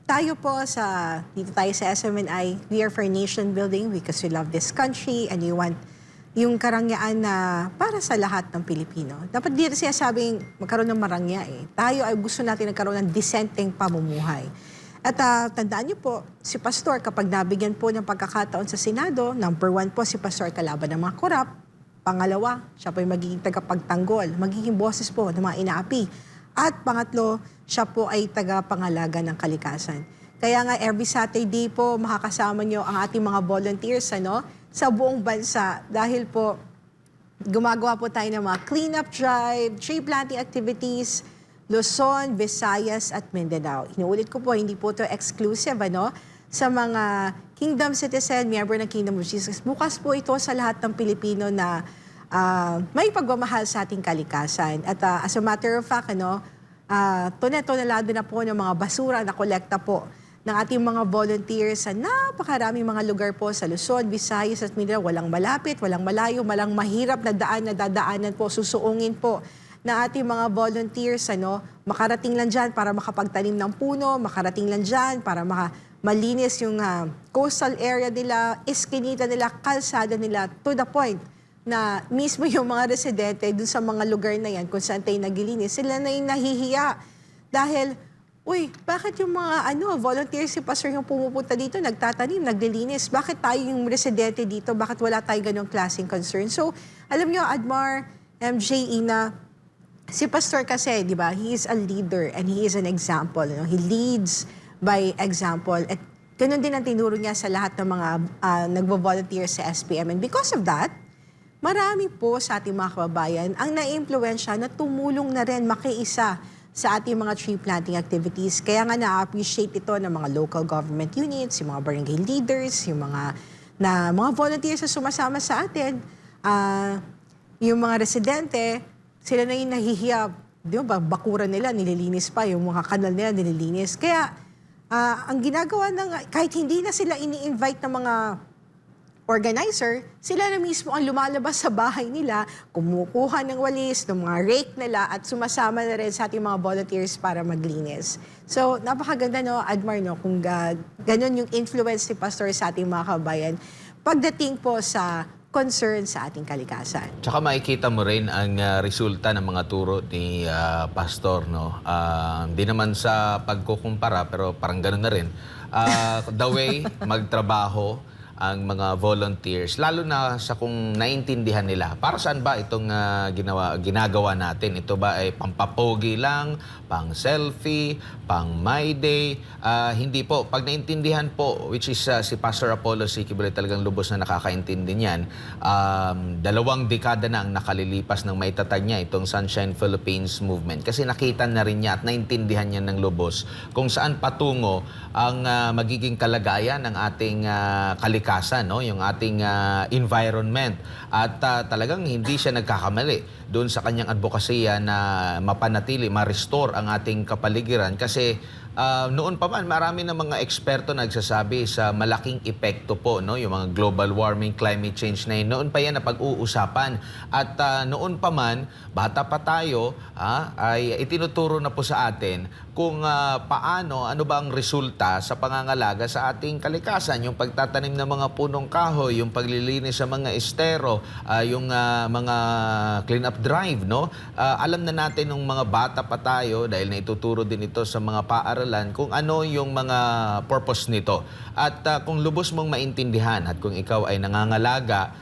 tayo po dito tayo sa SMNI, we are for nation building because we love this country and we want yung karangyaan na para sa lahat ng Pilipino. Dapat dito sinasabing magkaroon ng marangya Tayo ay gusto natin nagkaroon ng disenteng pamumuhay. At tandaan niyo po, si Pastor kapag nabigyan po ng pagkakataon sa Senado, number 1 po si Pastor kalaban ng mga korap. Pangalawa, siya po ay magiging tagapagtanggol, magiging boses po ng mga inaapi. At pangatlo, siya po ay tagapangalaga ng kalikasan. Kaya nga every Saturday po makakasama nyo ang ating mga volunteers sa buong bansa dahil po gumagawa po tayo ng mga cleanup drive, tree planting activities, Luzon, Visayas at Mindanao. Inuulit ko po, hindi po ito exclusive sa mga Kingdom citizen, member ng Kingdom of Jesus. Bukas po ito sa lahat ng Pilipino na may pagmamahal sa ating kalikasan. At as a matter of fact, tonelado na po ng mga basura na kolekta po ng ating mga volunteers sa napakaraming mga lugar po sa Luzon, Visayas at Mindanao. Walang malapit, walang malayo, walang mahirap na daan na dadaanan po, susuungin po na ating mga volunteers, makarating lang dyan para makapagtanim ng puno, makarating lang dyan para malinis yung coastal area nila, iskinita nila, kalsada nila, to the point na mismo yung mga residente dun sa mga lugar na yan, kung saan tayo naglilinis, sila na yung nahihiya. Dahil, bakit yung mga volunteers si Pastor yung pumupunta dito, nagtatanim, naglilinis? Bakit tayo yung residente dito? Bakit wala tayo ganong klaseng concern? So, alam nyo, Admar, MJ, Ina, si Pastor kasi, di ba, he is a leader and he is an example. He leads by example. At ganun din ang tinuro niya sa lahat ng mga nagvo-volunteer sa SPM. And because of that, marami po sa ating mga kababayan ang na-impluwensya na tumulong na rin makiisa sa ating mga tree planting activities. Kaya nga na-appreciate ito ng mga local government units, yung mga barangay leaders, yung mga volunteers na sumasama sa atin, yung mga residente, sila na yung nahihiya. Di ba, bakuran nila, nililinis pa, yung mga kanal nila, nililinis. Kaya, ang ginagawa kahit hindi na sila ini-invite ng mga organizer, sila na mismo ang lumalabas sa bahay nila, kumukuha ng walis, ng mga rake nila, at sumasama na rin sa ating mga volunteers para maglinis. So, napakaganda, Admar, kung ganun yung influence ni Pastor sa ating mga kabayan pagdating po sa concern sa ating kalikasan. Tsaka makikita mo rin ang resulta ng mga turo ni Pastor, hindi naman sa pagkukumpara, pero parang gano'n na rin. The way magtrabaho ang mga volunteers, lalo na sa kung naintindihan nila, para saan ba itong ginagawa natin? Ito ba ay pampapogi lang, pang selfie, pang my day? Hindi po. Pag naintindihan po, which is si Pastor Apollo Sikibuloy talagang lubos na nakakaintindi niyan, 2 dekada na ang nakalilipas ng maitatag niya itong Sunshine Philippines Movement. Kasi nakita na rin niya at naintindihan niya ng lubos kung saan patungo ang magiging kalagayan ng ating kalikasan, yung ating environment. At talagang hindi siya nagkakamali doon sa kanyang advokasya na mapanatili, ma-restore ang ating kapaligiran. Kasi noon pa man, marami na mga eksperto nagsasabi sa malaking epekto po, yung mga global warming, climate change na yun. Noon pa yan na pag-uusapan. At noon pa man, bata pa tayo, ay itinuturo na po sa atin kung paano, ano ba ang resulta sa pangangalaga sa ating kalikasan. Yung pagtatanim ng mga punong kahoy, yung paglilinis sa mga estero, yung mga clean-up drive, alam na natin nung mga bata pa tayo, dahil naituturo din ito sa mga paaralan, kung ano yung mga purpose nito. At kung lubos mong maintindihan at kung ikaw ay nangangalaga,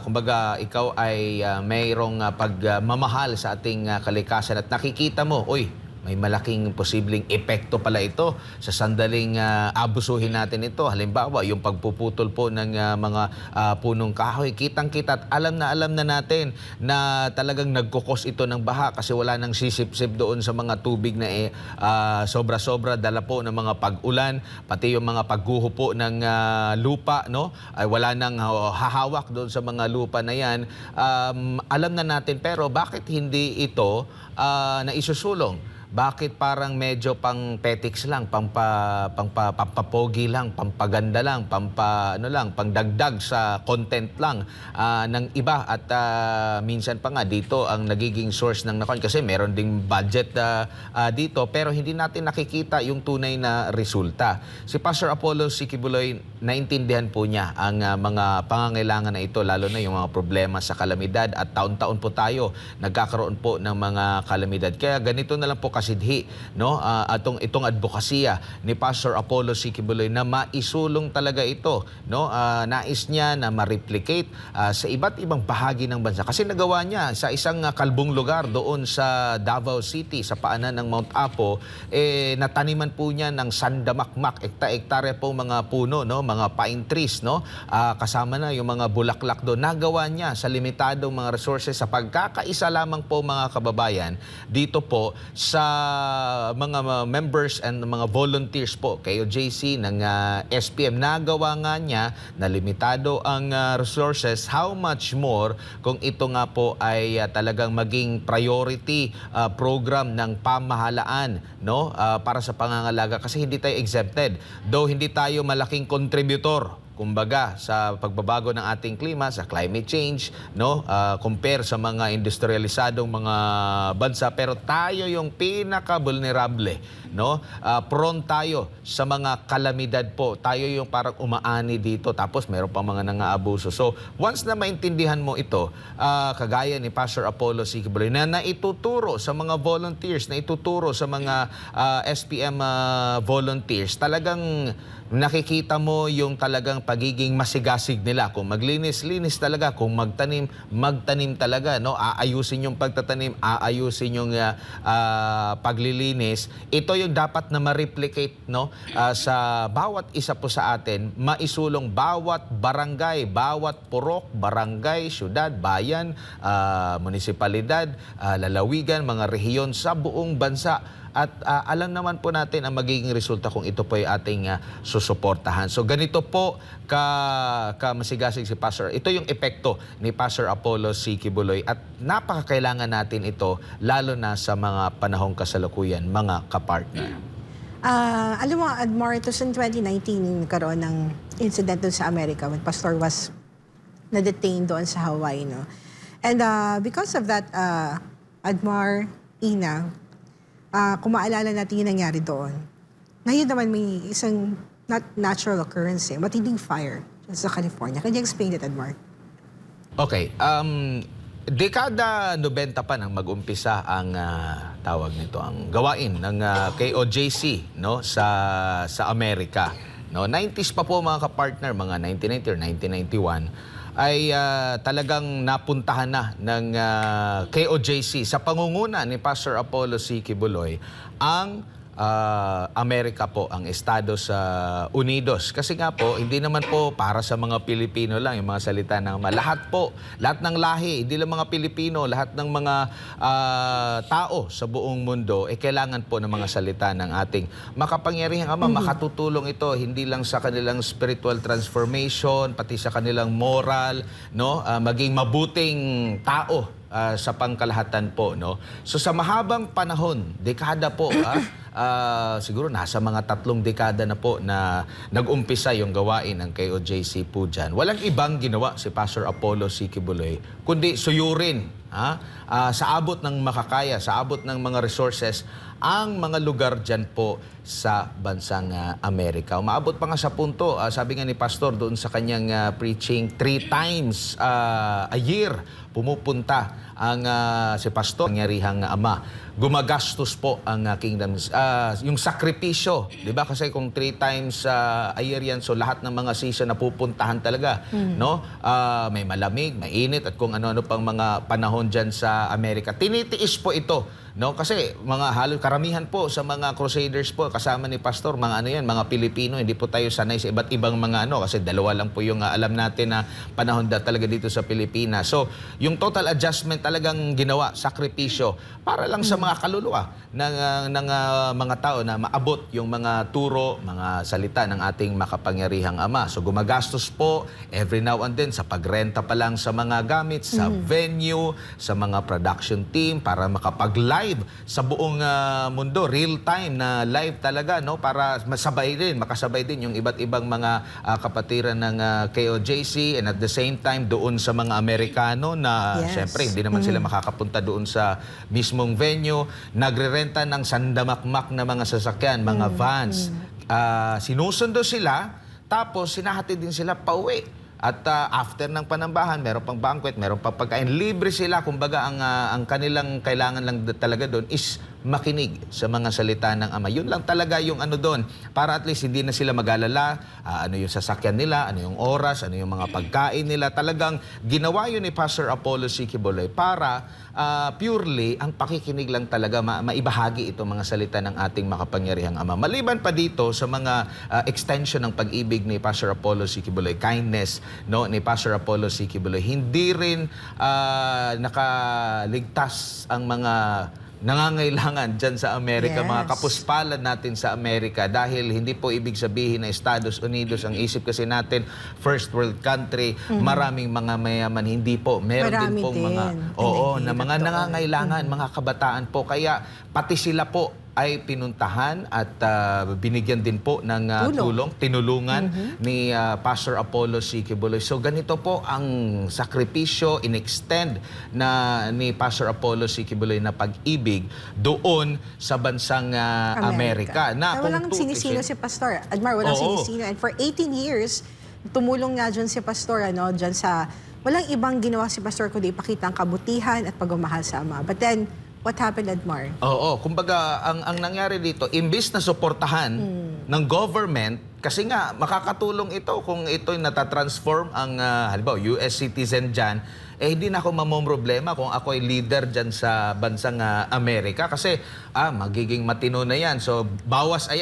kumbaga ikaw ay mayroong pagmamahal sa ating kalikasan at nakikita mo, may malaking posibleng epekto pala ito sa sandaling abusuhin natin ito. Halimbawa, yung pagpuputol po ng mga punong kahoy. Kitang-kita at alam na natin na talagang nagkukos ito ng baha kasi wala nang sisip-sip doon sa mga tubig na sobra-sobra dala po ng mga pag-ulan, pati yung mga pagguho po ng lupa, ay wala nang hahawak doon sa mga lupa na yan. Alam na natin, pero bakit hindi ito naisusulong? Bakit parang medyo pang petics lang, pampapogi lang, pampaganda lang, pangdagdag sa content lang ng iba at minsan pa nga dito ang nagiging source ng nakon kasi meron ding budget dito pero hindi natin nakikita yung tunay na resulta. Si Pastor Apollo Sikibuloy, naintindihan po niya ang mga pangangailangan na ito, lalo na yung mga problema sa kalamidad at taon-taon po tayo nagkakaroon po ng mga kalamidad. Kaya ganito na lang po kasi makasidhi, no? Itong advokasya ni Pastor Apollo C. Quiboloy na maisulong talaga ito, no? Nais niya na ma-replicate sa iba't ibang bahagi ng bansa. Kasi nagawa niya sa isang kalbong lugar doon sa Davao City, sa paanan ng Mount Apo, nataniman po niya ng sandamakmak, ekta-ektarya po mga puno, no? Mga pine trees, no? Kasama na yung mga bulaklak doon. Nagawa niya sa limitadong mga resources sa pagkakaisa lamang po mga kababayan dito po sa mga members and mga volunteers po KOJC ng SPM. Nagawa nga niya na limitado ang resources, how much more kung ito nga po ay talagang maging priority program ng pamahalaan, no? Para sa pangangalaga, kasi hindi tayo exempted. Though hindi tayo malaking contributor kumbaga sa pagbabago ng ating klima, sa climate change, no? Compare sa mga industrialisadong mga bansa, pero tayo yung pinaka-vulnerable, no? Prone tayo sa mga kalamidad po. Tayo yung parang umaani dito, tapos meron pa mga nangaabuso. So, once na maintindihan mo ito, kagaya ni Pastor Apollo C. Quiboloy, na naituturo sa mga volunteers, na ituturo sa mga SPM volunteers, talagang nakikita mo yung talagang pagiging masigasig nila. Kung maglinis-linis talaga, kung magtanim talaga, no? Aayusin yung pagtatanim, aayusin yung paglilinis. Ito yung dapat na ma-replicate, no? Sa bawat isa po sa atin, maisulong bawat barangay, bawat purok, barangay, syudad, bayan, munisipalidad, lalawigan, mga rehiyon sa buong bansa. At alam naman po natin ang magiging resulta kung ito po ay ating susuportahan. So ganito po masigasig si Pastor. Ito yung epekto ni Pastor Apollo C. Quiboloy at napakakailangan natin ito lalo na sa mga panahong kasalukuyan, mga kapartner. Alam mo, Admar, ito in 2019 karoon ng incident doon sa Amerika when Pastor was na-detained doon sa Hawaii, no? And because of that, Admar, Ina, kung maalala natin yung nangyari doon. Ngayon naman may isang not natural occurrence, matinding fire sa California. Can you explain it, Admar? Okay. Dekada 90 pa nang mag-umpisa ang tawag nito, ang gawain ng KOJC, no, sa Amerika. No, 90s pa po mga kapartner, mga 1990 or 1991. Ay talagang napuntahan na ng KOJC sa pangunguna ni Pastor Apollo C. Quiboloy ang Amerika po, ang Estados Unidos. Kasi nga po, hindi naman po para sa mga Pilipino lang yung mga salita ng lahat po, lahat ng lahi, hindi lang mga Pilipino, lahat ng mga tao sa buong mundo, kailangan po ng mga salita ng ating makapangyarihang Ama. Makatutulong ito hindi lang sa kanilang spiritual transformation, pati sa kanilang moral, no? Maging mabuting tao sa pangkalahatan po, no? So sa mahabang panahon, dekada po, siguro nasa mga 3 dekada na po na nag-umpisa yung gawain ng KOJC po dyan. Walang ibang ginawa si Pastor Apollo C. Quiboloy, kundi suyurin sa abot ng makakaya, sa abot ng mga resources, ang mga lugar dyan po sa bansang Amerika. Umaabot pa nga sa punto, sabi nga ni Pastor doon sa kanyang preaching, 3 times a year pumupunta ang si Pastor, nangyarihang Ama. Gumagastos po ang kingdom, yung sakripisyo, di ba? Kasi kung 3 times a year yan, so lahat ng mga season na pupuntahan talaga, no? May malamig, mainit, at kung ano-ano pang mga panahon dyan sa Amerika. Tinitiis po ito, no? Kasi mga halos karamihan po sa mga crusaders po, kasama ni Pastor, mga ano yan, mga Pilipino, hindi po tayo sanay sa iba't ibang mga ano, kasi 2 lang po yung alam natin na panahon talaga dito sa Pilipinas. So, yung total adjustment talagang ginawa, sakripisyo, para lang sa mga kaluluwa ng mga tao na maabot yung mga turo, mga salita ng ating makapangyarihang Ama. So gumagastos po every now and then sa pagrenta pa lang sa mga gamit, sa venue, sa mga production team para makapag-live sa buong mundo, real time na live talaga, no, para makasabay din yung iba't ibang mga kapatiran ng KOJC, and at the same time doon sa mga Amerikano na syempre hindi naman sila makakapunta doon sa mismong venue, nagre-renta ng sandamakmak na mga sasakyan, mga vans. Sinusundo sila, tapos sinahatid din sila pauwi. At after ng panambahan, meron pang banquet, meron pang pagkain, libre sila. Kumbaga, ang kanilang kailangan lang talaga doon is makinig sa mga salita ng Ama. Yun lang talaga yung ano doon, para at least hindi na sila mag-alala, ano yung sasakyan nila, ano yung oras, ano yung mga pagkain nila. Talagang ginawa yun ni Pastor Apollo C. Quiboloy para purely ang pakikinig lang talaga, maibahagi itong mga salita ng ating makapangyarihang Ama. Maliban pa dito sa mga extension ng pag-ibig ni Pastor Apollo C. Quiboloy, kindness no ni Pastor Apollo C. Quiboloy, hindi rin nakaligtas ang mga nangangailangan dyan sa Amerika, Yes. mga kapuspalan natin sa Amerika, dahil hindi po ibig sabihin na Estados Unidos, ang isip kasi natin, first world country, maraming mga mayaman, hindi po. Meron din Marami pong din. mga, na mga Totoo. nangangailangan, mga kabataan po. Kaya pati sila po ay pinuntahan at binigyan din po ng tulong, tinulungan ni Pastor Apollo C. Quiboloy. So ganito po ang sakripisyo, in-extend na ni Pastor Apollo C. Quiboloy na pag-ibig doon sa bansang Amerika. Na kung walang tutusin- sinisino si Pastor. Admar, walang Oo. sinisino. And for 18 years, tumulong nga dyan si Pastor, dyan sa, walang ibang ginawa si Pastor kundi ipakita ang kabutihan at pagmamahal sa Ama. But then, what happened, Admar? Oo, kumbaga ang nangyari dito, imbis na suportahan ng government, kasi nga makakatulong ito kung ito'y natatransform ang halimbawa US citizen dyan, hindi na ako mamomroblema kung ako ay leader dyan sa bansang Amerika, kasi magiging matino na yan. So bawas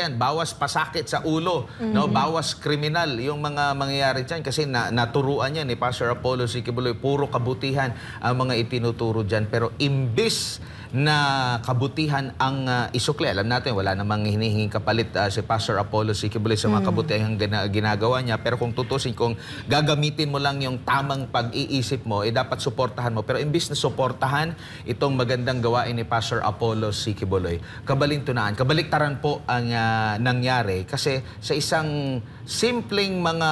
pasakit sa ulo, no, bawas kriminal yung mga mangyayari dyan, kasi naturuan yan ni Pastor Apollo C. Quiboloy, puro kabutihan ang mga itinuturo dyan. Pero imbis na kabutihan ang isukli, alam natin wala namang hinihinging kapalit si Pastor Apollo C. Quiboloy sa mga kabutihan ginagawa niya, pero kung tutusin, kung gagamitin mo lang yung tamang pag-iisip mo, dapat suportahan mo. Pero imbis na suportahan itong magandang gawain ni Pastor Apollo C. Quiboloy, kabaliktaran po ang nangyari, kasi sa isang simpleng mga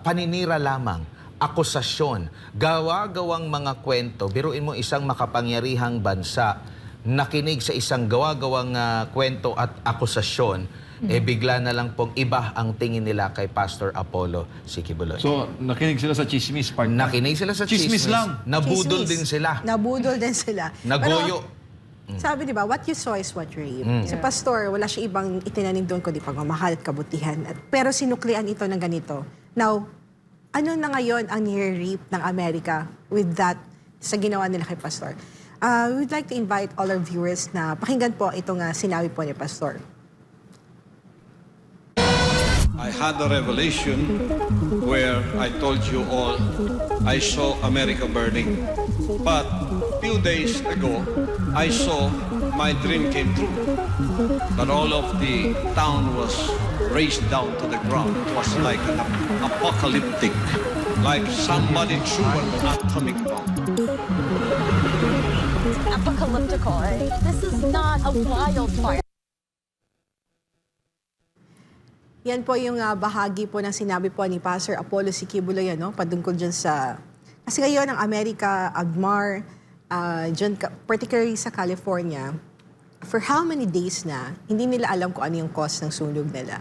paninira lamang, akusasyon, gawa-gawang mga kwento, biruin mo isang makapangyarihang bansa nakinig sa isang gawa-gawang kwento at akusasyon, bigla na lang pong iba ang tingin nila kay Pastor Apollo C. Quiboloy. So, nakinig sila sa chismis, partner. Nakinig sila sa chismis. lang. Nabudol Chismis. din sila. Nabudol din sila. Nagoyo. Pero, sabi, di ba, what you saw is what you reap. Si Pastor, wala siya ibang itinanim doon kundi pagmamahal at kabutihan. Pero sinuklian ito ng ganito. Now, ano na ngayon ang nire-reap ng Amerika with that sa ginawa nila kay Pastor? We would like to invite all our viewers na pakinggan po itong sinabi po ni Pastor. I had a revelation where I told you all I saw America burning. But few days ago, I saw my dream came true. That all of the town was raised down to the ground. It was like an apocalyptic, like somebody threw an atomic bomb. Apocalyptical. This is not a wildfire. Yan po yung bahagi po ng sinabi po ni Pastor Apollo C. Quiboloy, patungkol dyan sa... Kasi ngayon ang Amerika, Agmar, dyan, particularly sa California, for how many days na, hindi nila alam kung ano yung cause ng sunog nila.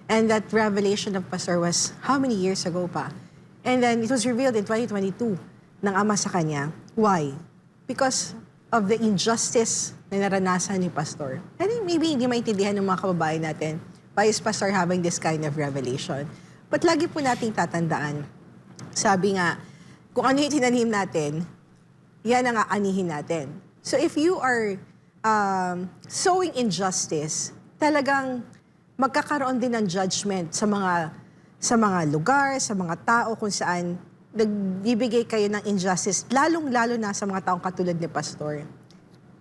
And that revelation of Pastor was how many years ago pa? And then it was revealed in 2022 ng Ama sa kanya. Why? Because of the injustice na naranasan ni Pastor. And maybe hindi maintindihan ng mga kababayan natin, why is Pastor having this kind of revelation? But lagi po nating tatandaan, sabi nga, kung ano yung tinanim natin, yan ang aanihin natin. So if you are sowing injustice, talagang magkakaroon din ng judgment sa mga lugar, sa mga tao kung saan nagbibigay kayo ng injustice, lalong-lalo na sa mga taong katulad ni Pastor.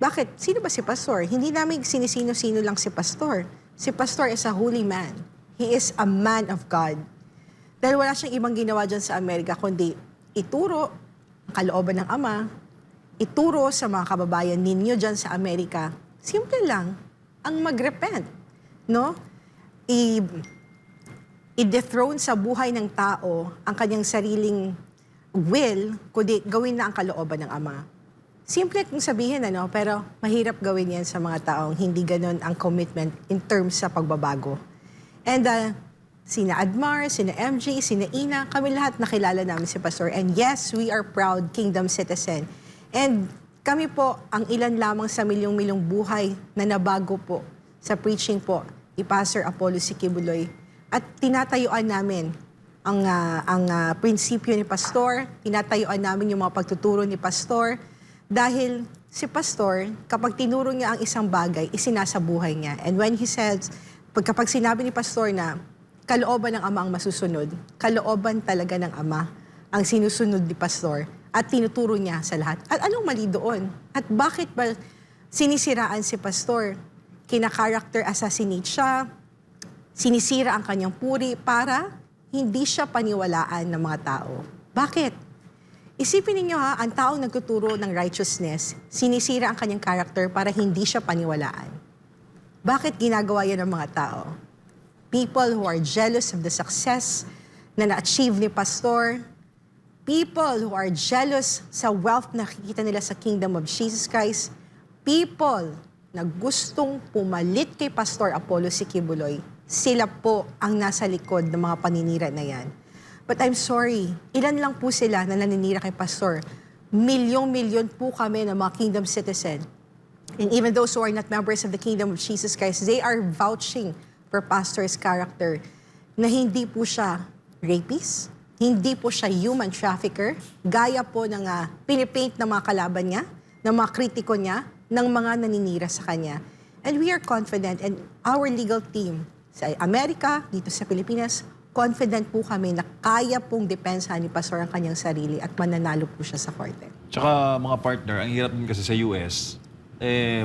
Bakit? Sino ba si Pastor? Hindi namin sinisino-sino lang si Pastor. Si Pastor is a holy man. He is a man of God. Dahil wala siyang ibang ginawa dyan sa Amerika, kundi ituro ang kalooban ng Ama, ituro sa mga kababayan ninyo dyan sa Amerika, simple lang, ang mag-repent. No? I-dethrone sa buhay ng tao ang kanyang sariling will, kundi gawin na ang kalooban ng Ama. Simple kung sabihin, pero mahirap gawin yan sa mga taong hindi ganun ang commitment in terms sa pagbabago. And sina Admar, sina MJ, sina Ina, kami lahat nakilala namin si Pastor. And yes, we are proud kingdom citizen. And Kami po ang ilan lamang sa milyong-milyong buhay na nabago po sa preaching po ni Pastor Apollo C. Quiboloy. At tinatayuan namin ang prinsipyo ni Pastor, tinatayuan namin yung mga pagtuturo ni Pastor. Dahil si Pastor, kapag tinuro niya ang isang bagay, isinasabuhay niya. And when he says, kapag sinabi ni Pastor na kalooban ng Ama ang masusunod, kalooban talaga ng Ama ang sinusunod ni Pastor at tinuturo niya sa lahat. At anong mali doon? At bakit ba sinisiraan si Pastor? Kina-character assassinate siya, sinisira ang kanyang puri para hindi siya paniwalaan ng mga tao. Bakit? Isipin ninyo ang taong nagtuturo ng righteousness, sinisira ang kanyang character para hindi siya paniwalaan. Bakit ginagawa yan ng mga tao? People who are jealous of the success na na-achieve ni Pastor, people who are jealous sa wealth na nakikita nila sa kingdom of Jesus Christ, people na gustong pumalit kay Pastor Apollo C. Quiboloy, sila po ang nasa likod ng mga paninira na yan. But I'm sorry, ilan lang po sila na naninira kay Pastor? Milyong-milyon po kami ng mga kingdom citizen. And even those who are not members of the kingdom of Jesus Christ, they are vouching for Pastor's character na hindi po siya rapist, hindi po siya human trafficker, gaya po ng pinipaint ng mga kalaban niya, ng mga kritiko niya, ng mga naninira sa kanya. And we are confident, and our legal team sa Amerika, dito sa Pilipinas, confident po kami na kaya pong depensahan ni Pastor ang kanyang sarili at mananalo po siya sa korte. Tsaka mga partner, ang hirap din kasi sa US,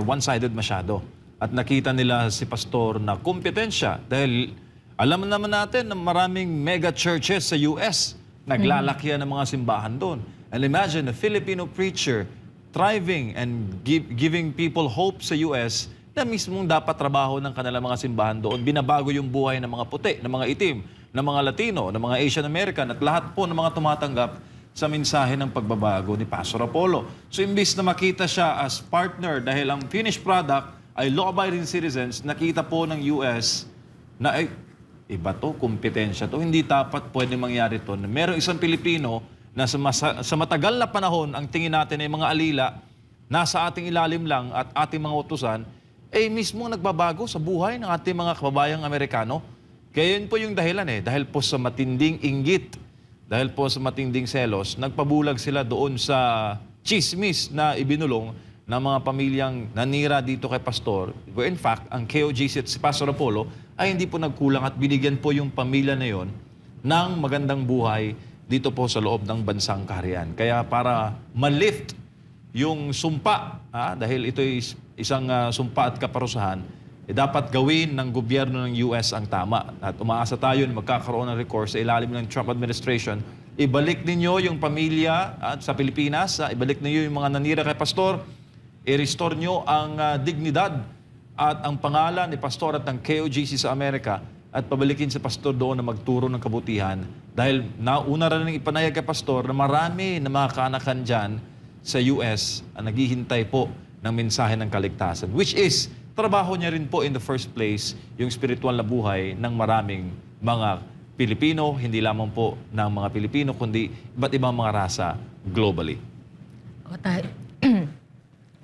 one-sided masyado. At nakita nila si Pastor na kompetensya dahil alam naman natin na maraming mega churches sa US. Naglalakihan ng mga simbahan doon. And imagine a Filipino preacher thriving and giving people hope sa US na mismong dapat trabaho ng kanilang mga simbahan doon. Binabago yung buhay ng mga puti, ng mga itim, ng mga Latino, ng mga Asian American at lahat po ng mga tumatanggap sa mensahe ng pagbabago ni Pastor Apollo. So imbis na makita siya as partner dahil ang finished product ay law-abiding citizens, nakita po ng US na ay, iba to, kompetensya to. Hindi dapat pwede mangyari to. Merong isang Pilipino na sa matagal na panahon, ang tingin natin ay mga alila, nasa ating ilalim lang at ating mga utusan, mismo nagbabago sa buhay ng ating mga kababayang Amerikano. Kaya yun po yung dahilan dahil po sa matinding inggit, dahil po sa matinding selos, nagpabulag sila doon sa chismis na ibinulong ng mga pamilyang nanira dito kay Pastor. In fact, ang KOGC at si Pastor Apollo ay hindi po nagkulang at binigyan po yung pamilya na yon ng magandang buhay dito po sa loob ng bansang kaharian. Kaya para ma-lift yung sumpa, dahil ito ay isang sumpa at kaparusahan, dapat gawin ng gobyerno ng US ang tama. At umaasa tayo na magkakaroon ng recourse sa ilalim ng Trump administration. Ibalik ninyo yung pamilya sa Pilipinas, ibalik ninyo yung mga nanira kay Pastor, i-restore nyo ang dignidad at ang pangalan ni Pastor at ng KOGC sa Amerika at pabalikin sa Pastor doon na magturo ng kabutihan dahil nauna rin ipanayag kay Pastor na marami na mga kaanakan dyan sa US ang naghihintay po ng mensahe ng kaligtasan, which is trabaho niya rin po in the first place yung spiritual na buhay ng maraming mga Pilipino, hindi lamang po ng mga Pilipino kundi iba't ibang mga rasa globally.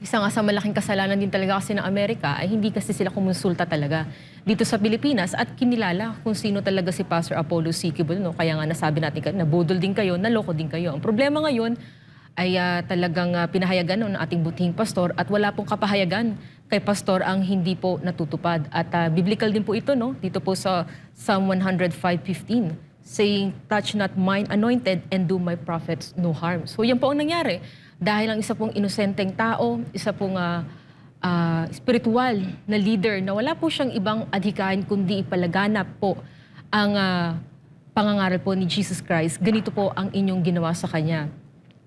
Isa nga sa malaking kasalanan din talaga kasi ng Amerika ay hindi kasi sila kumonsulta talaga dito sa Pilipinas at kinilala kung sino talaga si Pastor Apollo C. Quiboloy. No? Kaya nga nasabi natin na budol din kayo, naloko din kayo. Ang problema ngayon ay talagang pinahayagan ng ating butihing pastor at wala pong kapahayagan kay pastor ang hindi po natutupad. At biblical din po ito, no? Dito po sa Psalm 105:15, saying, "Touch not mine anointed and do my prophets no harm." So yan po ang nangyari. Dahil ang isa pong inosenteng tao, isa pong spiritual na leader na wala po siyang ibang adhikain kundi ipalaganap po ang pangangaral po ni Jesus Christ, ganito po ang inyong ginawa sa Kanya.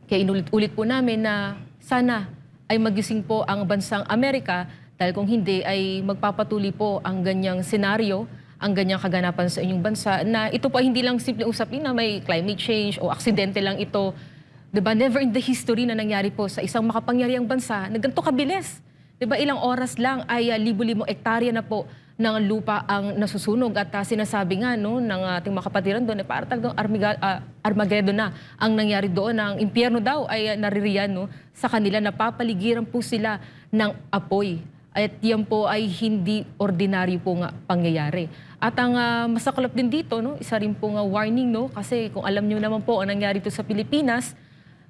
Kaya inulit-ulit po namin na sana ay magising po ang bansang Amerika dahil kung hindi ay magpapatuloy po ang ganyang senaryo, ang ganyang kaganapan sa inyong bansa na ito po ay hindi lang simple usapin na may climate change o aksidente lang ito. Diba? Never in the history na nangyari po sa isang makapangyarihang bansa na ganito kabilis. Diba? Ilang oras lang ay libo-libong ektarya na po ng lupa ang nasusunog at sinasabi nga no ng ating mga kapatiran doon para talagang Armageddon na ang nangyari doon. Ang impyerno daw ay naririyan no sa kanila, napapaligiran po sila ng apoy. At yan po ay hindi ordinaryo po nga pangyayari. At ang masaklap din dito, no, isa rin po nga warning, no, kasi kung alam niyo naman po ang nangyari ito sa Pilipinas,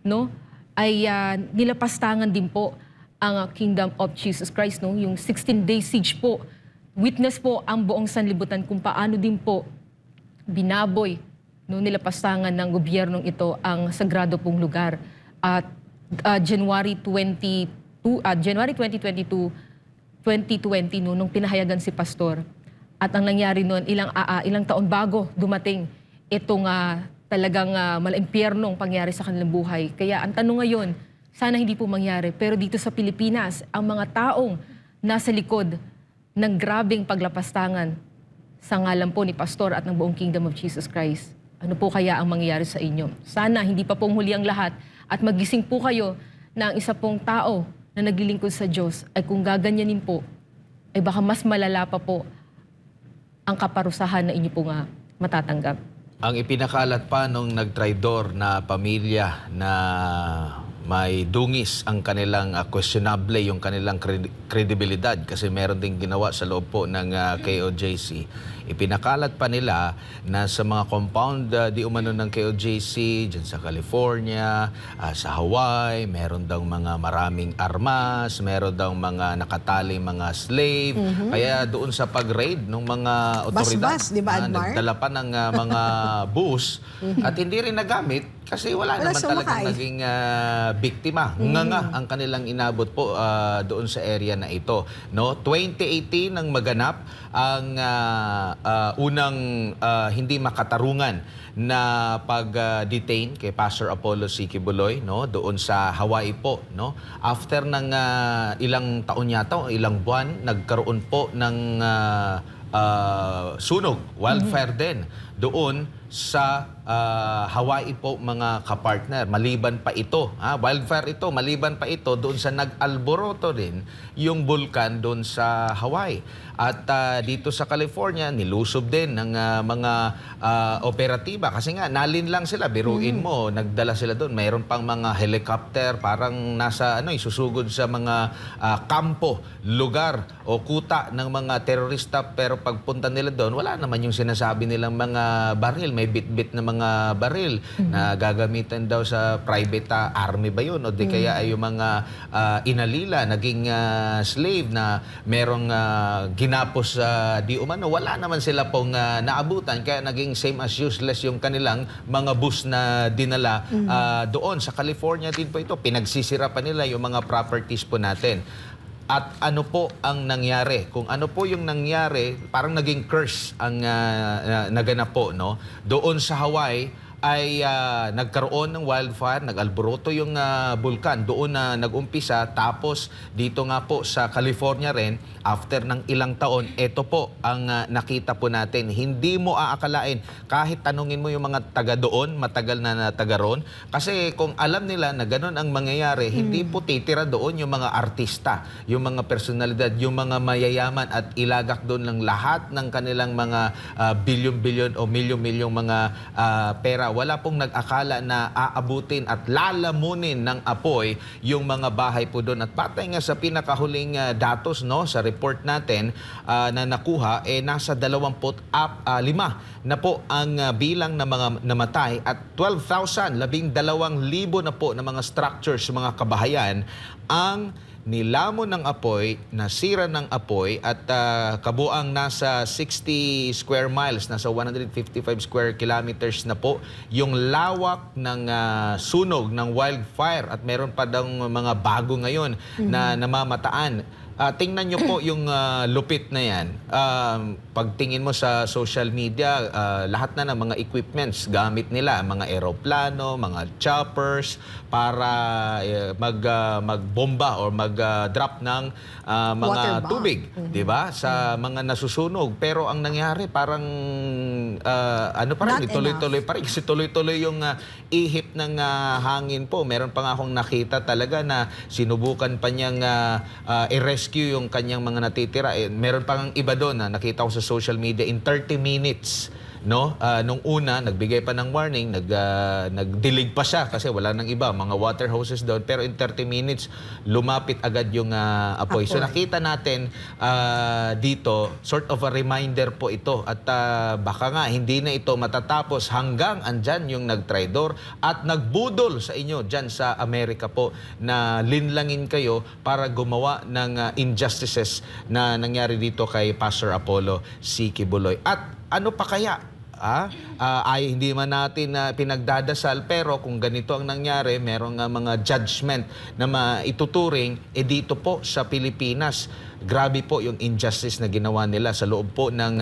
no, ay nilapastangan din po ang Kingdom of Jesus Christ, no, yung 16-day siege po. Witness po ang buong sanlibutan kung paano din po binaboy, no, nilapastangan ng gobyernong ito ang sagrado pong lugar. At January 2022, 2020 no, nung pinahayagan si Pastor. At ang nangyari noon, ilang taon bago dumating itong talagang malaimpyernong pangyari sa kanilang buhay. Kaya ang tanong ngayon, sana hindi po mangyari. Pero dito sa Pilipinas, ang mga taong nasa likod ng grabeng paglapastangan sa ngalan po ni Pastor at ng buong Kingdom of Jesus Christ, ano po kaya ang mangyayari sa inyo? Sana hindi pa pong huli ang lahat at magising po kayo na ang isa pong tao na naglilingkod sa Diyos ay kung gaganyanin po, ay baka mas malala pa po ang kaparusahan na inyo po nga matatanggap. Ang ipinakalat pa nung nagtraidor na pamilya na may dungis ang kanilang questionable yung kanilang kredibilidad kasi meron ding ginawa sa loob po ng KOJC. Ipinakalat pa nila na sa mga compound di umano ng KOJC dyan sa California, sa Hawaii, meron daw mga maraming armas, meron daw mga nakataling mga slave. Kaya doon sa pag-raid ng mga otoridad, Bas-bas, di ba, Admar? nagdala pa ng mga bus at hindi rin nagamit kasi wala naman talagang sumakay. naging biktima. Nga ang kanilang inabot po doon sa area na ito. No? 2018 nang maganap ang unang hindi makatarungan na pag-detain kay Pastor Apollo C. Quiboloy, no? Doon sa Hawaii po. No? After ng ilang taon yata, ilang buwan, nagkaroon po ng sunog, wildfire din doon sa Hawaii po mga kapartner. Maliban pa ito, wildfire ito, maliban pa ito doon sa nag-alboroto din yung bulkan doon sa Hawaii. At dito sa California, nilusob din ng mga operatiba kasi nga nalin lang sila, biruin mo, nagdala sila doon. Mayroon pang mga helicopter, parang nasa isusugod sa mga kampo, lugar o kuta ng mga terorista, pero pagpunta nila doon, wala naman yung sinasabi nilang mga baril, may bit-bit na mga baril na gagamitan daw sa private army ba yun o di kaya ay yung mga inalila, naging slave na merong ginapos di umano. Wala naman sila pong naabutan kaya naging same as useless yung kanilang mga bus na dinala doon sa California din po ito. Pinagsisira pa nila yung mga properties po natin. At ano po ang nangyari? Kung ano po yung nangyari, parang naging curse ang naganap po, no? Doon sa Hawaii ay nagkaroon ng wildfire, nag-alboroto yung bulkan. Doon na nag-umpisa, tapos dito nga po sa California rin, after ng ilang taon, ito po ang nakita po natin. Hindi mo aakalain, kahit tanungin mo yung mga taga doon, matagal na taga roon. Kasi kung alam nila na ganun ang mangyayari, hindi po titira doon yung mga artista, yung mga personalidad, yung mga mayayaman at ilagak doon ng lahat ng kanilang mga bilyon-bilyon o milyon-milyong mga pera. Wala pong nag-akala na aabutin at lalamunin ng apoy yung mga bahay po doon. At patay nga sa pinakahuling datos, no, sa report natin na nakuha, nasa 25 na po ang bilang na mga namatay at 12,000 na po na mga structures, mga kabahayan ang nilamon ng apoy, nasira ng apoy at kabuang nasa 60 square miles, nasa 155 square kilometers na po yung lawak ng sunog ng wildfire at meron pa daw mga bago ngayon na namamataan. Tingnan nyo po yung lupit na yan. Pagtingin mo sa social media, lahat na ng mga equipments gamit nila, mga eroplano, mga choppers para magbomba or mag-drop ng mga tubig, 'di ba? Sa mga nasusunog. Pero ang nangyari parang ano pa rin, tuloy-tuloy pa rin kasi tuloy-tuloy yung ihip ng hangin po. Meron pa nga akong nakita talaga na sinubukan pa niyang i-rescue ma-rescue yung kanyang mga natitira. Meron pang iba doon na nakita ko sa social media in 30 minutes. No, nung una nagbigay pa ng warning, nagdilig pa siya kasi wala nang iba, mga water hoses doon, pero in 30 minutes lumapit agad yung apoy. So nakita natin dito sort of a reminder po ito at baka nga hindi na ito matatapos hanggang andyan yung nagtraidor at nagbudol sa inyo dyan sa Amerika po na linlangin kayo para gumawa ng injustices na nangyari dito kay Pastor Apollo C. Quiboloy. At ano pa kaya? Ay hindi man natin pinagdadasal, pero kung ganito ang nangyari, merong mga judgment na maituturing, dito po sa Pilipinas. Grabe po yung injustice na ginawa nila sa loob po ng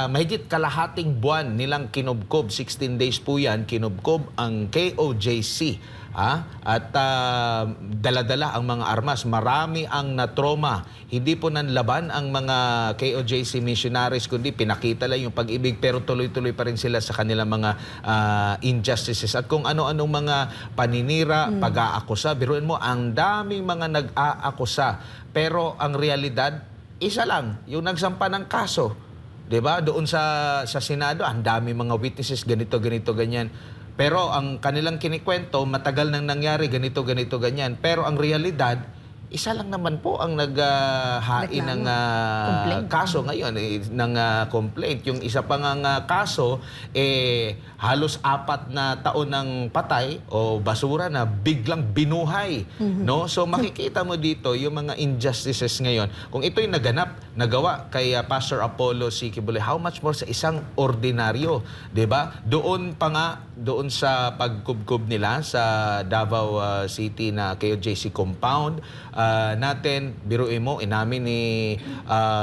mahigit kalahating buwan nilang kinubkob. 16 days po yan, kinubkob ang KOJC. At dala-dala ang mga armas. Marami ang natroma. Hindi po nanlaban ang mga KOJC missionaries, kundi pinakita lang yung pag-ibig, pero tuloy-tuloy pa rin sila sa kanilang mga injustices. At kung ano-anong mga paninira, pag-aakusa. Biruin mo, ang daming mga nag-aakusa. Pero ang realidad, isa lang, yung nagsampa ng kaso. 'Di ba? Doon sa Senado, ang dami mga witnesses, ganito, ganyan. Pero ang kanilang kinikwento, matagal nang nangyari, ganito, ganyan. Pero ang realidad, isa lang naman po ang naghain ng kaso ngayon, ng complaint. Yung isa pang kaso, halos 4 na taon ng patay o basura na biglang binuhay. No? So makikita mo dito yung mga injustices ngayon. Kung ito'y nagawa kay Pastor Apollo C. Quiboloy, how much more sa isang ordinaryo, 'di ba? Doon pa nga, doon sa pagkubkob nila sa Davao City na KOJC compound natin, biruin mo, inamin ni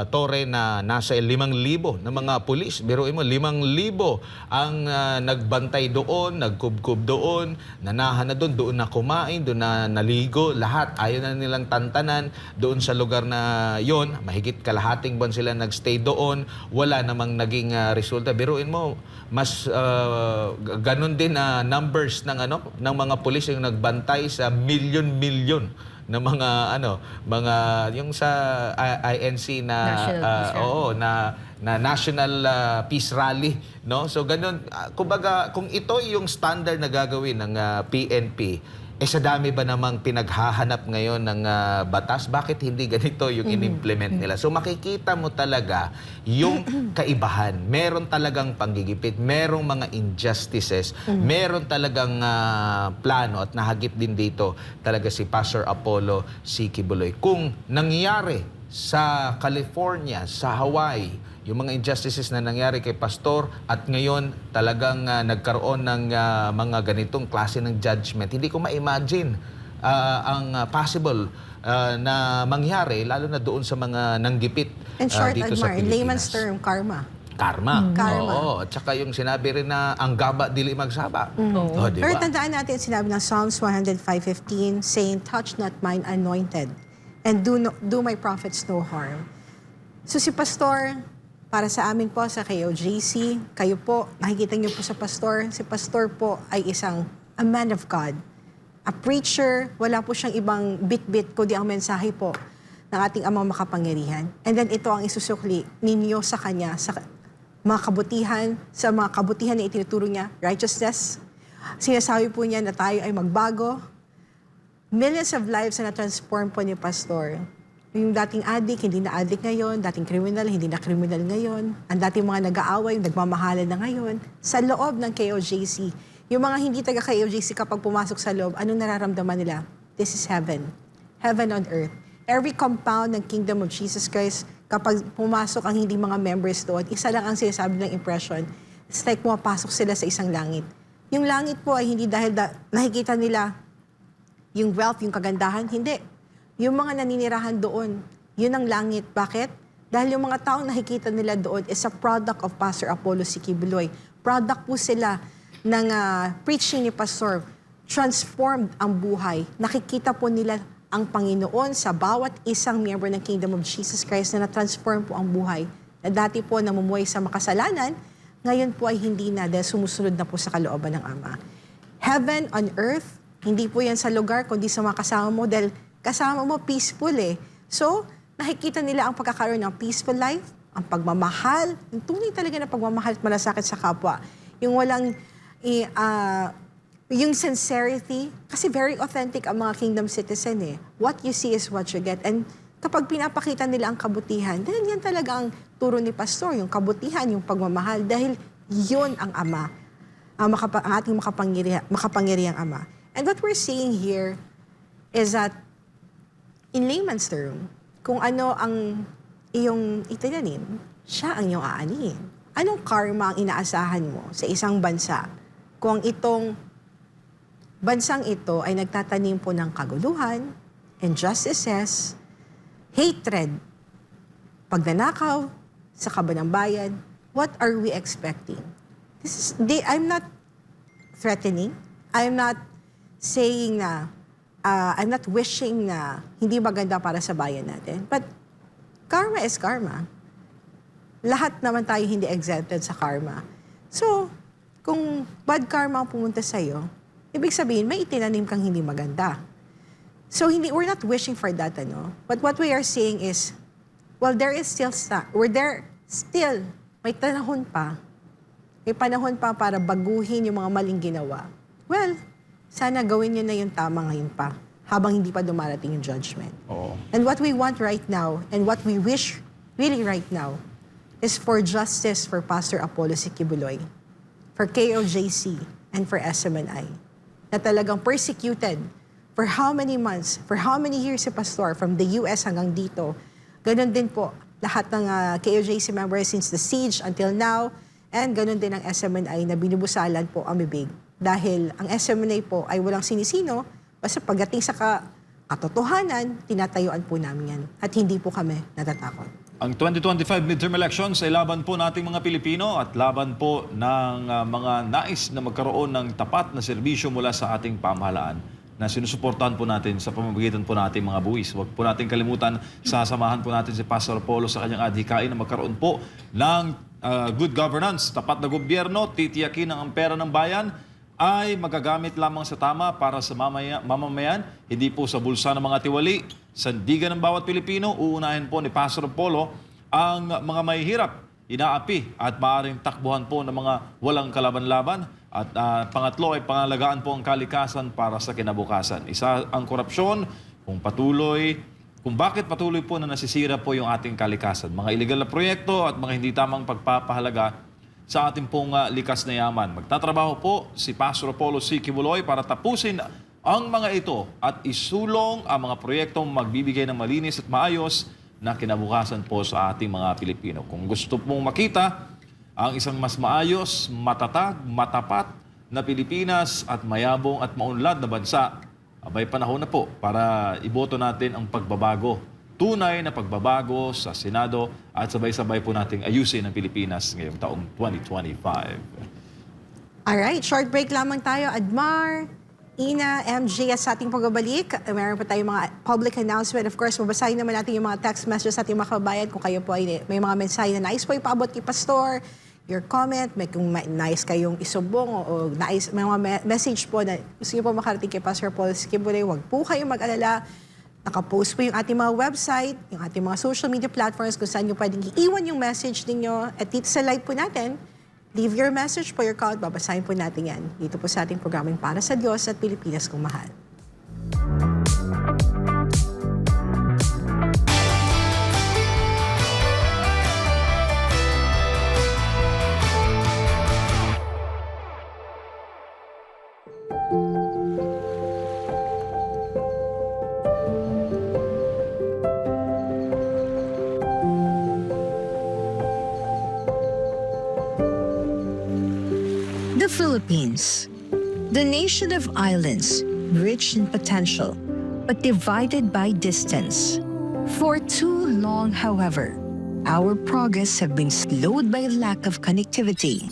Torre na nasa 5,000 na mga pulis. Biruin mo, 5,000 ang nagbantay doon, nagkubkob doon, nanahan na doon na kumain, doon na naligo, lahat. Ayaw na nilang tantanan doon sa lugar na yon. Mahigit kalahating buwan sila nagstay doon. Wala namang naging resulta. Biruin mo, mas ganun din numbers ng mga pulis yung nagbantay sa milyon-milyon na mga yung sa INC na National Peace Rally, no? So ganun, kumbaga kung ito yung standard na gagawin ng PNP, sa dami ba namang pinaghahanap ngayon ng batas, bakit hindi ganito yung in-implement nila? So makikita mo talaga yung kaibahan. Meron talagang panggigipit, merong mga injustices, meron talagang plano at nahagip din dito talaga si Pastor Apollo C. Quiboloy. Kung nangyari sa California, sa Hawaii, yung mga injustices na nangyari kay Pastor at ngayon talagang nagkaroon ng mga ganitong klase ng judgment, hindi ko ma-imagine ang possible na mangyari, lalo na doon sa mga nanggipit dito sa Pilipinas. In layman's term, karma. Karma. Karma. Oo. At saka yung sinabi rin na ang gaba dili magsaba. Oh, diba? Pero tandaan natin, sinabi ng Psalms 105:15, saying, touch not mine anointed, and do my prophets no harm. So si Pastor, para sa amin po sa KOJC, kayo po, nakikita niyo po sa Pastor, si Pastor po ay isang a man of God. A preacher, wala po siyang ibang bit-bit, kundi ang mensahe po ng ating amang makapangyarihan. And then ito ang isusukli ninyo sa kanya, sa mga kabutihan na itinuturo niya, righteousness. Sinasabi po niya na tayo ay magbago. Millions of lives na na-transform po ni Pastor. Yung dating addict, hindi na addict ngayon. Dating criminal, hindi na criminal ngayon. Ang dating mga nag-aaway, nagmamahalan na ngayon. Sa loob ng KOJC, yung mga hindi taga-KOJC kapag pumasok sa loob, anong nararamdaman nila? This is heaven. Heaven on earth. Every compound ng Kingdom of Jesus Christ, kapag pumasok ang hindi mga members doon, isa lang ang sinasabi ng impression. It's like pumapasok sila sa isang langit. Yung langit po ay hindi dahil nakikita nila yung wealth, yung kagandahan, hindi. Yung mga naninirahan doon, yun ang langit. Bakit? Dahil yung mga taong nakikita nila doon is a product of Pastor Apollo C. Quiboloy. Product po sila ng preaching ni Pastor. Transformed ang buhay. Nakikita po nila ang Panginoon sa bawat isang member ng Kingdom of Jesus Christ na na-transform po ang buhay. Na dati po namumuhay sa makasalanan, ngayon po ay hindi na dahil sumusunod na po sa kalooban ng Ama. Heaven on earth, hindi po yan sa lugar kundi sa mga kasama mo dahil kasama mo peaceful eh. So, nakikita nila ang pagkakaroon ng peaceful life, ang pagmamahal, yung tunay talaga na pagmamahal at malasakit sa kapwa. Yung walang, yung sincerity, kasi very authentic ang mga kingdom citizen eh. What you see is what you get. And kapag pinapakita nila ang kabutihan, dahil yan talaga ang turo ni Pastor, yung kabutihan, yung pagmamahal, dahil yun ang Ama, ang ating makapangyarihang Ama. And what we're seeing here is that, in layman's term, kung ano ang iyong itinanim, siya ang iyong aanihin. Anong karma ang inaasahan mo sa isang bansa kung itong bansang ito ay nagtatanim po ng kaguluhan, injustices, hatred, pagnanakaw sa kaban ng bayan? What are we expecting? I'm not threatening. I'm not saying na I'm not wishing na hindi maganda para sa bayan natin. But karma is karma. Lahat naman tayo hindi exempted sa karma. So, kung bad karma ang pumunta sa'yo, ibig sabihin, may itinanim kang hindi maganda. So, we're not wishing for that, ano? But what we are saying is, well, may panahon pa. May panahon pa para baguhin yung mga maling ginawa. Well, sana gawin nyo na yung tama ngayon pa, habang hindi pa dumarating yung judgment. Oo. And what we want right now, and what we wish really right now, is for justice for Pastor Apollo Sikibuloy, for KOJC, and for SMNI, na talagang persecuted for how many months, for how many years si Pastor, from the US hanggang dito. Ganon din po, lahat ng KOJC members since the siege until now, and ganon din ang SMNI na binubusalan po ang bibig. Dahil ang SMNA po ay walang sinisino, basta pagdating sa katotohanan, tinatayuan po namin yan. At hindi po kami natatakot. Ang 2025 midterm elections ay laban po nating mga Pilipino at laban po ng mga nais na magkaroon ng tapat na serbisyo mula sa ating pamahalaan na sinusuportahan po natin sa pamamagitan po nating mga buwis. Huwag po natin kalimutan, sasamahan po natin si Pastor Apollo sa kanyang adhikain na magkaroon po ng good governance, tapat na gobyerno, titiyakin ang pera ng bayan ay magagamit lamang sa tama para sa mamamayan, hindi po sa bulsa ng mga tiwali. Sandigan ng bawat Pilipino, uunahin po ni Pastor Apollo ang mga mahihirap, inaapi at maaaring takbuhan po ng mga walang kalaban-laban. At pangatlo ay pangalagaan po ang kalikasan para sa kinabukasan. Isa ang korupsyon, kung bakit patuloy po na nasisira po yung ating kalikasan. Mga illegal na proyekto at mga hindi tamang pagpapahalaga sa ating pong likas na yaman. Magtatrabaho po si Pastor Apollo Sikibuloy para tapusin ang mga ito at isulong ang mga proyektong magbibigay ng malinis at maayos na kinabukasan po sa ating mga Pilipino. Kung gusto pong makita ang isang mas maayos, matatag, matapat na Pilipinas at mayabong at maunlad na bansa, abay panahon na po para iboto natin ang pagbabago. Tunay na pagbabago sa Senado at sabay-sabay po nating ayusin ang Pilipinas ngayong taong 2025. Alright, short break lamang tayo. Admar, Ina, MJ, sa ating pagbabalik, meron pa tayong mga public announcement. Of course, mabasahin naman natin yung mga text messages sa ating mga kabayan. Kung kayo po ay may mga mensahe na nais po ipaabot kay Pastor, your comment, kung nais kayong isubong o nais, may mga message po na gusto niyo po makarating kay Pastor Apollo Sikibuloy, huwag po kayong mag-alala. Nakapost po yung ating mga website, yung ating mga social media platforms kung saan nyo pwedeng iiwan yung message ninyo. At dito sa live po natin, leave your message po, your comment, babasahin po natin yan. Dito po sa ating programang Para sa Diyos at Pilipinas Kung Mahal. The Philippines, the nation of islands, rich in potential, but divided by distance. For too long, however, our progress have been slowed by lack of connectivity.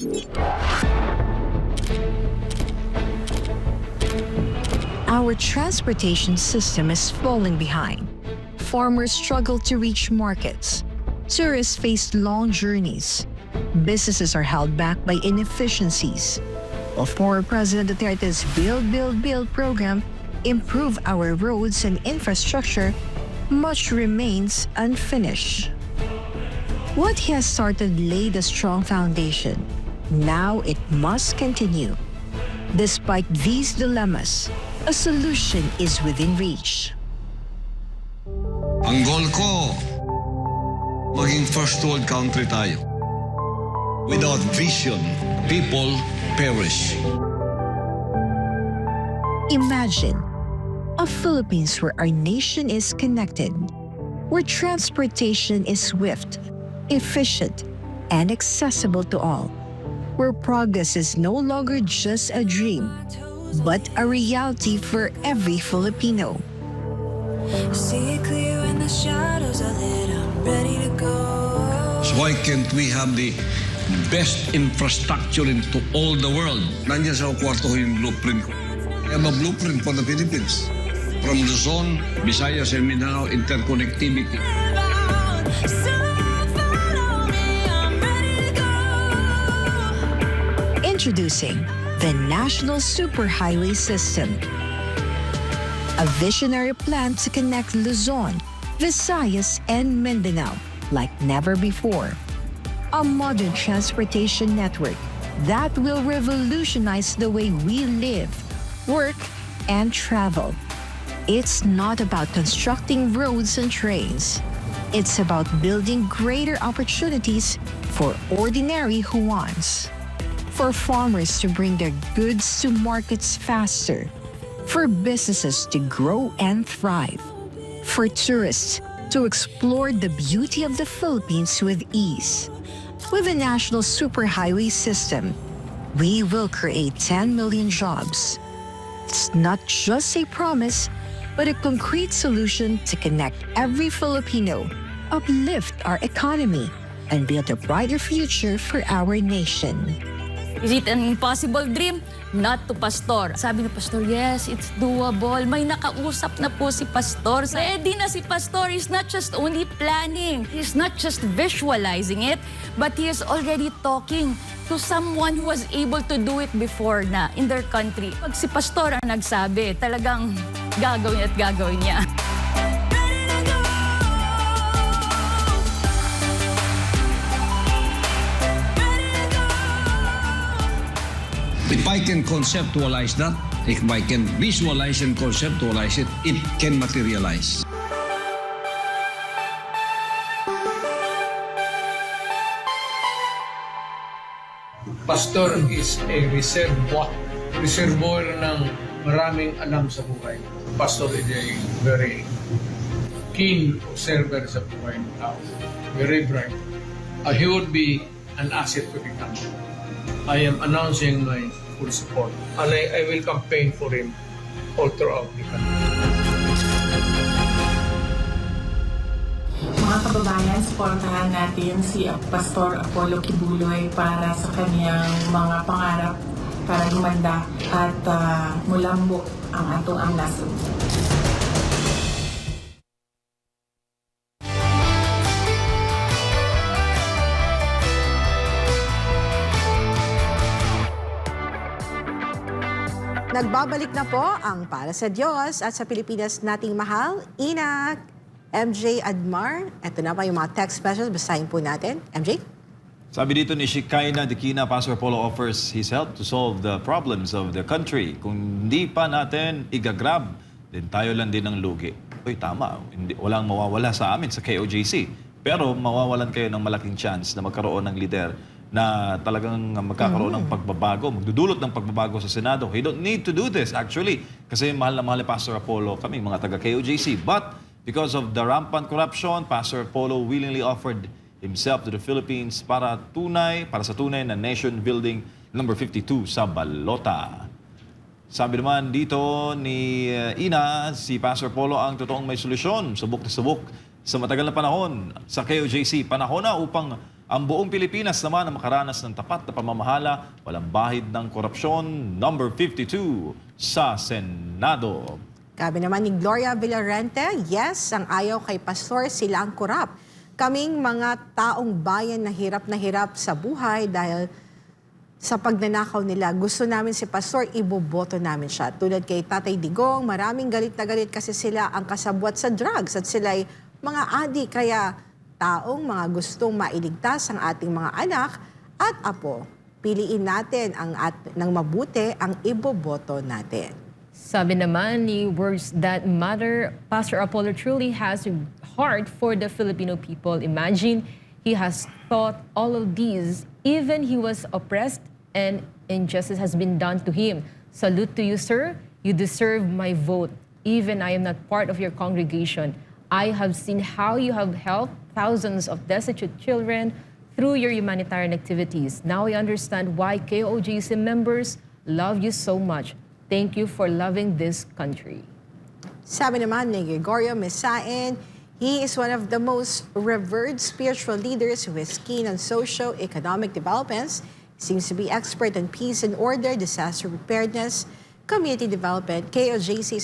Our transportation system is falling behind. Farmers struggle to reach markets. Tourists face long journeys. Businesses are held back by inefficiencies. While former President Duterte's Build, Build, Build program improved our roads and infrastructure, much remains unfinished. What he has started laid a strong foundation. Now it must continue. Despite these dilemmas, a solution is within reach. Ang goal ko, maging first world country tayo. Without vision, people perish. Imagine a Philippines where our nation is connected, where transportation is swift, efficient, and accessible to all, where progress is no longer just a dream, but a reality for every Filipino. See it clear when the shadows are lit. I'm ready to go. So why can't we have the best infrastructure into all the world? Nandiyan sa kwarto yung blueprint ko. I have a blueprint for the Philippines. From Luzon, Visayas, and Mindanao, interconnectivity. So follow me. I'm ready to go. Introducing the National Superhighway System, a visionary plan to connect Luzon, Visayas, and Mindanao like never before. A modern transportation network that will revolutionize the way we live, work, and travel. It's not about constructing roads and trains. It's about building greater opportunities for ordinary Juans, for farmers to bring their goods to markets faster, for businesses to grow and thrive, for tourists to explore the beauty of the Philippines with ease. With the National Superhighway System, we will create 10 million jobs. It's not just a promise, but a concrete solution to connect every Filipino, uplift our economy, and build a brighter future for our nation. Is it an impossible dream? Not to Pastor. Sabi ni Pastor, yes, it's doable. May nakausap na po si Pastor. Ready na si Pastor. He's not just only planning. He's not just visualizing it, but he is already talking to someone who was able to do it before na in their country. Pag si Pastor ang nagsabi, talagang gagawin at gagawin niya. If I can conceptualize that, if I can visualize and conceptualize it, it can materialize. Pastor is a reservoir ng maraming alam sa buhay. Pastor is a very keen observer sa buhay ng tao. Very bright. He would be an asset to the country. I am announcing my full support. And I will campaign for him all throughout the country. Mga kababayan, supportahan natin si Pastor Apollo Kibuloy para sa kanyang mga pangarap para lumanda at mulambo ang atong ang nasod. Nagbabalik na po ang Para sa Diyos at sa Pilipinas nating mahal, Ina, MJ Admar. Ito na pa yung mga text messages. Basahin po natin. MJ? Sabi dito ni Shikaina Dikina, Pastor Apollo offers his help to solve the problems of the country. Kung hindi pa natin igagrab, din tayo lang din ng lugi. Uy, tama. Walang mawawala sa amin sa KOJC. Pero mawawalan kayo ng malaking chance na magkaroon ng leader na talagang magkakaroon ng pagbabago, magdudulot ng pagbabago sa Senado. He don't need to do this actually kasi mahal na mahal ni Pastor Apollo kami mga taga KOJC. But because of the rampant corruption, Pastor Apollo willingly offered himself to the Philippines para sa tunay na nation building number 52 sa Balota. Sabi naman dito ni Ina, si Pastor Apollo ang totoong may solusyon, subok na subok sa matagal na panahon sa KOJC. Panahon na upang ang buong Pilipinas naman ang makaranas ng tapat na pamamahala, walang bahid ng korupsyon, number 52 sa Senado. Sabi naman ni Gloria Villarente, yes, ang ayaw kay Pastor, sila ang korap. Kaming mga taong bayan na hirap sa buhay dahil sa pagnanakaw nila. Gusto namin si Pastor, iboboto namin siya. Tulad kay Tatay Digong, maraming galit na galit kasi sila ang kasabwat sa drugs at sila'y mga adik. Kaya taong mga gustong mailigtas ang ating mga anak at apo. Piliin natin ng mabuti ang iboboto natin. Sabi naman ni Words That Matter, Pastor Apollo truly has a heart for the Filipino people. Imagine he has thought all of these, even he was oppressed and injustice has been done to him. Salute to you, sir. You deserve my vote. Even I am not part of your congregation. I have seen how you have helped thousands of destitute children through your humanitarian activities. Now I understand why KOJC members love you so much. Thank you for loving this country. Sabi naman ni Gregorio Mesain, he is one of the most revered spiritual leaders who is keen on socio-economic developments. He seems to be expert on peace and order, disaster preparedness, community development. KOJC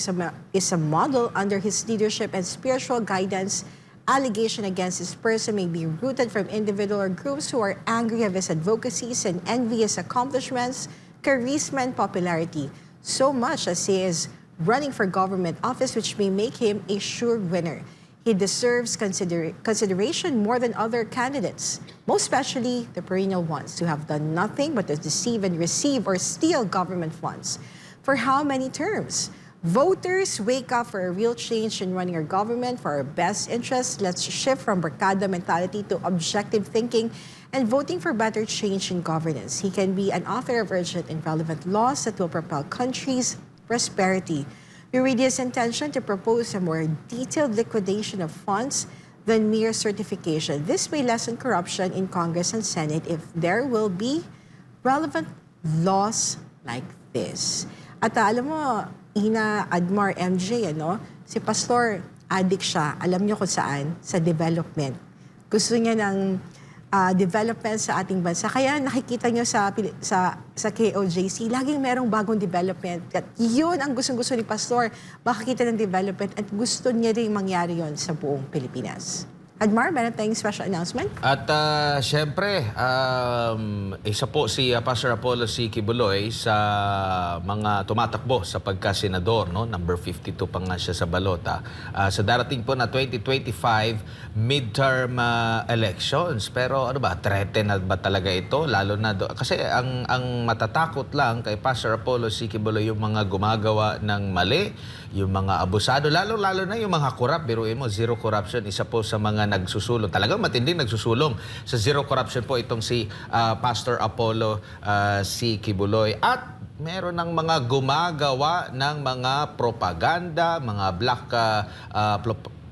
is a model under his leadership and spiritual guidance. Allegation against this person may be rooted from individual or groups who are angry of his advocacies and envy his accomplishments, charisma, and popularity. So much as he is running for government office, which may make him a sure winner. He deserves consideration more than other candidates, most especially the perennial ones who have done nothing but to deceive and receive or steal government funds. For how many terms? Voters, wake up for a real change in running our government for our best interests. Let's shift from barkada mentality to objective thinking and voting for better change in governance. He can be an author of urgent and relevant laws that will propel countries' prosperity. We read his intention to propose a more detailed liquidation of funds than mere certification. This may lessen corruption in Congress and Senate if there will be relevant laws like this. At alam mo, Ina, Admar, MJ, si Pastor, addict siya. Alam niyo kung saan? Sa development. Gusto niya ng development sa ating bansa. Kaya nakikita niyo sa KOJC, laging merong bagong development. At yun ang gustong-gusto ni Pastor, makakita ng development at gusto niya rin mangyari yon sa buong Pilipinas. Admar, meron tayong special announcement? At syempre, isa po si Pastor Apollo C. Kibuloy sa mga tumatakbo sa pagka-senador, no? Number 52 pa nga siya sa balota. Sa darating po na 2025 midterm elections. Pero ano ba, threaten na ba talaga ito? Lalo na kasi ang matatakot lang kay Pastor Apollo C. Kibuloy yung mga gumagawa ng mali, yung mga abusado, lalo na yung mga korap. Biruin mo, zero corruption, isa po sa mga nagsusulong. Talagang matinding nagsusulong sa zero corruption po itong si Pastor Apollo C. Kibuloy. At meron ng mga gumagawa ng mga propaganda, mga black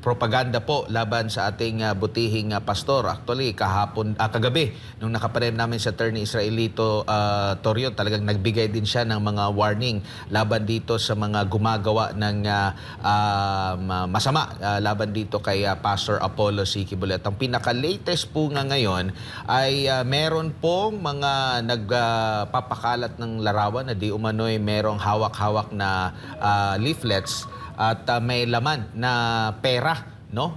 propaganda po laban sa ating butihing pastor. Actually, kagabi, nung nakapareho namin sa Attorney Israelito Torion, talagang nagbigay din siya ng mga warning laban dito sa mga gumagawa ng masama laban dito kay Pastor Apollo C. Kibuloy. At ang pinaka-latest po nga ngayon ay meron pong mga nagpapakalat ng larawan na di umano'y merong hawak-hawak na leaflets at may laman na pera, no?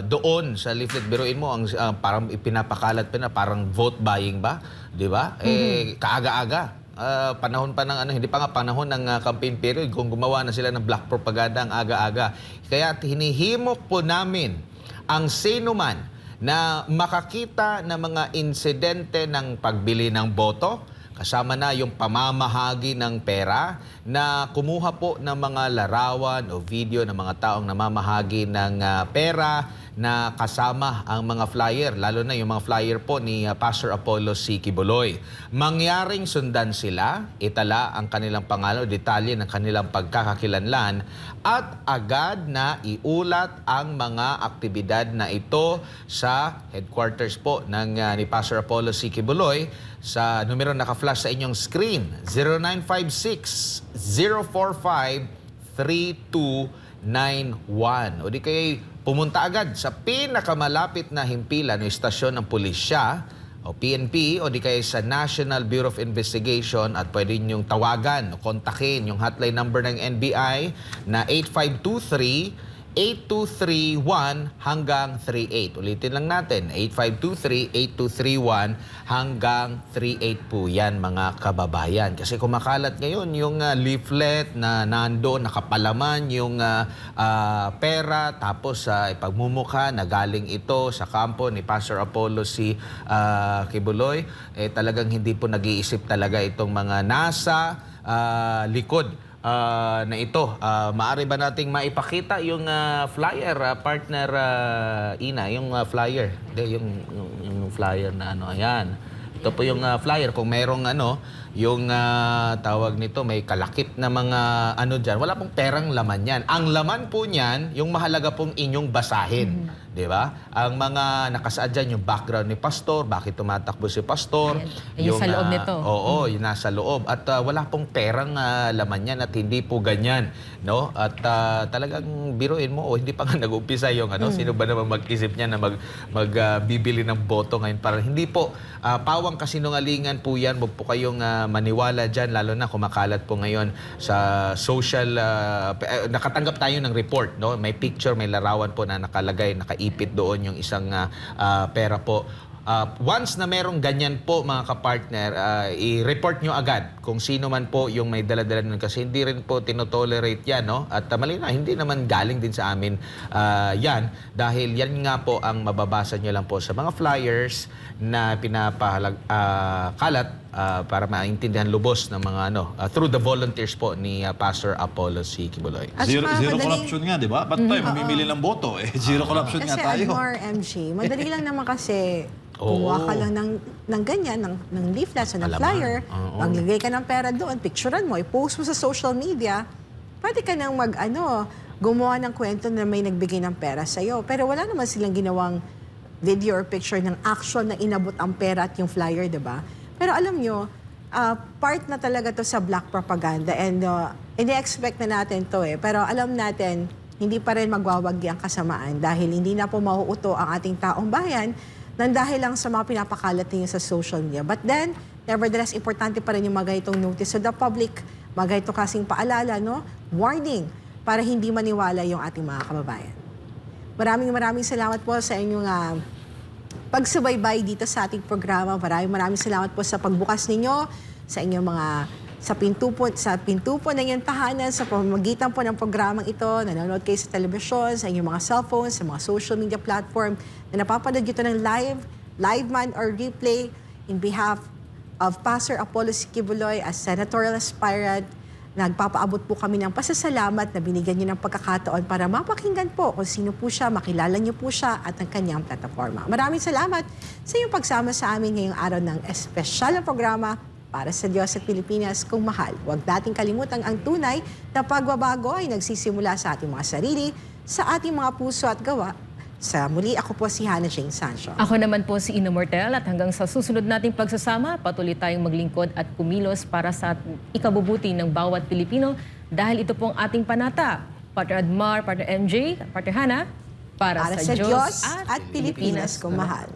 Doon sa leaflet, biruin mo ang parang ipinapakalat pa na parang vote buying ba, 'di ba? Kaaga-aga. Panahon pa ng hindi pa nga panahon ng campaign period kung gumawa na sila ng black propaganda ang aga-aga. Kaya hinihimok po namin ang sino man na makakita ng mga insidente ng pagbili ng boto, kasama na yung pamamahagi ng pera, na kumuha po ng mga larawan o video ng mga taong namamahagi ng pera na kasama ang mga flyer, lalo na yung mga flyer po ni Pastor Apollo C. Kibuloy. Mangyaring sundan sila, itala ang kanilang pangalan, detalye ng kanilang pagkakakilanlan, at agad na iulat ang mga aktibidad na ito sa headquarters po ng ni Pastor Apollo C. Kibuloy sa numero naka-flash sa inyong screen, 0956-045-3291. O di kayo pumunta agad sa pinakamalapit na himpilan o istasyon ng pulisya o PNP o di kayo sa National Bureau of Investigation at pwede niyong tawagan o kontakin yung hotline number ng NBI na 8523 8231 hanggang 38. Ulitin lang natin, 8523-8231 hanggang 38 po yan mga kababayan. Kasi kumakalat ngayon yung leaflet na nandoon, nakapalaman yung pera, tapos ipagmumukha na galing ito sa kampo ni Pastor Apollo C. Kibuloy. Talagang hindi po nag-iisip talaga itong mga nasa likod na ito. Maaari ba nating maipakita yung flyer, partner Ina, yung flyer? Hindi, yung flyer na ano, ayan. Ito po yung flyer. Kung merong yung tawag nito, may kalakip na mga dyan. Wala pong perang laman yan. Ang laman po niyan, yung mahalaga pong inyong basahin. Di ba? Ang mga nakasaad dyan, yung background ni Pastor, bakit tumatakbo si Pastor. Yung sa loob nito. Oo, yung nasa loob. At wala pong perang laman yan at hindi po ganyan. No? At talagang biruin mo, hindi pa nga nag-umpisa yung sino ba naman mag-isip niya na magbibili ng boto ngayon. Para hindi po, pawang kasinungalingan po yan. Huwag po kayong maniwala dyan, lalo na kumakalat po ngayon sa social, nakatanggap tayo ng report. No? May picture, may larawan po na nakalagay, nakaipit doon yung isang pera po. Once na merong ganyan po mga kapartner, i-report nyo agad kung sino man po yung may dala-dala nun kasi hindi rin po tinotolerate yan. No? At malina, hindi naman galing din sa amin yan dahil yan nga po ang mababasa nyo lang po sa mga flyers na pinapakalat para maintindihan lubos ng mga through the volunteers po ni Pastor Apollo C. Kibuloy. Zero corruption nga, di ba? Ba't tayo mamimili ng boto? Zero corruption nga tayo. Kasi more MG, madali lang naman kasi kumuha ka lang ng ganyan, ng leaflets o ng flyer, maglagay ka ng pera doon, picturean mo, i-post mo sa social media, pwede ka nang gumawa ng kwento na may nagbigay ng pera sa'yo. Pero wala naman silang ginawang video or picture ng action na inabot ang pera at yung flyer, di ba? Pero alam nyo, part na talaga to sa black propaganda and ini-expect na natin to Pero alam natin, hindi pa rin magwawagi ang kasamaan dahil hindi na po mauuto ang ating taong bayan nang dahil lang sa mga pinapakalat niyo sa social media. But then, nevertheless, importante pa rin yung mga itong notice to the public, mga ito kasing paalala, warning, para hindi maniwala yung ating mga kababayan. Maraming salamat po sa inyong pagsubaybay dito sa ating programa. Maraming salamat po sa pagbukas ninyo sa inyong sa pinto po ng inyong tahanan sa pamamagitan po ng programang ito. Nanonood kayo sa telebisyon, sa inyong mga cellphones, sa mga social media platform na napapanood ito ng live man or replay in behalf of Pastor Apollo C. Kibuloy as senatorial aspirant. Nagpapaabot po kami ng pasasalamat na binigyan niyo ng pagkakataon para mapakinggan po kung sino po siya, makilala niyo po siya at ang kanyang plataforma. Maraming salamat sa iyong pagsama sa amin ngayong araw ng espesyal na programa Para sa Diyos at Pilipinas kung mahal. Huwag nating kalimutan ang tunay na pagbabago ay nagsisimula sa ating mga sarili, sa ating mga puso at gawa. Sa muli, ako po si Hannah Jane Sancho. Ako naman po si Ina Mortel at hanggang sa susunod nating pagsasama, patuloy tayong maglingkod at kumilos para sa ikabubuti ng bawat Pilipino dahil ito pong ating panata. Partner Admar, Partner MJ, Partner Hannah, para sa Diyos at Pilipinas kung mahal.